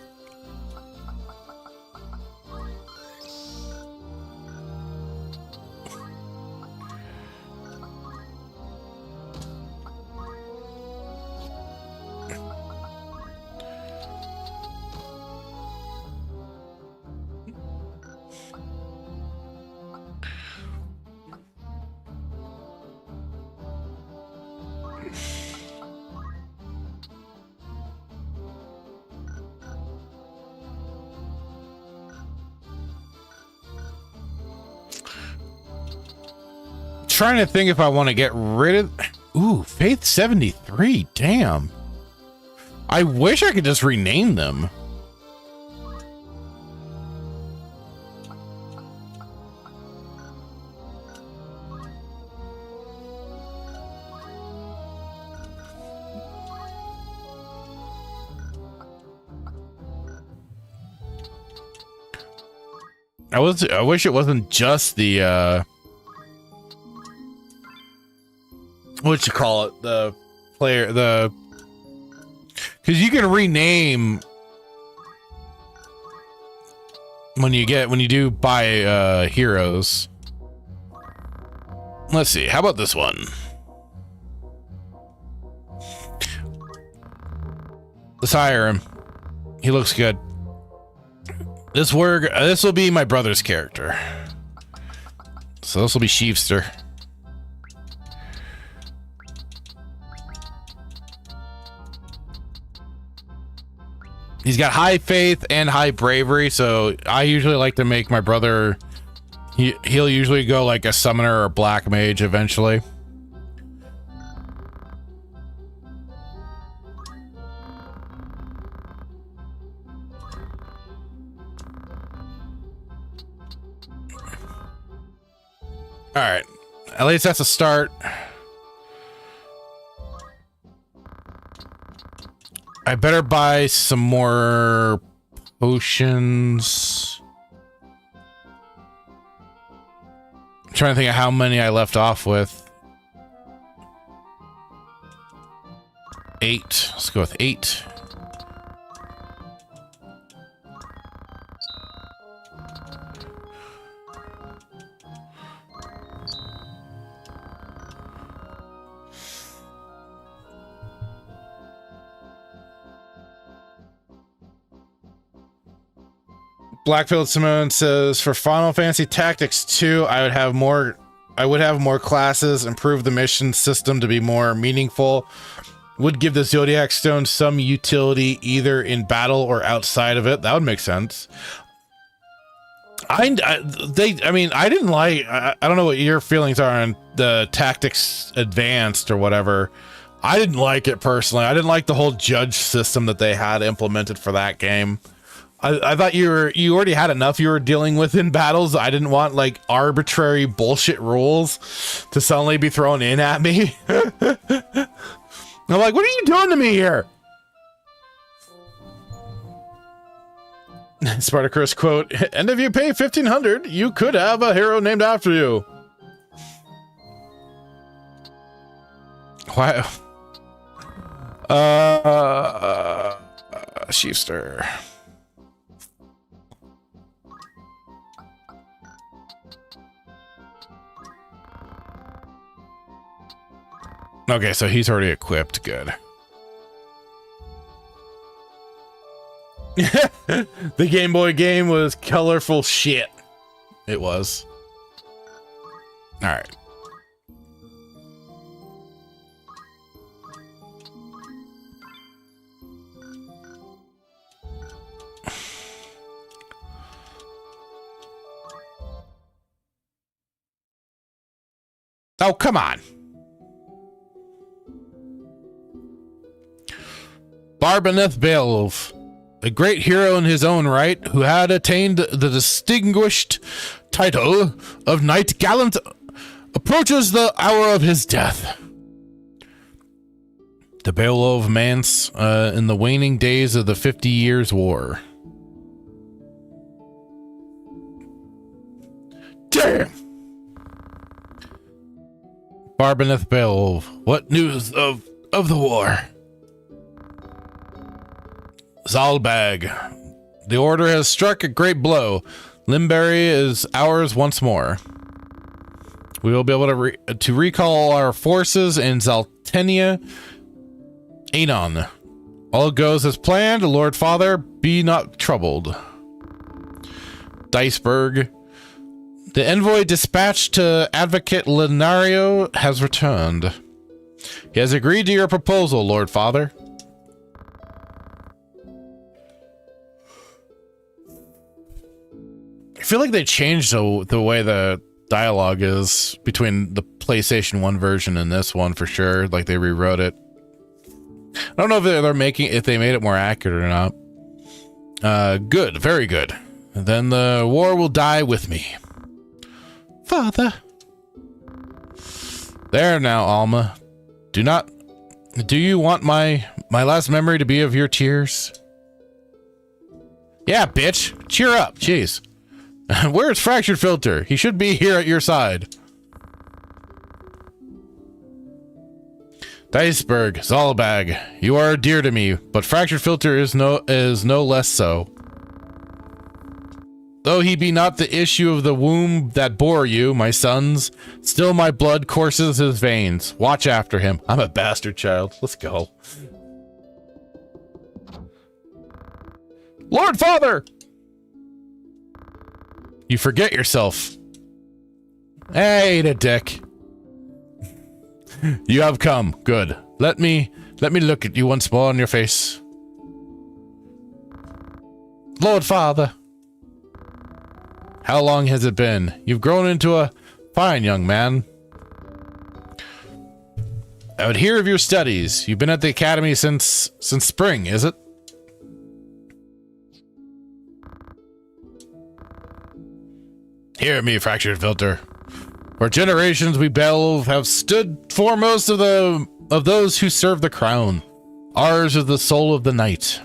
Trying to think if I want to get rid of. Ooh, Ooh, Faith 73. Damn. I wish I could just rename them. I wish it wasn't just the what you call it, the player, because you can rename when you do buy heroes. Let's see, how about this one? Let's hire him. He looks good. This will be my brother's character. So this will be Sheevster. He's got high faith and high bravery, so I usually like to make my brother, he'll usually go like a summoner or black mage eventually. All right, at least that's a start. I better buy some more potions. I'm trying to think of how many I left off with. 8. Let's go with 8. Blackfield Simone says, for Final Fantasy Tactics 2, I would have more classes, improve the mission system to be more meaningful, would give the Zodiac Stone some utility either in battle or outside of it. That would make sense. I didn't like, I don't know what your feelings are on the Tactics Advanced or whatever. I didn't like it personally. I didn't like the whole judge system that they had implemented for that game. I thought you already had enough you were dealing with in battles. I didn't want like arbitrary bullshit rules to suddenly be thrown in at me. I'm like, what are you doing to me here? Spartacus quote, and if you pay 1,500, you could have a hero named after you. Why? Sheevster. Okay, so he's already equipped. Good. The Game Boy game was colorful shit. It was. All right. Oh, come on. Barbeneth Beowulf, a great hero in his own right, who had attained the distinguished title of Knight Gallant, approaches the hour of his death. The Beowulf Manse in the waning days of the 50 Years' War. Damn! Barbeneth Beowulf, what news of the war? Zalbag, the order has struck a great blow. Limberry is ours once more. We will be able to recall our forces in Zaltenia. Anon. All goes as planned, Lord Father, be not troubled. Diceberg. The envoy dispatched to Advocate Lenario has returned. He has agreed to your proposal, Lord Father. I feel like they changed the way the dialogue is between the PlayStation 1 version and this one for sure. Like they rewrote it. I don't know if they made it more accurate or not. Good, very good. Then the war will die with me. Father. There now, Alma. Do you want my last memory to be of your tears? Yeah, bitch. Cheer up. Jeez. Where's Fractured Filter? He should be here at your side. Diceberg, Zalbag, you are dear to me, but Fractured Filter is no less so. Though he be not the issue of the womb that bore you, my sons, still my blood courses his veins. Watch after him. I'm a bastard child. Let's go. Lord Father! You forget yourself. Hey, the dick. You have come. Good. Let me look at you once more on your face. Lord Father. How long has it been? You've grown into a fine young man. I would hear of your studies. You've been at the academy since spring, is it? Hear me, Fractured Filter. For generations we Belv have stood foremost of those who serve the crown. Ours is the soul of the knight.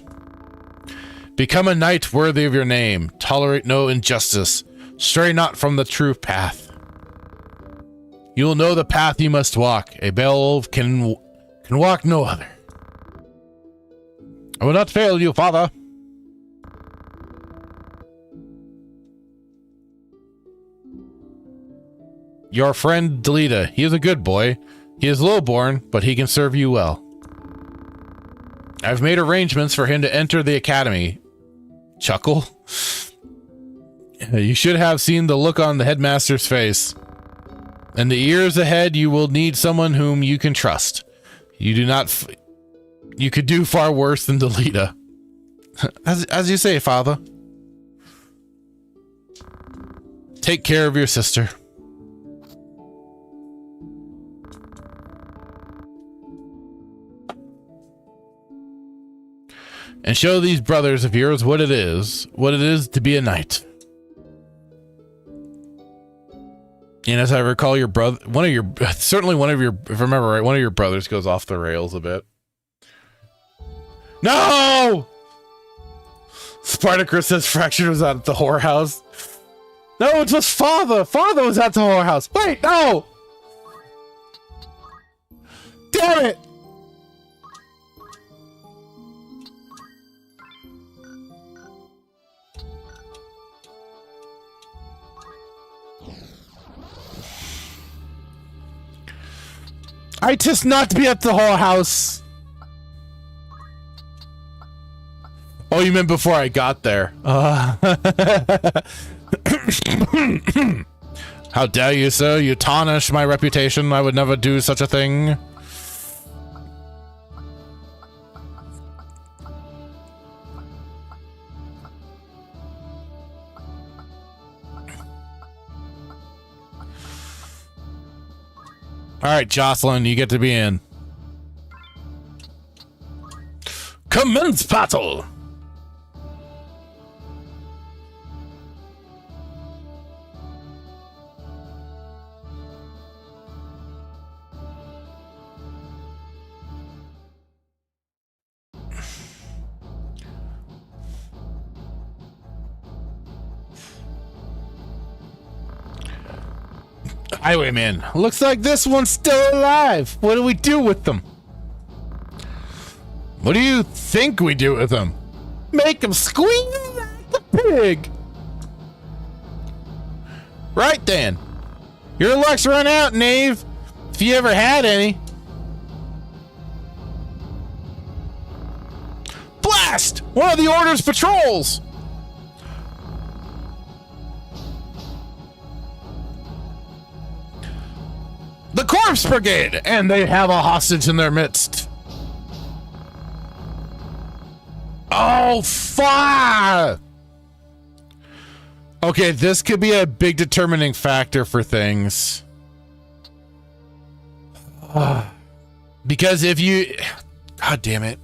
Become a knight worthy of your name. Tolerate no injustice. Stray not from the true path. You will know the path you must walk. A Belv can walk no other. I will not fail you, Father. Your friend Delita, he is a good boy. He is lowborn, but he can serve you well. I've made arrangements for him to enter the academy. Chuckle. You should have seen the look on the headmaster's face. In the years ahead, you will need someone whom you can trust. You could do far worse than Delita. As you say, Father. Take care of your sister. And show these brothers of yours what it is to be a knight. And as I recall, if I remember right, one of your brothers goes off the rails a bit. No! Spartacus says Fractured was at the whorehouse. No, it was Father. Father was at the whorehouse. Wait, no! Damn it! I just not to be at the whorehouse. Oh, you meant before I got there. How dare you, sir? You tarnish my reputation. I would never do such a thing. All right, Jocelyn, you get to be in. Commence battle! Highwayman, looks like this one's still alive. What do we do with them? What do you think we do with them? Make them squeal like a pig. Right then. Your luck's run out, knave. If you ever had any. Blast! One of the Order's patrols! The Corpse Brigade! And they have a hostage in their midst. Oh, fuck! Okay, this could be a big determining factor for things. Because if you... God damn it.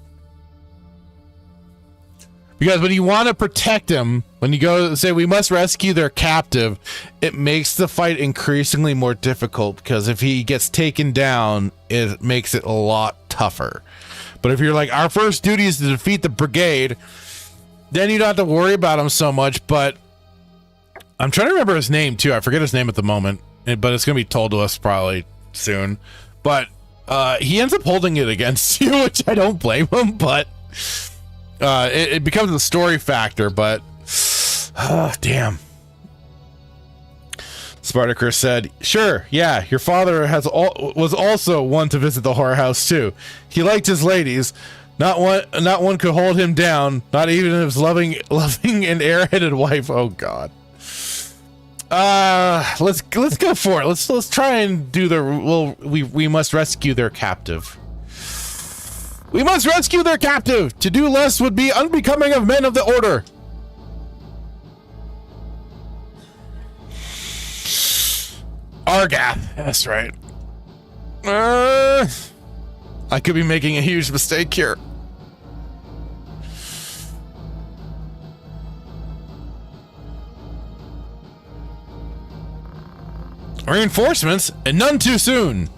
Because when you want to protect him, when you go say we must rescue their captive, it makes the fight increasingly more difficult because if he gets taken down, it makes it a lot tougher. But if you're like, our first duty is to defeat the brigade, then you don't have to worry about him so much. But I'm trying to remember his name too. I forget his name at the moment, but it's going to be told to us probably soon. But he ends up holding it against you, which I don't blame him, but it becomes a story factor. But damn. Spartacus said, "Sure, yeah, your father was also one to visit the whorehouse too. He liked his ladies. Not one could hold him down, not even his loving and airheaded wife." Oh God. Let's go for it. Let's try and do we must rescue their captive. We must rescue their captive. To do less would be unbecoming of men of the order. Argath, that's right. I could be making a huge mistake here. Reinforcements, and none too soon.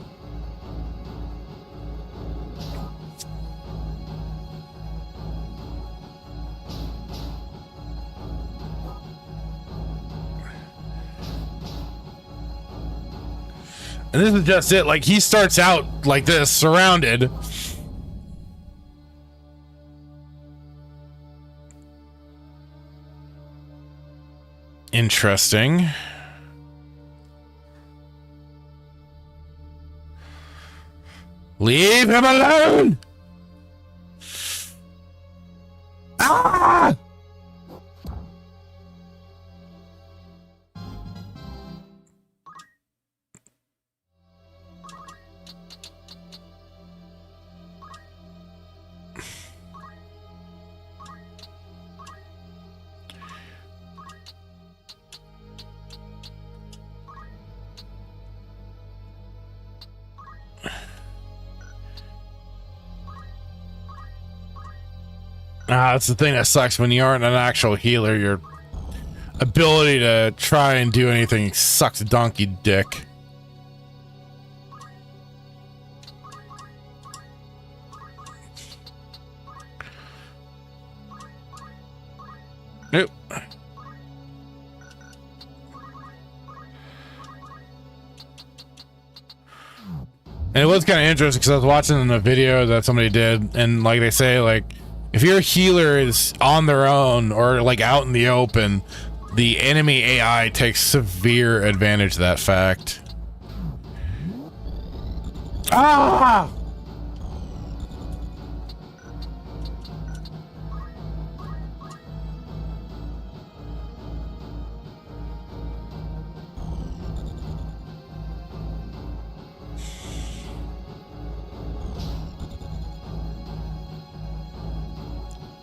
And this is just it. Like, he starts out like this, surrounded. Interesting. Leave him alone! Ah! That's the thing that sucks when you aren't an actual healer. Your ability to try and do anything sucks donkey dick. Nope. And it was kind of interesting because I was watching a video that somebody did, and like they say, like, if your healer is on their own or like out in the open, the enemy AI takes severe advantage of that fact. Ah!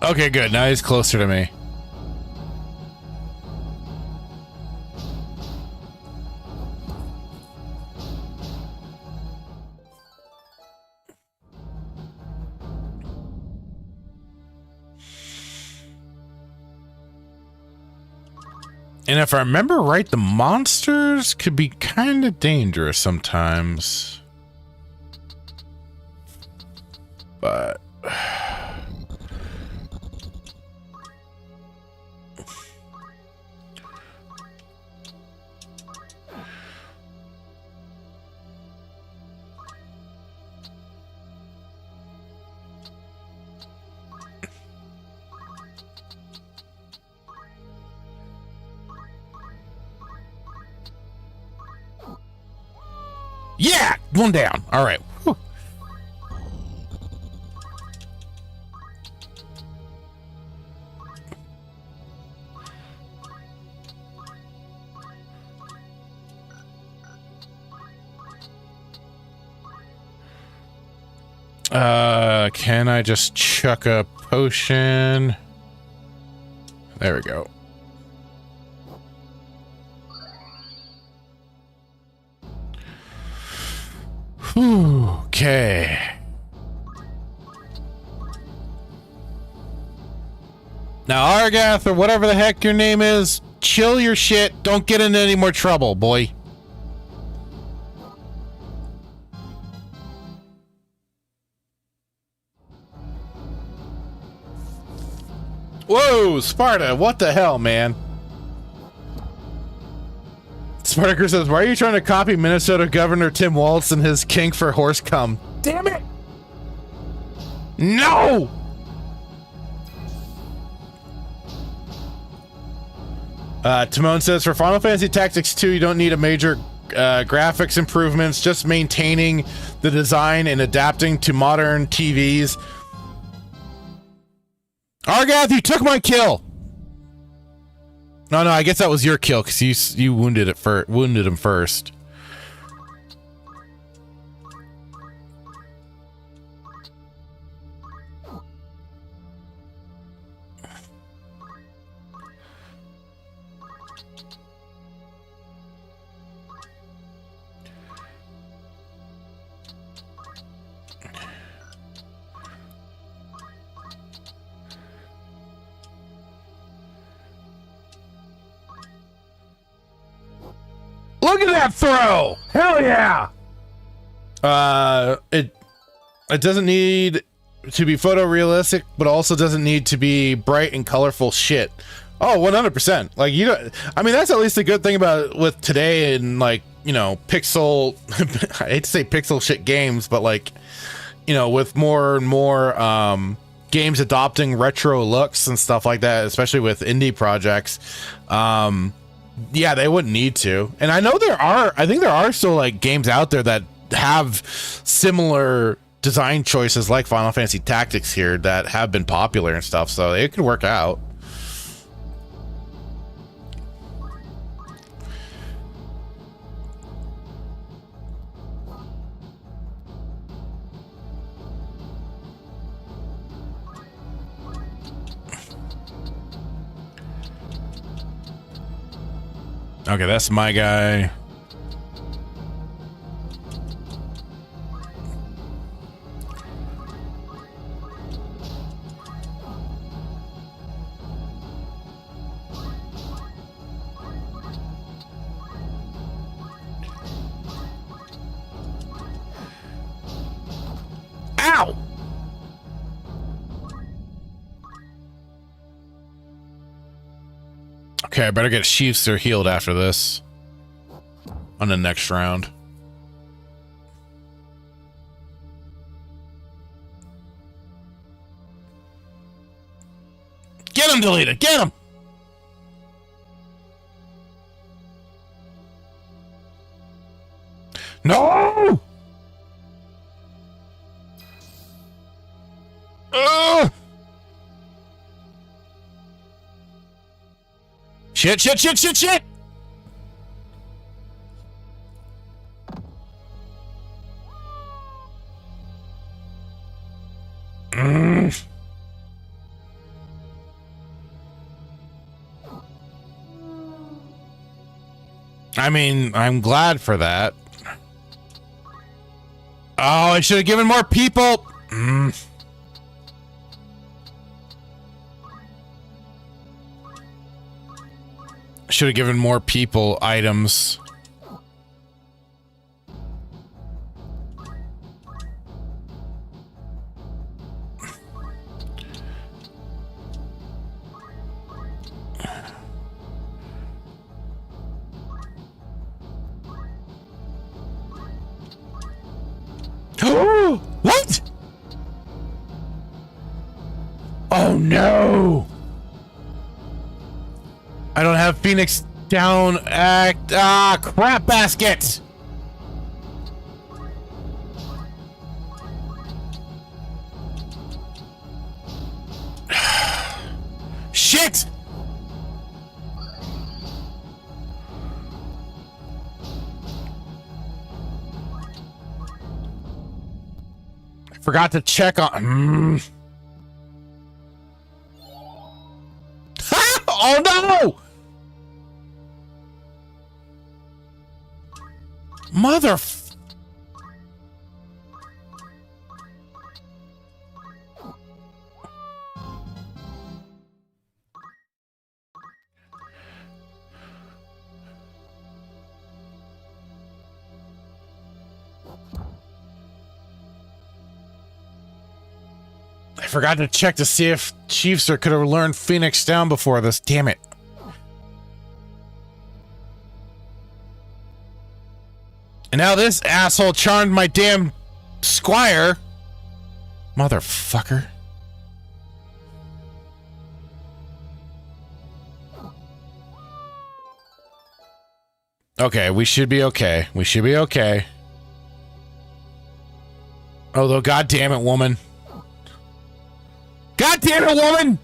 Okay, good. Now he's closer to me. And if I remember right, the monsters could be kind of dangerous sometimes. But... yeah, one down. All right. Whew. Can I just chuck a potion? There we go. Okay. Now, Argath, or whatever the heck your name is, chill your shit. Don't get into any more trouble, boy. Whoa, Sparta, what the hell, man? Spartaker says, why are you trying to copy Minnesota Governor Tim Walz and his kink for horse cum? Damn it! No! Timon says, for Final Fantasy Tactics 2, you don't need a major graphics improvements, just maintaining the design and adapting to modern TVs. Argath, you took my kill! No, I guess that was your kill, because you wounded him first. Look at that throw! Hell yeah! It doesn't need to be photorealistic, but also doesn't need to be bright and colorful shit. Oh, 100%. Like, you don't, I mean, that's at least a good thing about with today and, like, you know, pixel, I hate to say pixel shit games, but, like, you know, with more and more games adopting retro looks and stuff like that, especially with indie projects, yeah, they wouldn't need to. And I know I think there are still, like, games out there that have similar design choices like Final Fantasy Tactics here that have been popular and stuff, so it could work out. Okay, that's my guy. Ow! Okay, I better get Sheaths or healed after this. On the next round. Get him, Deleted! Get him! No! Shit! I mean, I'm glad for that. Oh, I should have given more people. Should have given more people items. What? Oh no! I don't have Phoenix down act. Crap basket! Shit! Forgot to check on. Oh no! forgot to check to see if Chiefster could have learned Phoenix down before this. Damn it. And now this asshole charmed my damn squire. Motherfucker. Okay, we should be okay. We should be okay. Although, god damn it, woman. God damn it, woman!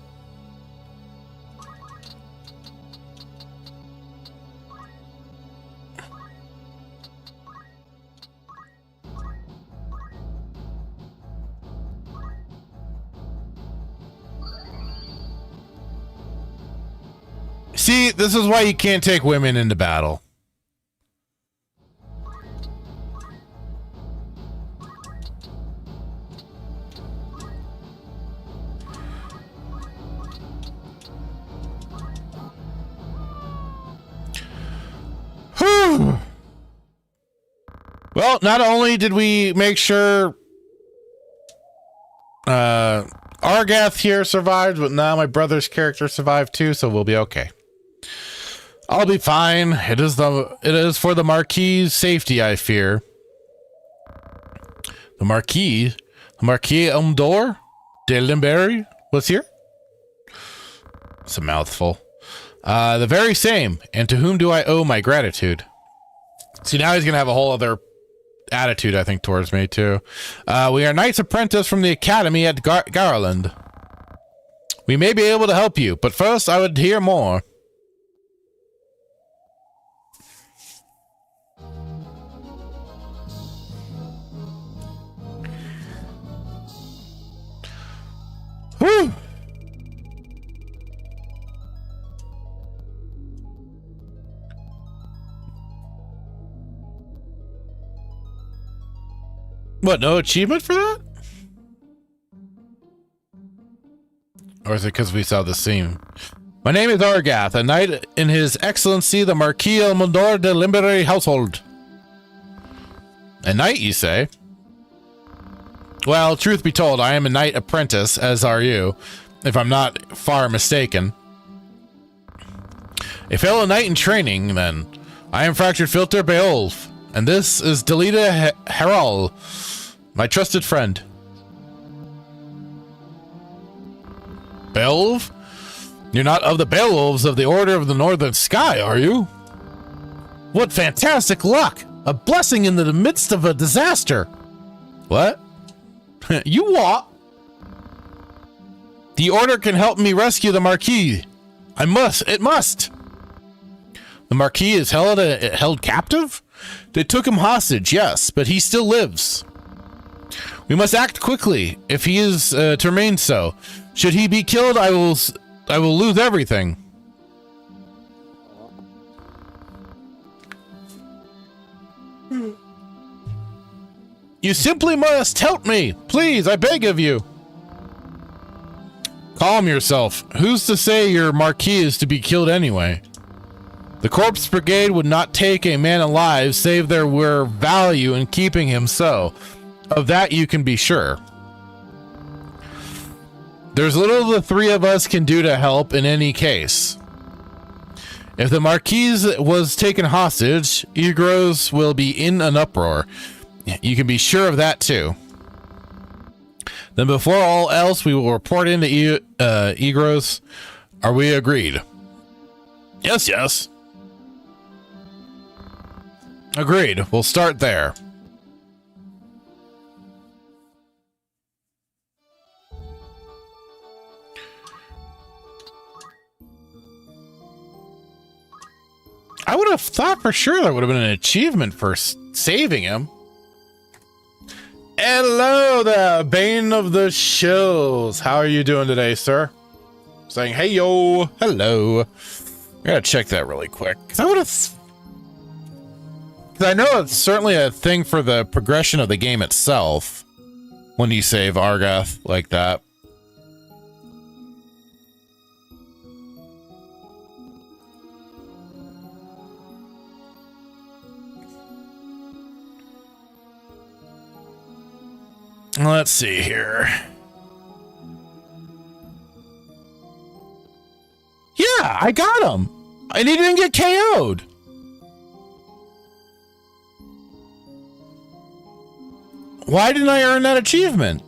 See, this is why you can't take women into battle. Well, not only did we make sure Argath here survived, but now my brother's character survived too, so we'll be okay. I'll be fine. It is for the Marquis' safety, I fear. The Marquis Umdor de Limberry was here? It's a mouthful. The very same, and to whom do I owe my gratitude? See, now he's gonna have a whole other attitude, I think, towards me too. We are Knights Apprentice from the Academy at Garland. We may be able to help you, but first I would hear more. Whew. What, no achievement for that? Or is it because we saw the scene? My name is Argath, a knight in His Excellency the Marquis Elmondor de Limberry household. A knight, you say? Well, truth be told, I am a knight apprentice, as are you, if I'm not far mistaken. A fellow knight in training, then. I am Fractured Filter Beowulf, and this is Delita Harald, my trusted friend. Beowulf? You're not of the Beowulfs of the Order of the Northern Sky, are you? What fantastic luck! A blessing in the midst of a disaster! What? You what? The Order can help me rescue the Marquis. It must! The Marquis is held captive? They took him hostage, yes, but he still lives. We must act quickly, if he is to remain so. Should he be killed, I will lose everything. You simply must help me. Please, I beg of you. Calm yourself. Who's to say your Marquis is to be killed anyway? The Corpse Brigade would not take a man alive, save there were value in keeping him so. Of that you can be sure. There's little the three of us can do to help in any case. If the Marquis was taken hostage, Egros will be in an uproar. You can be sure of that too. Then before all else, we will report into Egros. Are we agreed? Yes, yes. Agreed. We'll start there. I would have thought for sure that would have been an achievement for saving him. Hello there, Bane of the Shills. How are you doing today, sir? Saying, hey, yo, hello. I gotta check that really quick. Because I would have... Because I know it's certainly a thing for the progression of the game itself when you save Argath like that. Let's see here. Yeah, I got him. And he didn't get KO'd. Why didn't I earn that achievement?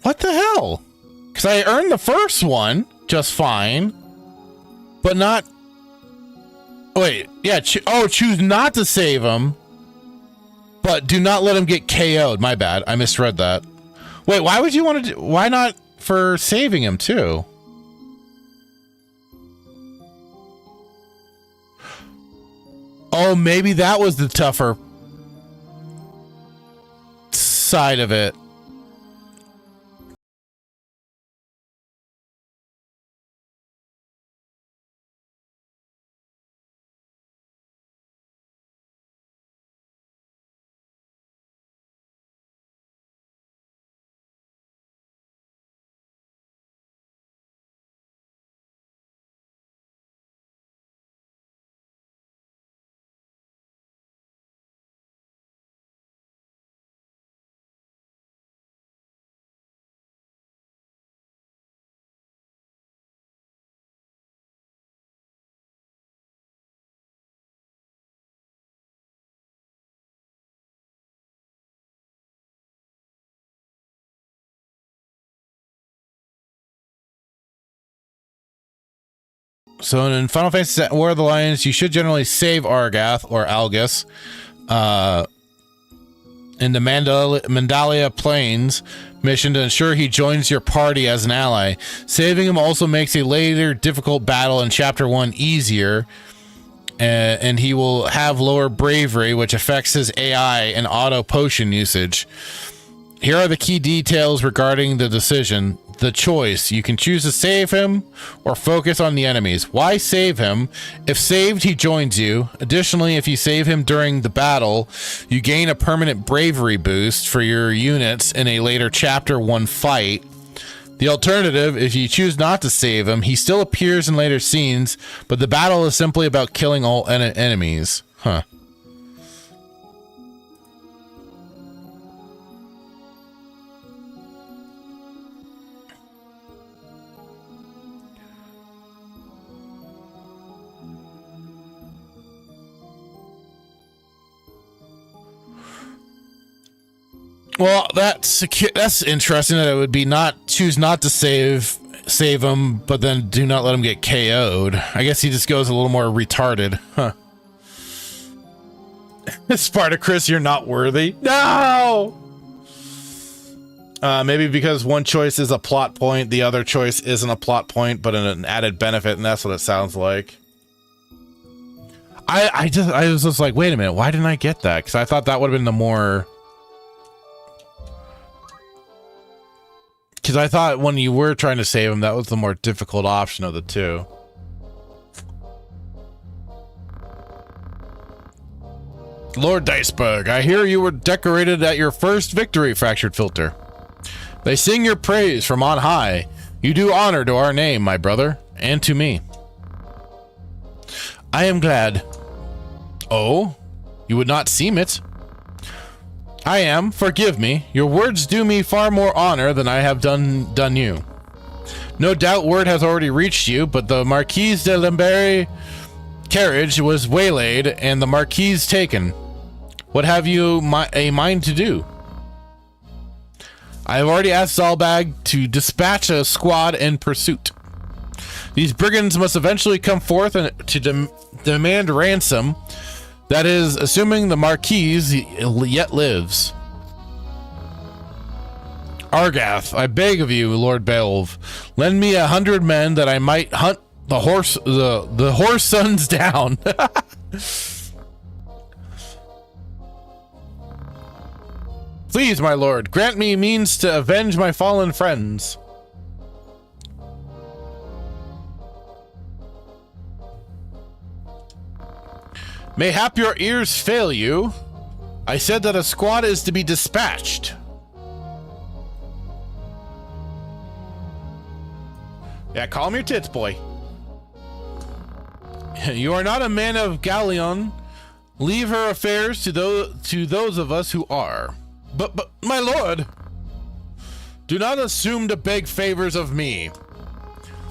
What the hell? Because I earned the first one just fine, but not... Wait, yeah, choose not to save him, but do not let him get KO'd. My bad, I misread that. Wait, why would you want to do... Why not for saving him, too? Oh, maybe that was the tougher side of it. So in Final Fantasy War of the Lions, you should generally save Argath or Algus in the Mandalia Plains mission to ensure he joins your party as an ally. Saving him also makes a later difficult battle in Chapter 1 easier, and he will have lower bravery, which affects his AI and auto potion usage. Here are the key details regarding the decision. The choice. You can choose to save him or focus on the enemies. Why save him? If saved, he joins you. Additionally, if you save him during the battle, you gain a permanent bravery boost for your units in a later Chapter 1 fight. The alternative, if you choose not to save him, he still appears in later scenes, but the battle is simply about killing all enemies. Huh. Well, that's interesting that it would be choose not to save him, but then do not let him get KO'd. I guess he just goes a little more retarded. Huh. Spartacus, you're not worthy. No! Maybe because one choice is a plot point, the other choice isn't a plot point, but an added benefit, and that's what it sounds like. I was just like, wait a minute, why didn't I get that? Because I thought that would have been the more... Because I thought when you were trying to save him, that was the more difficult option of the two. Lord Diceberg, I hear you were decorated at your first victory, Fractured Filter. They sing your praise from on high. You do honor to our name, my brother, and to me. I am glad. Oh, you would not seem it. I am, forgive me. Your words do me far more honor than I have done you. No doubt word has already reached you, but the Marquise de Limberry carriage was waylaid and the Marquise taken. What have you a mind to do? I have already asked Zalbag to dispatch a squad in pursuit. These brigands must eventually come forth to demand ransom. That is, assuming the Marquise yet lives. Argath, I beg of you, Lord Belv, lend me 100 men that I might hunt the horse sons down. Please, my lord, grant me means to avenge my fallen friends. Mayhap your ears fail you. I said that a squad is to be dispatched. Yeah, calm your tits, boy. You are not a man of Galleon. Leave her affairs to those of us who are. But, my lord, do not assume to beg favors of me.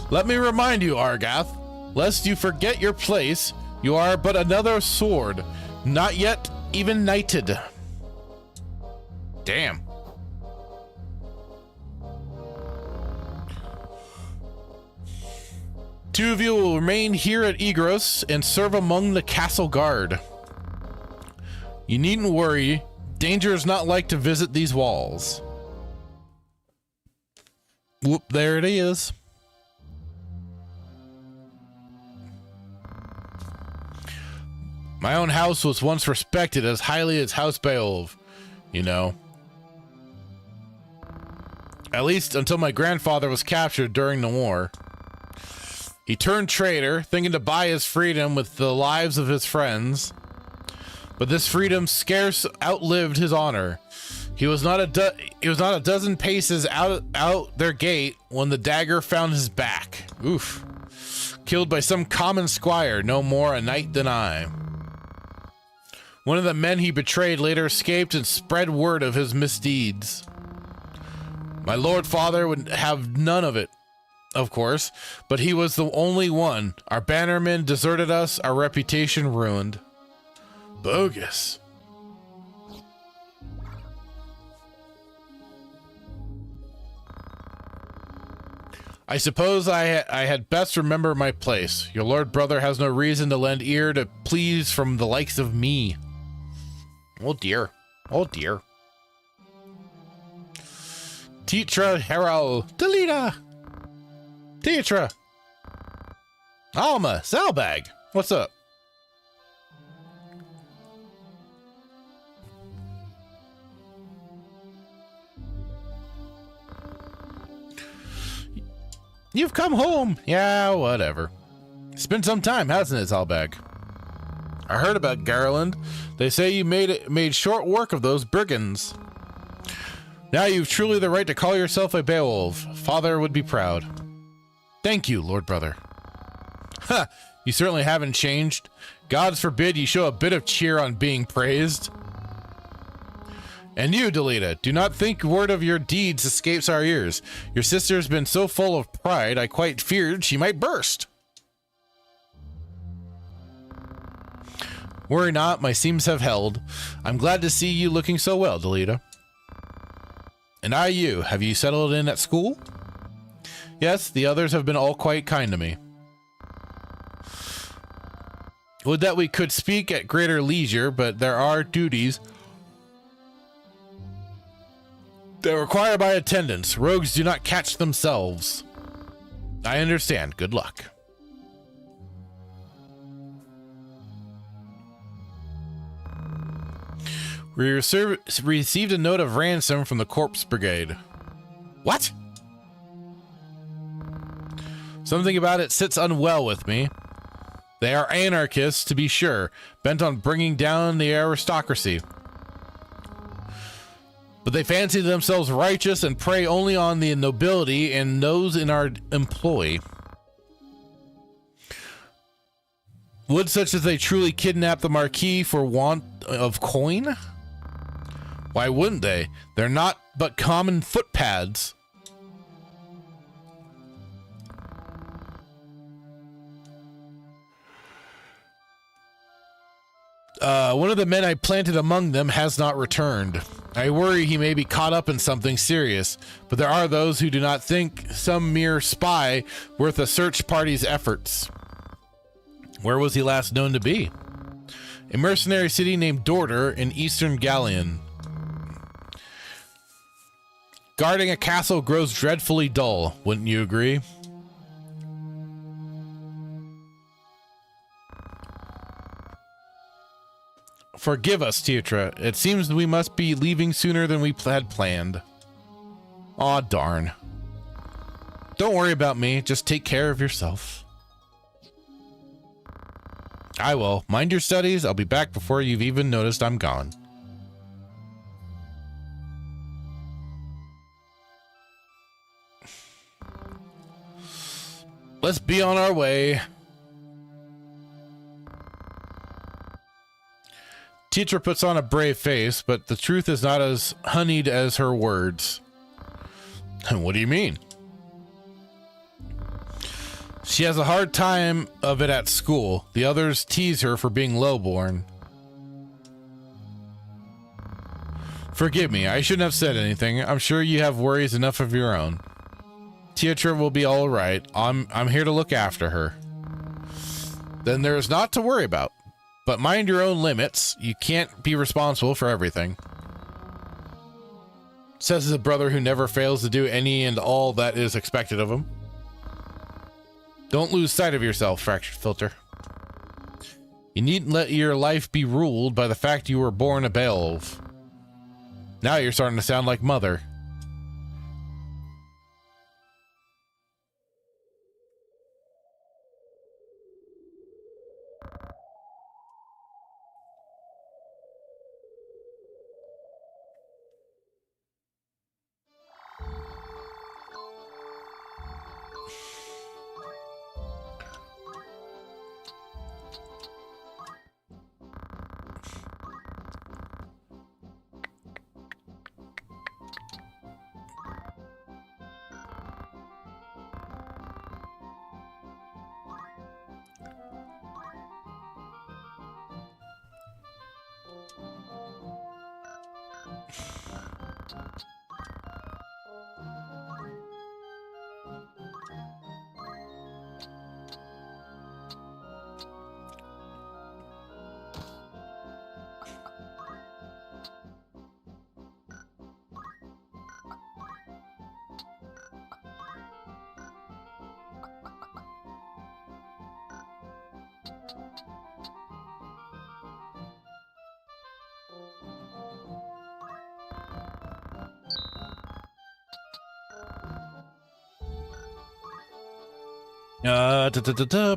Let me remind you, Argath, lest you forget your place, you are but another sword, not yet even knighted. Damn. Two of you will remain here at Egros and serve among the castle guard. You needn't worry. Danger is not like to visit these walls. Whoop, there it is. My own house was once respected as highly as House Beowulf, you know. At least until my grandfather was captured during the war. He turned traitor, thinking to buy his freedom with the lives of his friends. But this freedom scarce outlived his honor. He was not a dozen paces out their gate when the dagger found his back. Oof. Killed by some common squire, no more a knight than I. One of the men he betrayed later escaped and spread word of his misdeeds. My lord father would have none of it, of course, but he was the only one. Our bannermen deserted us, our reputation ruined. Bogus. I suppose I had best remember my place. Your lord brother has no reason to lend ear to pleas from the likes of me. Oh dear. Oh dear. Tetra Herald. Delita. Tetra. Alma. Salbag. What's up? You've come home. Yeah, whatever. It's been some time, hasn't it, Salbag? I heard about Garland. They say you made short work of those brigands. Now you've truly the right to call yourself a Beowulf. Father would be proud. Thank you, Lord Brother. Ha! You certainly haven't changed. Gods forbid you show a bit of cheer on being praised. And you, Delita, do not think word of your deeds escapes our ears. Your sister has been so full of pride, I quite feared she might burst. Worry not, my seams have held. I'm glad to see you looking so well, Delita. And have you settled in at school? Yes, the others have been all quite kind to me. Would that we could speak at greater leisure, but there are duties that require my attendance. Rogues do not catch themselves. I understand. Good luck. We received a note of ransom from the Corpse Brigade. What? Something about it sits unwell with me. They are anarchists, to be sure, bent on bringing down the aristocracy. But they fancy themselves righteous and prey only on the nobility and those in our employ. Would such as they truly kidnap the Marquis for want of coin? Why wouldn't they? They're not but common footpads. One of the men I planted among them has not returned. I worry he may be caught up in something serious, but there are those who do not think some mere spy worth a search party's efforts. Where was he last known to be? A mercenary city named Dorter in Eastern Galleon. Guarding a castle grows dreadfully dull, wouldn't you agree? Forgive us, Teotra. It seems we must be leaving sooner than we had planned. Aw, darn. Don't worry about me. Just take care of yourself. I will. Mind your studies. I'll be back before you've even noticed I'm gone. Let's be on our way. Teacher puts on a brave face, but the truth is not as honeyed as her words. What do you mean? She has a hard time of it at school. The others tease her for being lowborn. Forgive me, I shouldn't have said anything. I'm sure you have worries enough of your own. Teacher will be all right. I'm here to look after her. Then there's not to worry about. But mind your own limits. You can't be responsible for everything. Says the brother who never fails to do any and all that is expected of him. Don't lose sight of yourself, Fractured Filter. You needn't let your life be ruled by the fact you were born a Beowulf. Now you're starting to sound like Mother.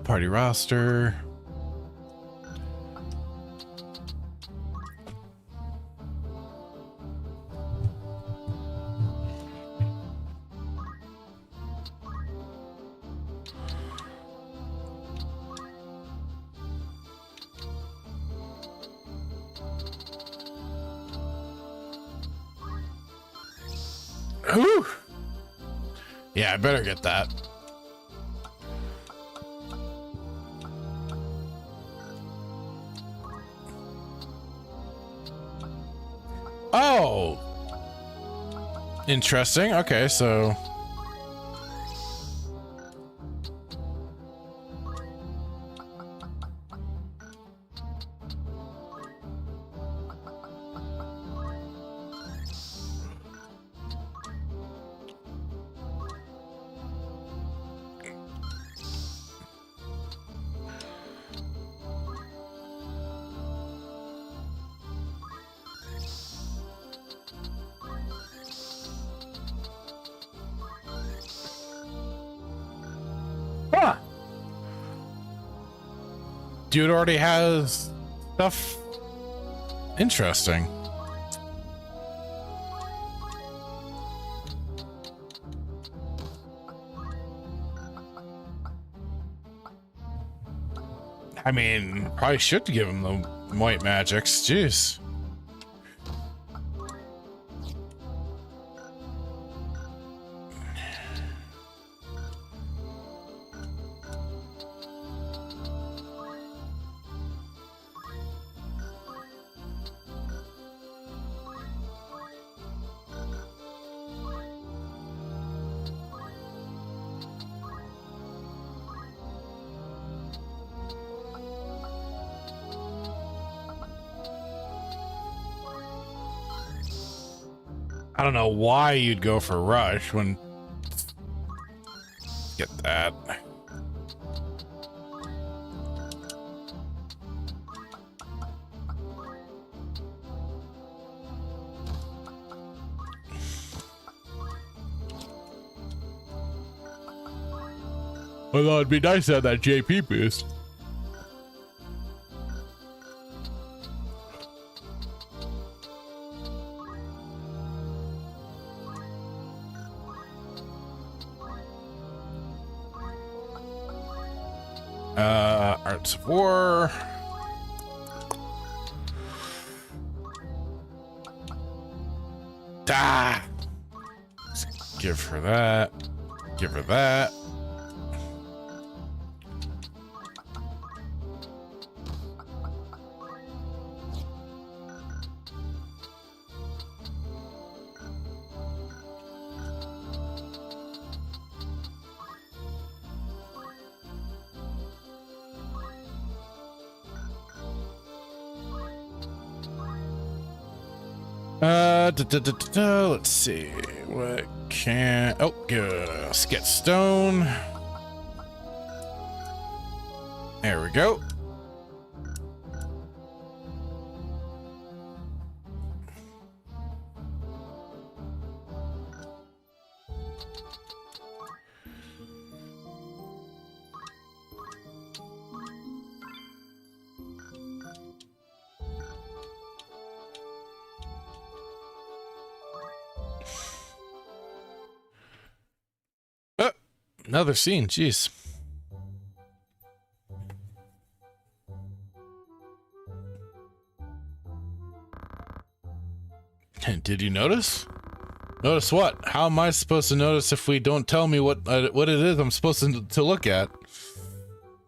Party roster. Whew. Yeah, I better get that. Oh, interesting. Okay, so dude already has stuff. Interesting. I mean, probably should give him the white magics. Jeez. I don't know why you'd go for Rush when... Get that. I thought it'd be nice to have that JP boost. Arts of War. Ah! Give her that. Give her that. Let's see what can. Oh, let's get stone. There we go. Another scene, jeez. Did you notice? Notice what? How am I supposed to notice if we don't tell me what it is I'm supposed to look at?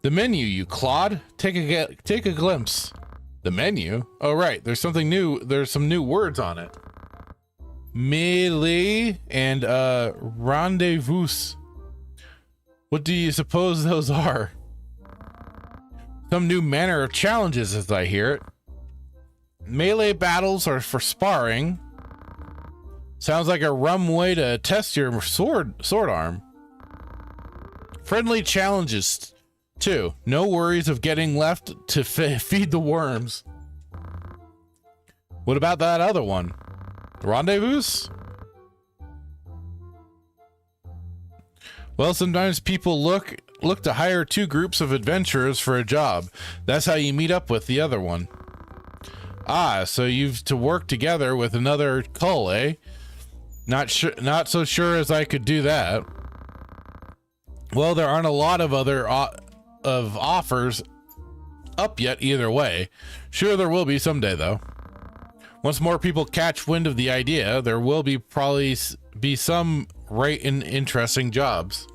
The menu, you clod. Take a glimpse. The menu? Oh right, there's something new. There's some new words on it. Melee and rendezvous. What do you suppose those are? Some new manner of challenges, as I hear it. Melee battles are for sparring. Sounds like a rum way to test your sword arm. Friendly challenges, too. No worries of getting left to feed the worms. What about that other one? Rendezvous? Well, sometimes people look to hire two groups of adventurers for a job. That's how you meet up with the other one. Ah, so you've to work together with another cull, eh? Not so sure as I could do that. Well, there aren't a lot of other of offers up yet either way. Sure, there will be someday though. Once more people catch wind of the idea, there will probably be some right in interesting jobs.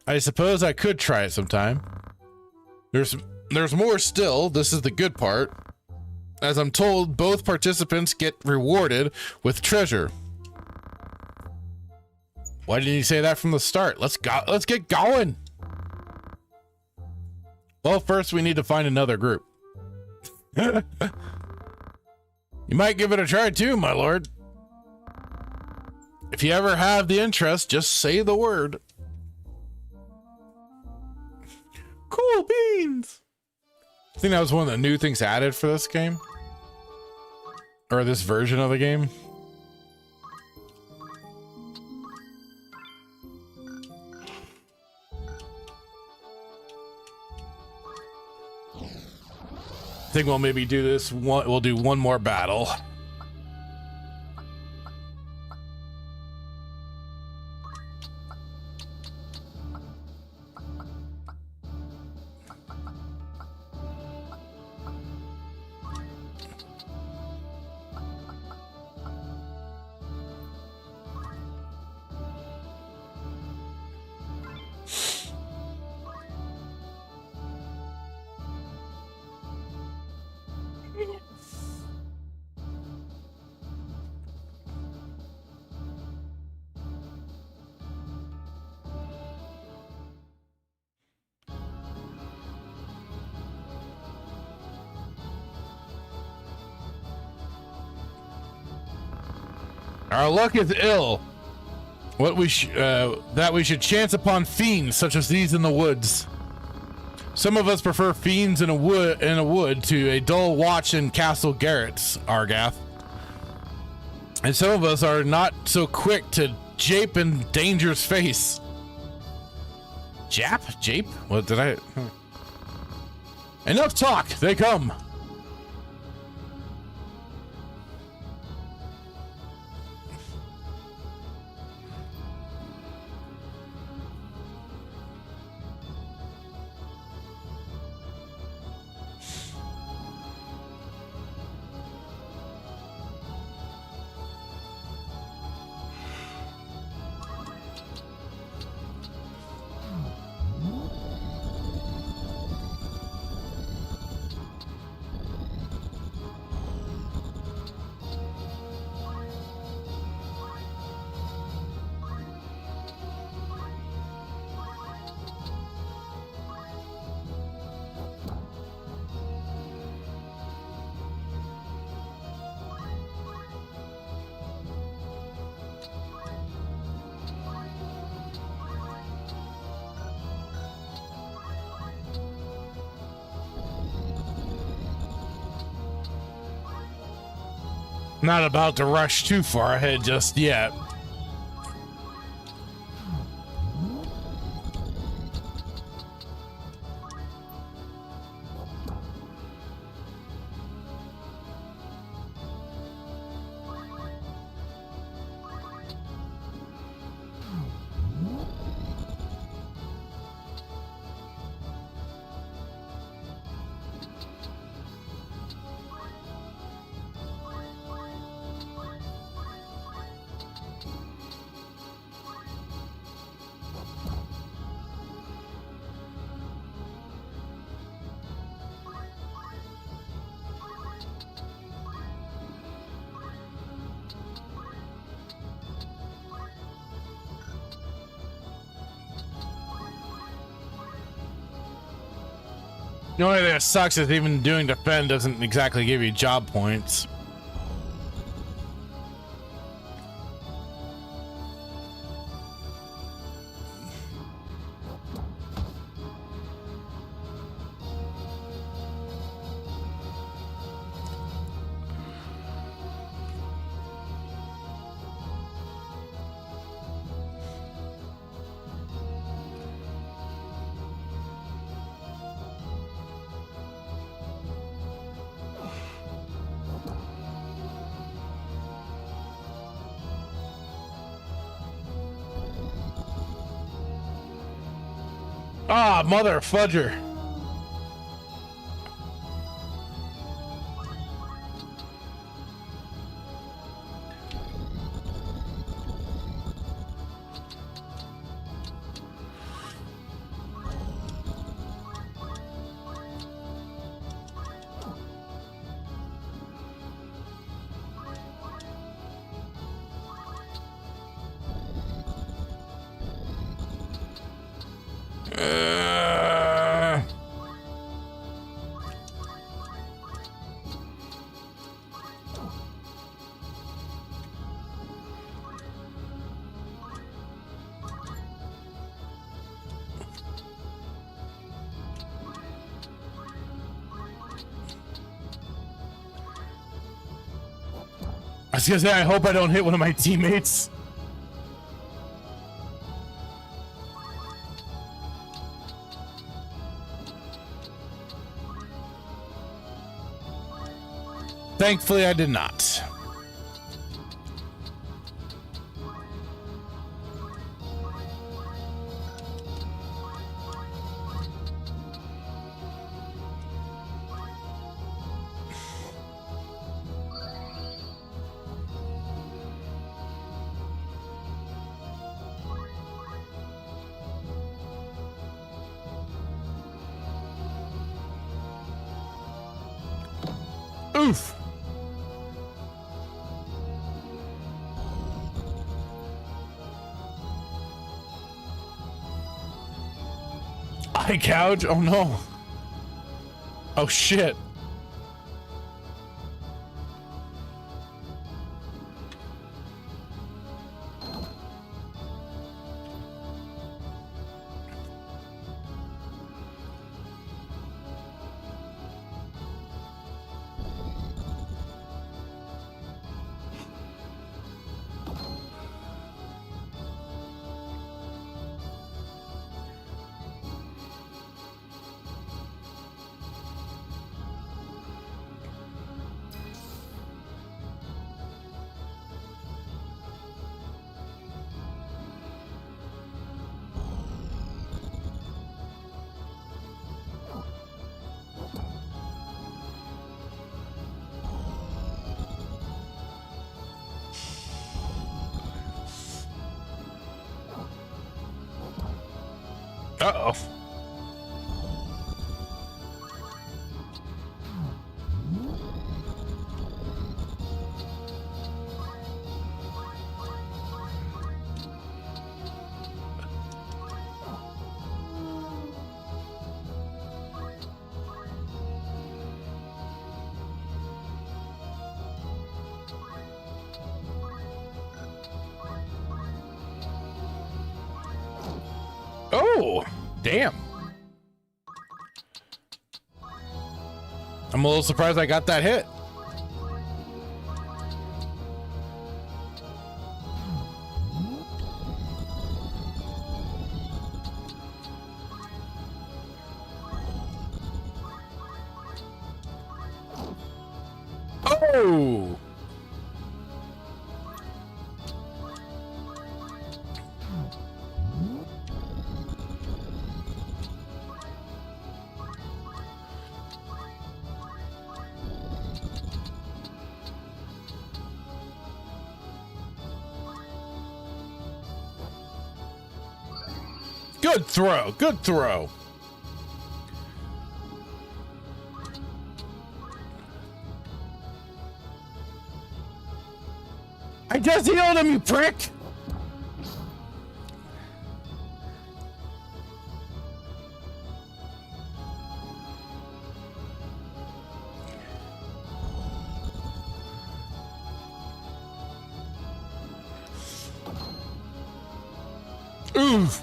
I suppose I could try it sometime. There's more still. This is the good part. As I'm told, both participants get rewarded with treasure. Why didn't you say that from the start? Let's get going. Well, first we need to find another group. You might give it a try too, my lord. If you ever have the interest, just say the word. Cool beans. I think that was one of the new things added for this game. Or this version of the game. I think we'll maybe do this one. We'll do one more battle. Our luck is ill. That we should chance upon fiends such as these in the woods. Some of us prefer fiends in a wood to a dull watch in Castle Garrett's, Argath. And some of us are not so quick to jape in danger's face. Jape? What did I? Enough talk. They come. Not about to rush too far ahead just yet. The only thing that sucks is even doing defend doesn't exactly give you job points. Ah, mother fudger. I was gonna say, I hope I don't hit one of my teammates. Thankfully, I did not. Oof. Eye gouge? Oh no. Oh shit. Uh-oh. Oh, damn. I'm a little surprised I got that hit. No! Good throw. Good throw. I just healed him, you prick! Oof.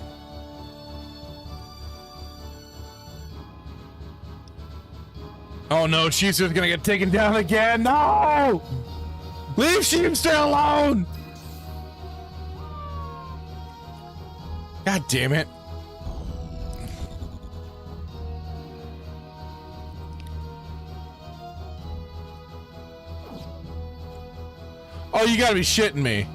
Oh no, Shizu's gonna get taken down again. No! Leave Sheepster alone! God damn it. Oh, you gotta be shitting me.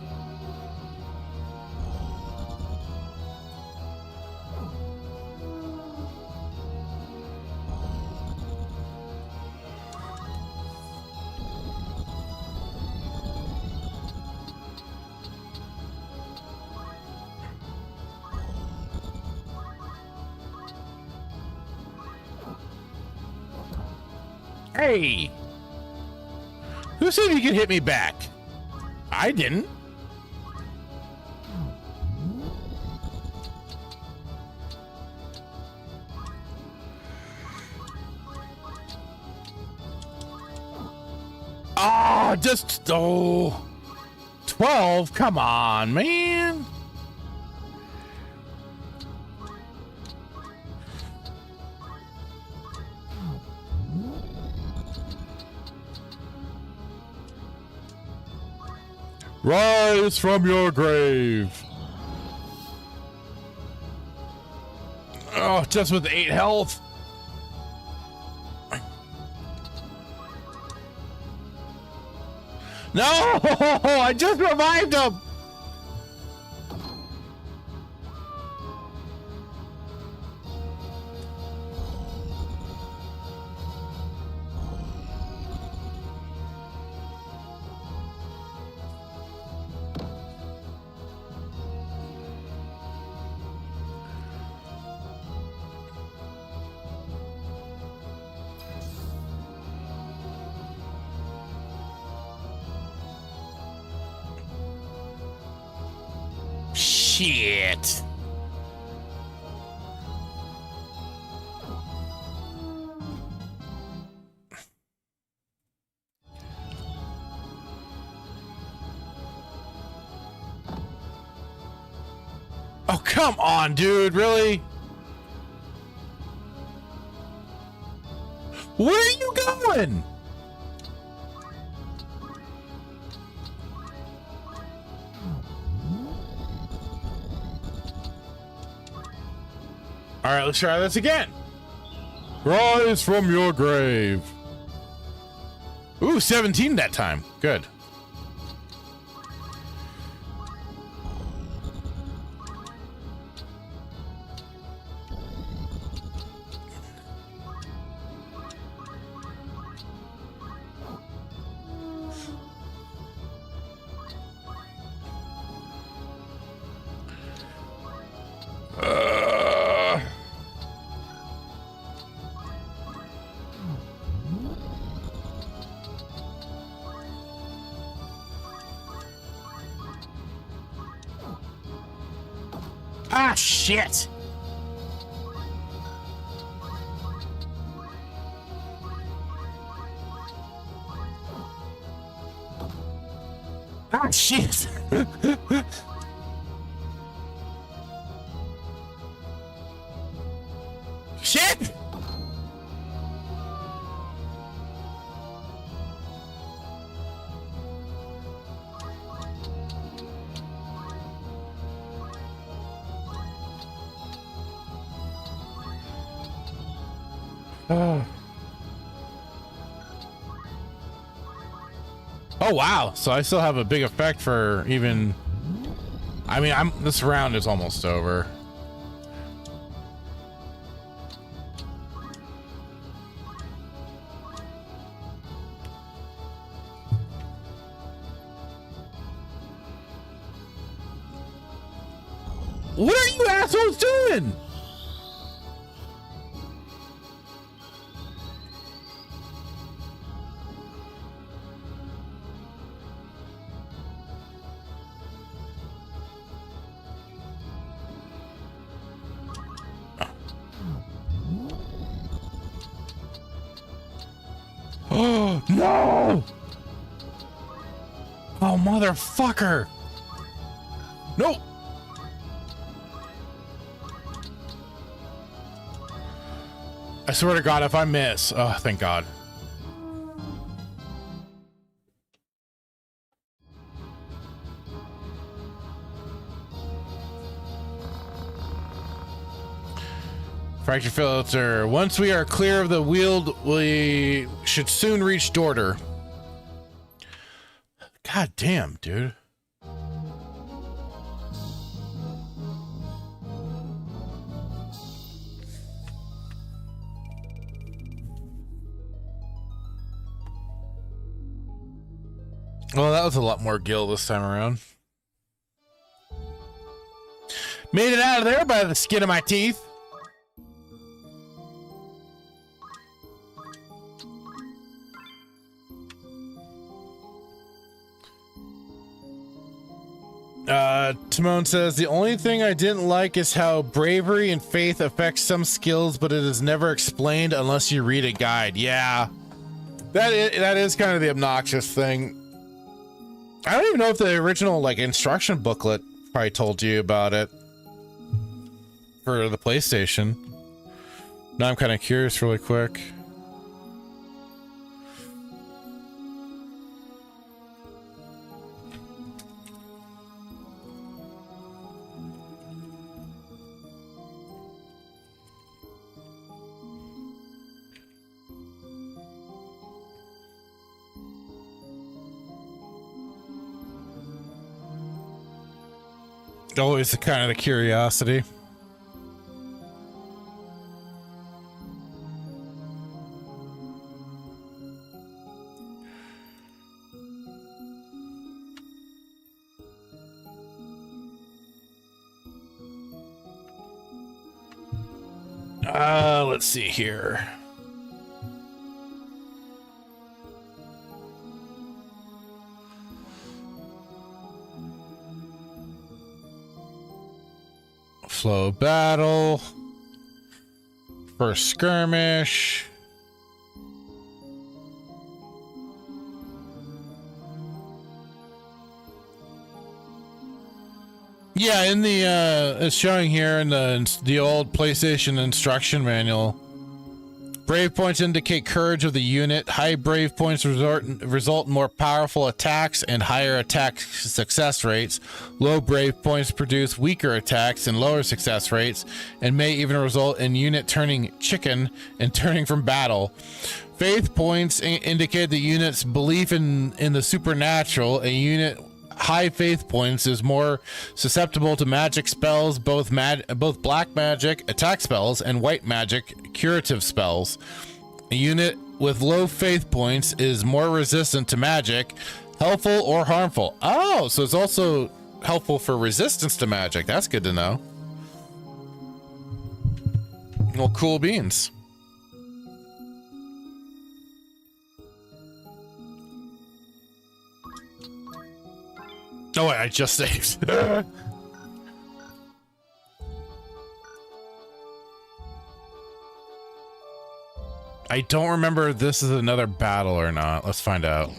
Hey! Who said you could hit me back? I didn't. Oh, just 12? Come on, man. Rise from your grave. Oh, just with 8 health. No, I just revived him. Shit. Oh, come on, dude. Really? Where are you going? All right, let's try this again. Rise from your grave. Ooh, 17 that time. Good. Ah, shit. Ah, shit. Shit. Oh wow! So I still have a big effect for even. I mean, this round is almost over. What are you assholes doing? Oh no! Oh motherfucker! No! I swear to God, if I miss, oh thank God. Fracture filter. Once we are clear of the Weald, we should soon reach Dorter. God damn, dude. Well, that was a lot more Gil this time around. Made it out of there by the skin of my teeth. Timon says, the only thing I didn't like is how bravery and faith affects some skills, but it is never explained unless you read a guide. Yeah, that is kind of the obnoxious thing. I don't even know if the original like instruction booklet probably told you about it for the PlayStation. Now I'm kind of curious really quick. Always the kind of the curiosity. Let's see here. Flow of battle. First skirmish. Yeah, in the it's showing here in the old PlayStation instruction manual. Brave points indicate courage of the unit. High brave points result in more powerful attacks and higher attack success rates. Low brave points produce weaker attacks and lower success rates, and may even result in unit turning chicken and turning from battle. Faith points indicate the unit's belief in the supernatural. A unit high faith points is more susceptible to magic spells, both black magic attack spells and white magic curative spells. A unit with low faith points is more resistant to magic, helpful or harmful. Oh, so it's also helpful for resistance to magic. That's good to know. Well, cool beans. Oh, wait, I just saved. I don't remember if this is another battle or not. Let's find out.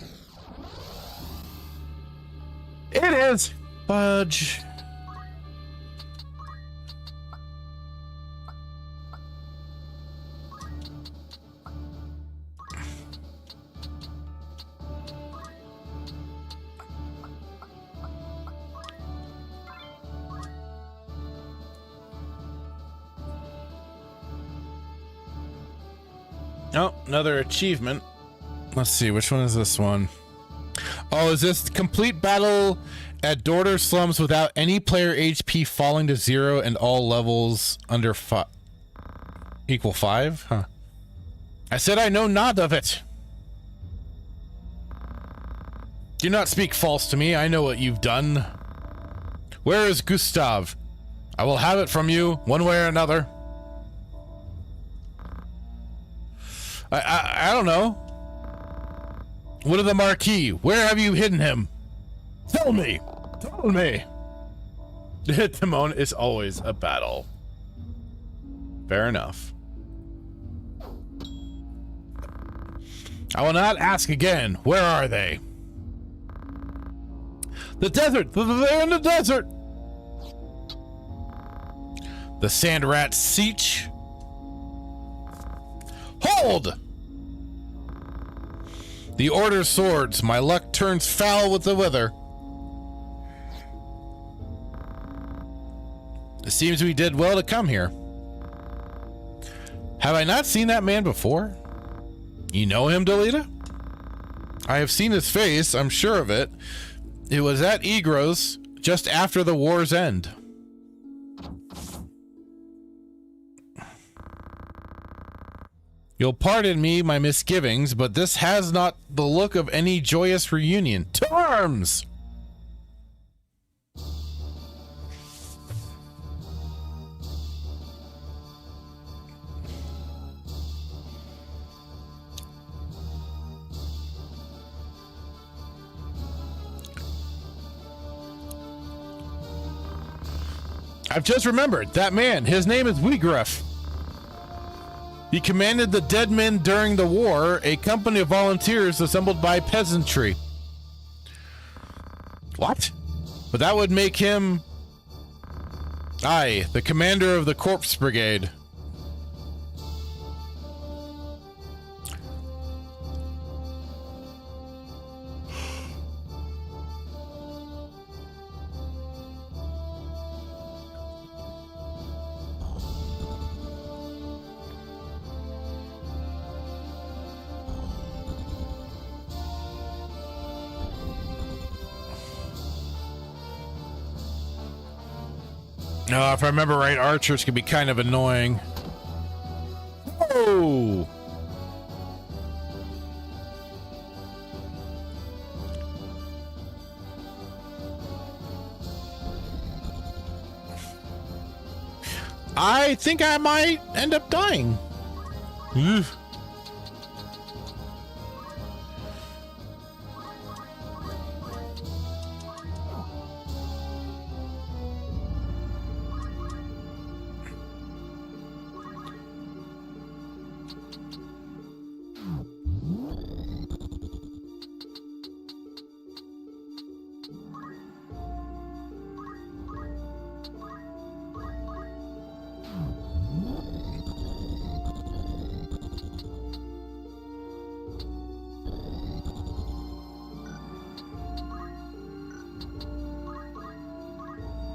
It is. Fudge. Oh, another achievement. Let's see, which one is this one? Oh, is this complete battle at Dorter slums without any player HP falling to 0 and all levels under equal 5? Huh. I said I know not of it. Do not speak false to me. I know what you've done. Where is Gustav? I will have it from you, one way or another. I don't know. What of the Marquis? Where have you hidden him? Tell me! Tell me! Timon is always a battle. Fair enough. I will not ask again. Where are they? The desert! They're in the desert! The sand rat Seach. Hold! The order swords. My luck turns foul with the weather. It seems we did well to come here. Have I not seen that man before? You know him, Delita? I have seen his face, I'm sure of it. It was at Egros, just after the war's end. You'll pardon me my misgivings, but this has not the look of any joyous reunion. To arms! I've just remembered that man. His name is Wigref. He commanded the dead men during the war, a company of volunteers assembled by peasantry. What? But that would make him... Aye, the commander of the corpse brigade. No, if I remember right, archers can be kind of annoying. Oh! I think I might end up dying. Ugh.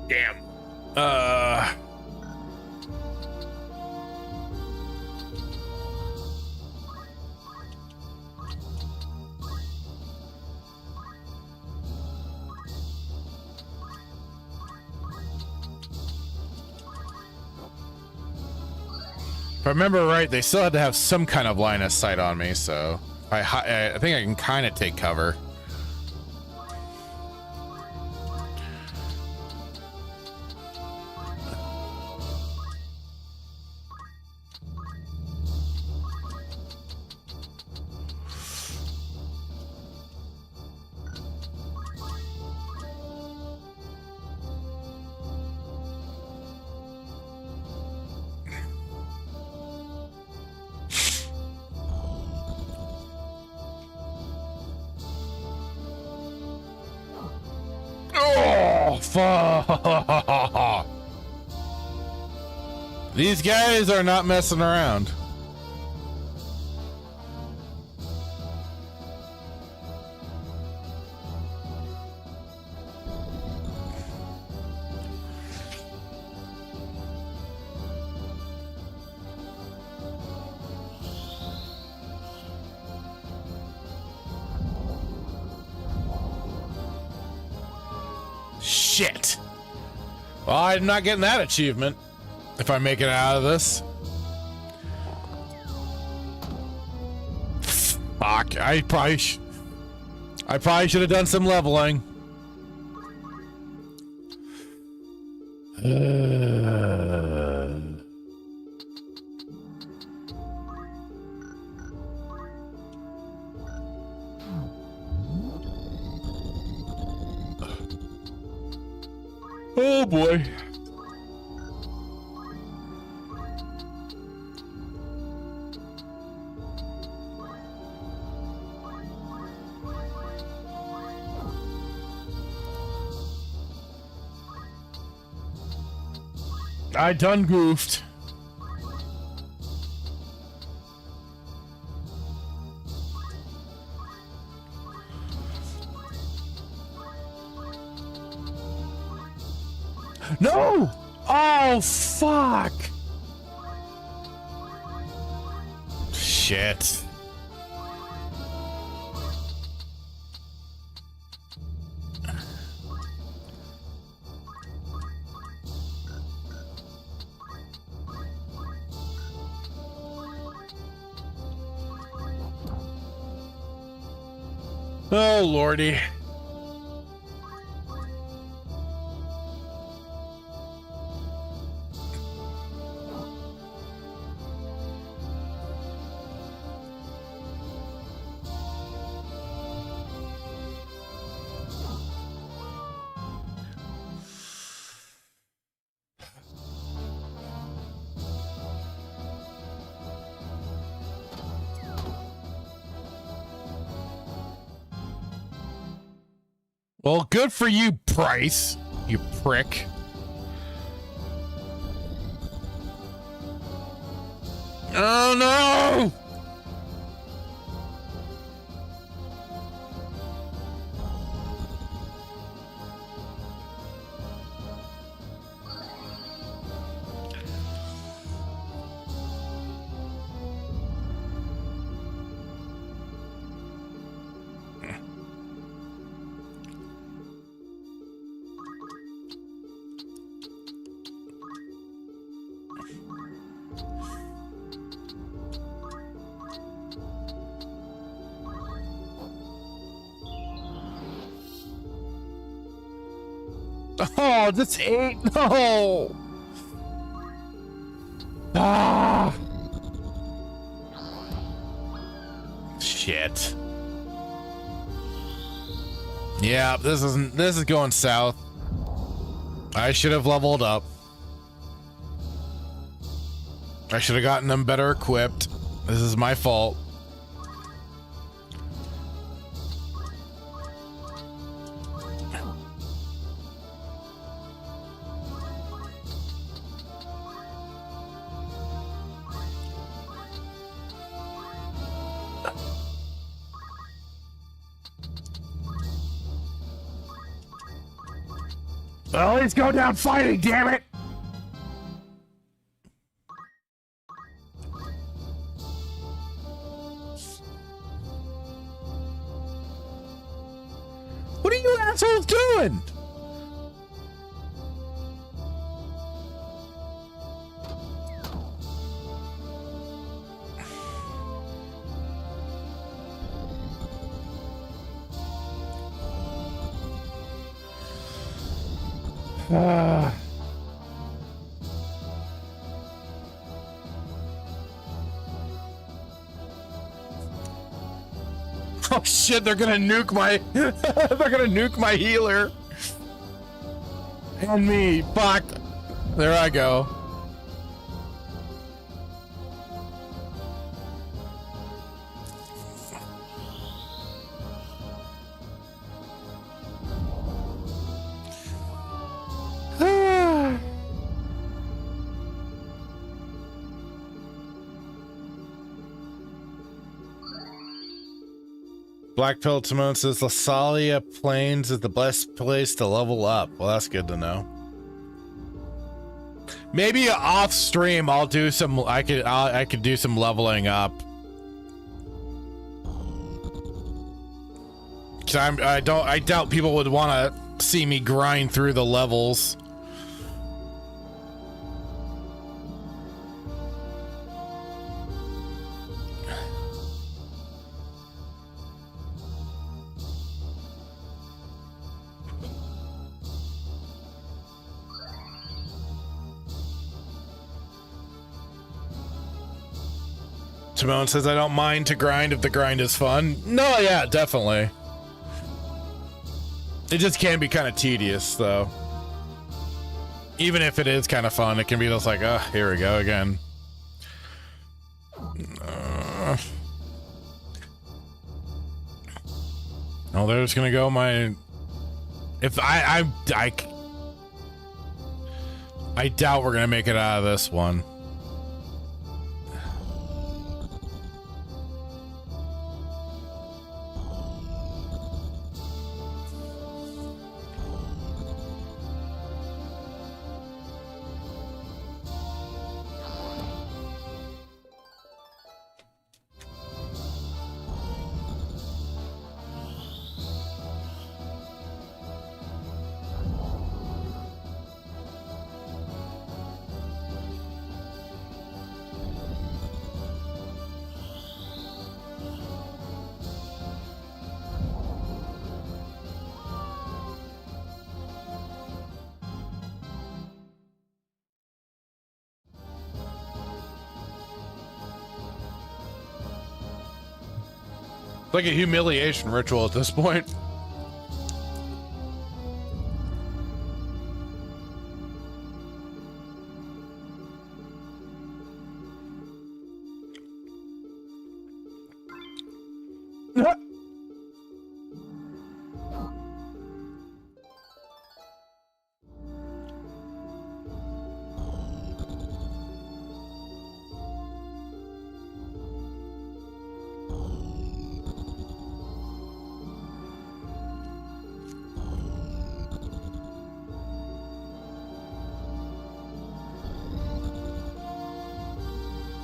Damn. If I remember right, they still had to have some kind of line of sight on me, so I think I can kind of take cover. Fuck. These guys are not messing around. Shit. Well, I'm not getting that achievement if I make it out of this. Fuck, I probably should have done some leveling. Oh boy. I done goofed. No! Oh, fuck! Shit. Oh, lordy. Well, good for you, Price, you prick. Oh, no! Oh, that's 8. No. Ah. Shit. Yeah, this is going south. I should have leveled up. I should have gotten them better equipped. This is my fault. Well, let's go down fighting, damn it! What are you assholes doing? Oh shit, they're gonna nuke my they're gonna nuke my healer. And me. Fuck. There I go. Black Pill Timon says Lasalia Plains is the best place to level up. Well, that's good to know. Maybe off stream I'll do some. I could do some leveling up. Cause I doubt people would want to see me grind through the levels. Timon says, I don't mind to grind if the grind is fun. No, yeah, definitely. It just can be kind of tedious, though. Even if it is kind of fun, it can be just like, oh, here we go again. Oh, there's gonna go my... If I doubt we're gonna make it out of this one. Like a humiliation ritual at this point.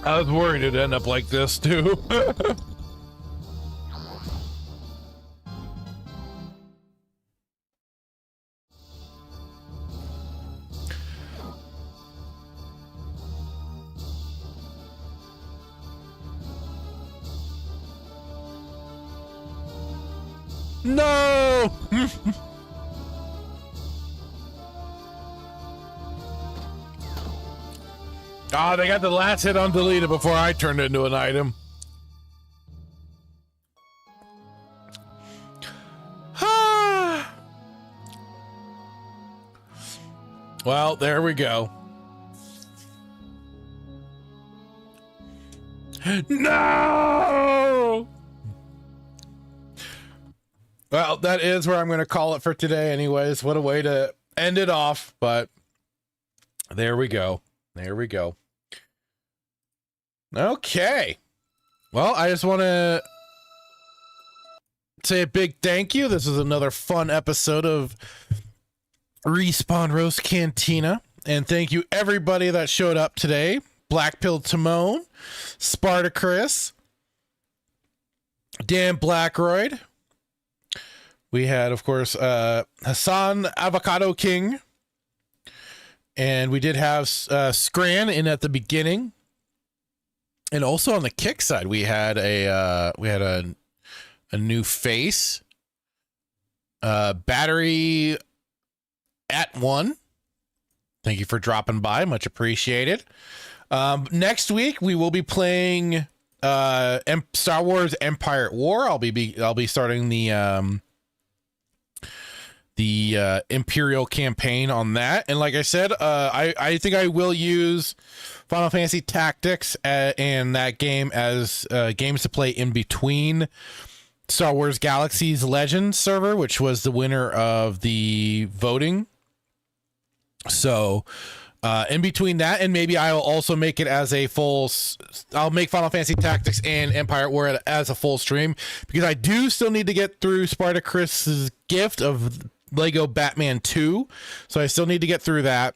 I was worried it'd end up like this, too. No! Ah, they got the last hit on deleted before I turned it into an item. Well, there we go. No! Well, that is where I'm going to call it for today anyways. What a way to end it off, but there we go. There we go. Okay. Well, I just want to say a big thank you. This is another fun episode of Respawn Roast Cantina. And thank you everybody that showed up today. Blackpill Timon, Spartacus, Dan Blackroyd. We had, of course, Hassan Avocado King. And we did have Scran in at the beginning. And also on the kick side, we had a new face. Battery at 1. Thank you for dropping by. Much appreciated. Next week we will be playing Star Wars Empire at War. I'll be starting the Imperial campaign on that. And like I said, I think I will use Final Fantasy Tactics and that game as games to play in between Star Wars Galaxy's Legends server, which was the winner of the voting. So in between that, and maybe I'll also make it as a full, I'll make Final Fantasy Tactics and Empire at War as a full stream, because I do still need to get through Spartacus's gift of Lego Batman 2. So I still need to get through that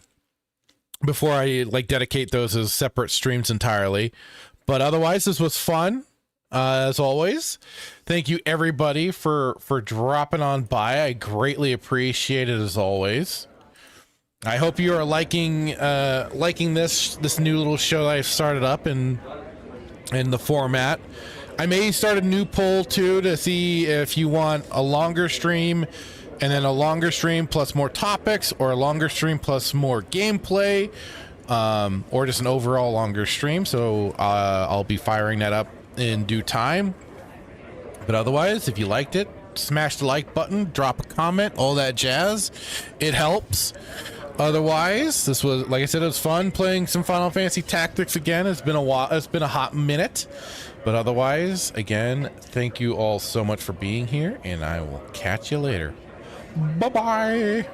before I dedicate those as separate streams entirely. But otherwise, this was fun. As always, thank you everybody for dropping on by. I greatly appreciate it as always. I hope you are liking this new little show that I've started up in the format. I may start a new poll too to see if you want a longer stream and then a longer stream plus more topics, or a longer stream plus more gameplay, or just an overall longer stream. So I'll be firing that up in due time. But otherwise, if you liked it, smash the like button, drop a comment, all that jazz. It helps. Otherwise, this was, like I said, it was fun playing some Final Fantasy Tactics again. It's been a while. It's been a hot minute. But otherwise, again, thank you all so much for being here, and I will catch you later. Bye-bye.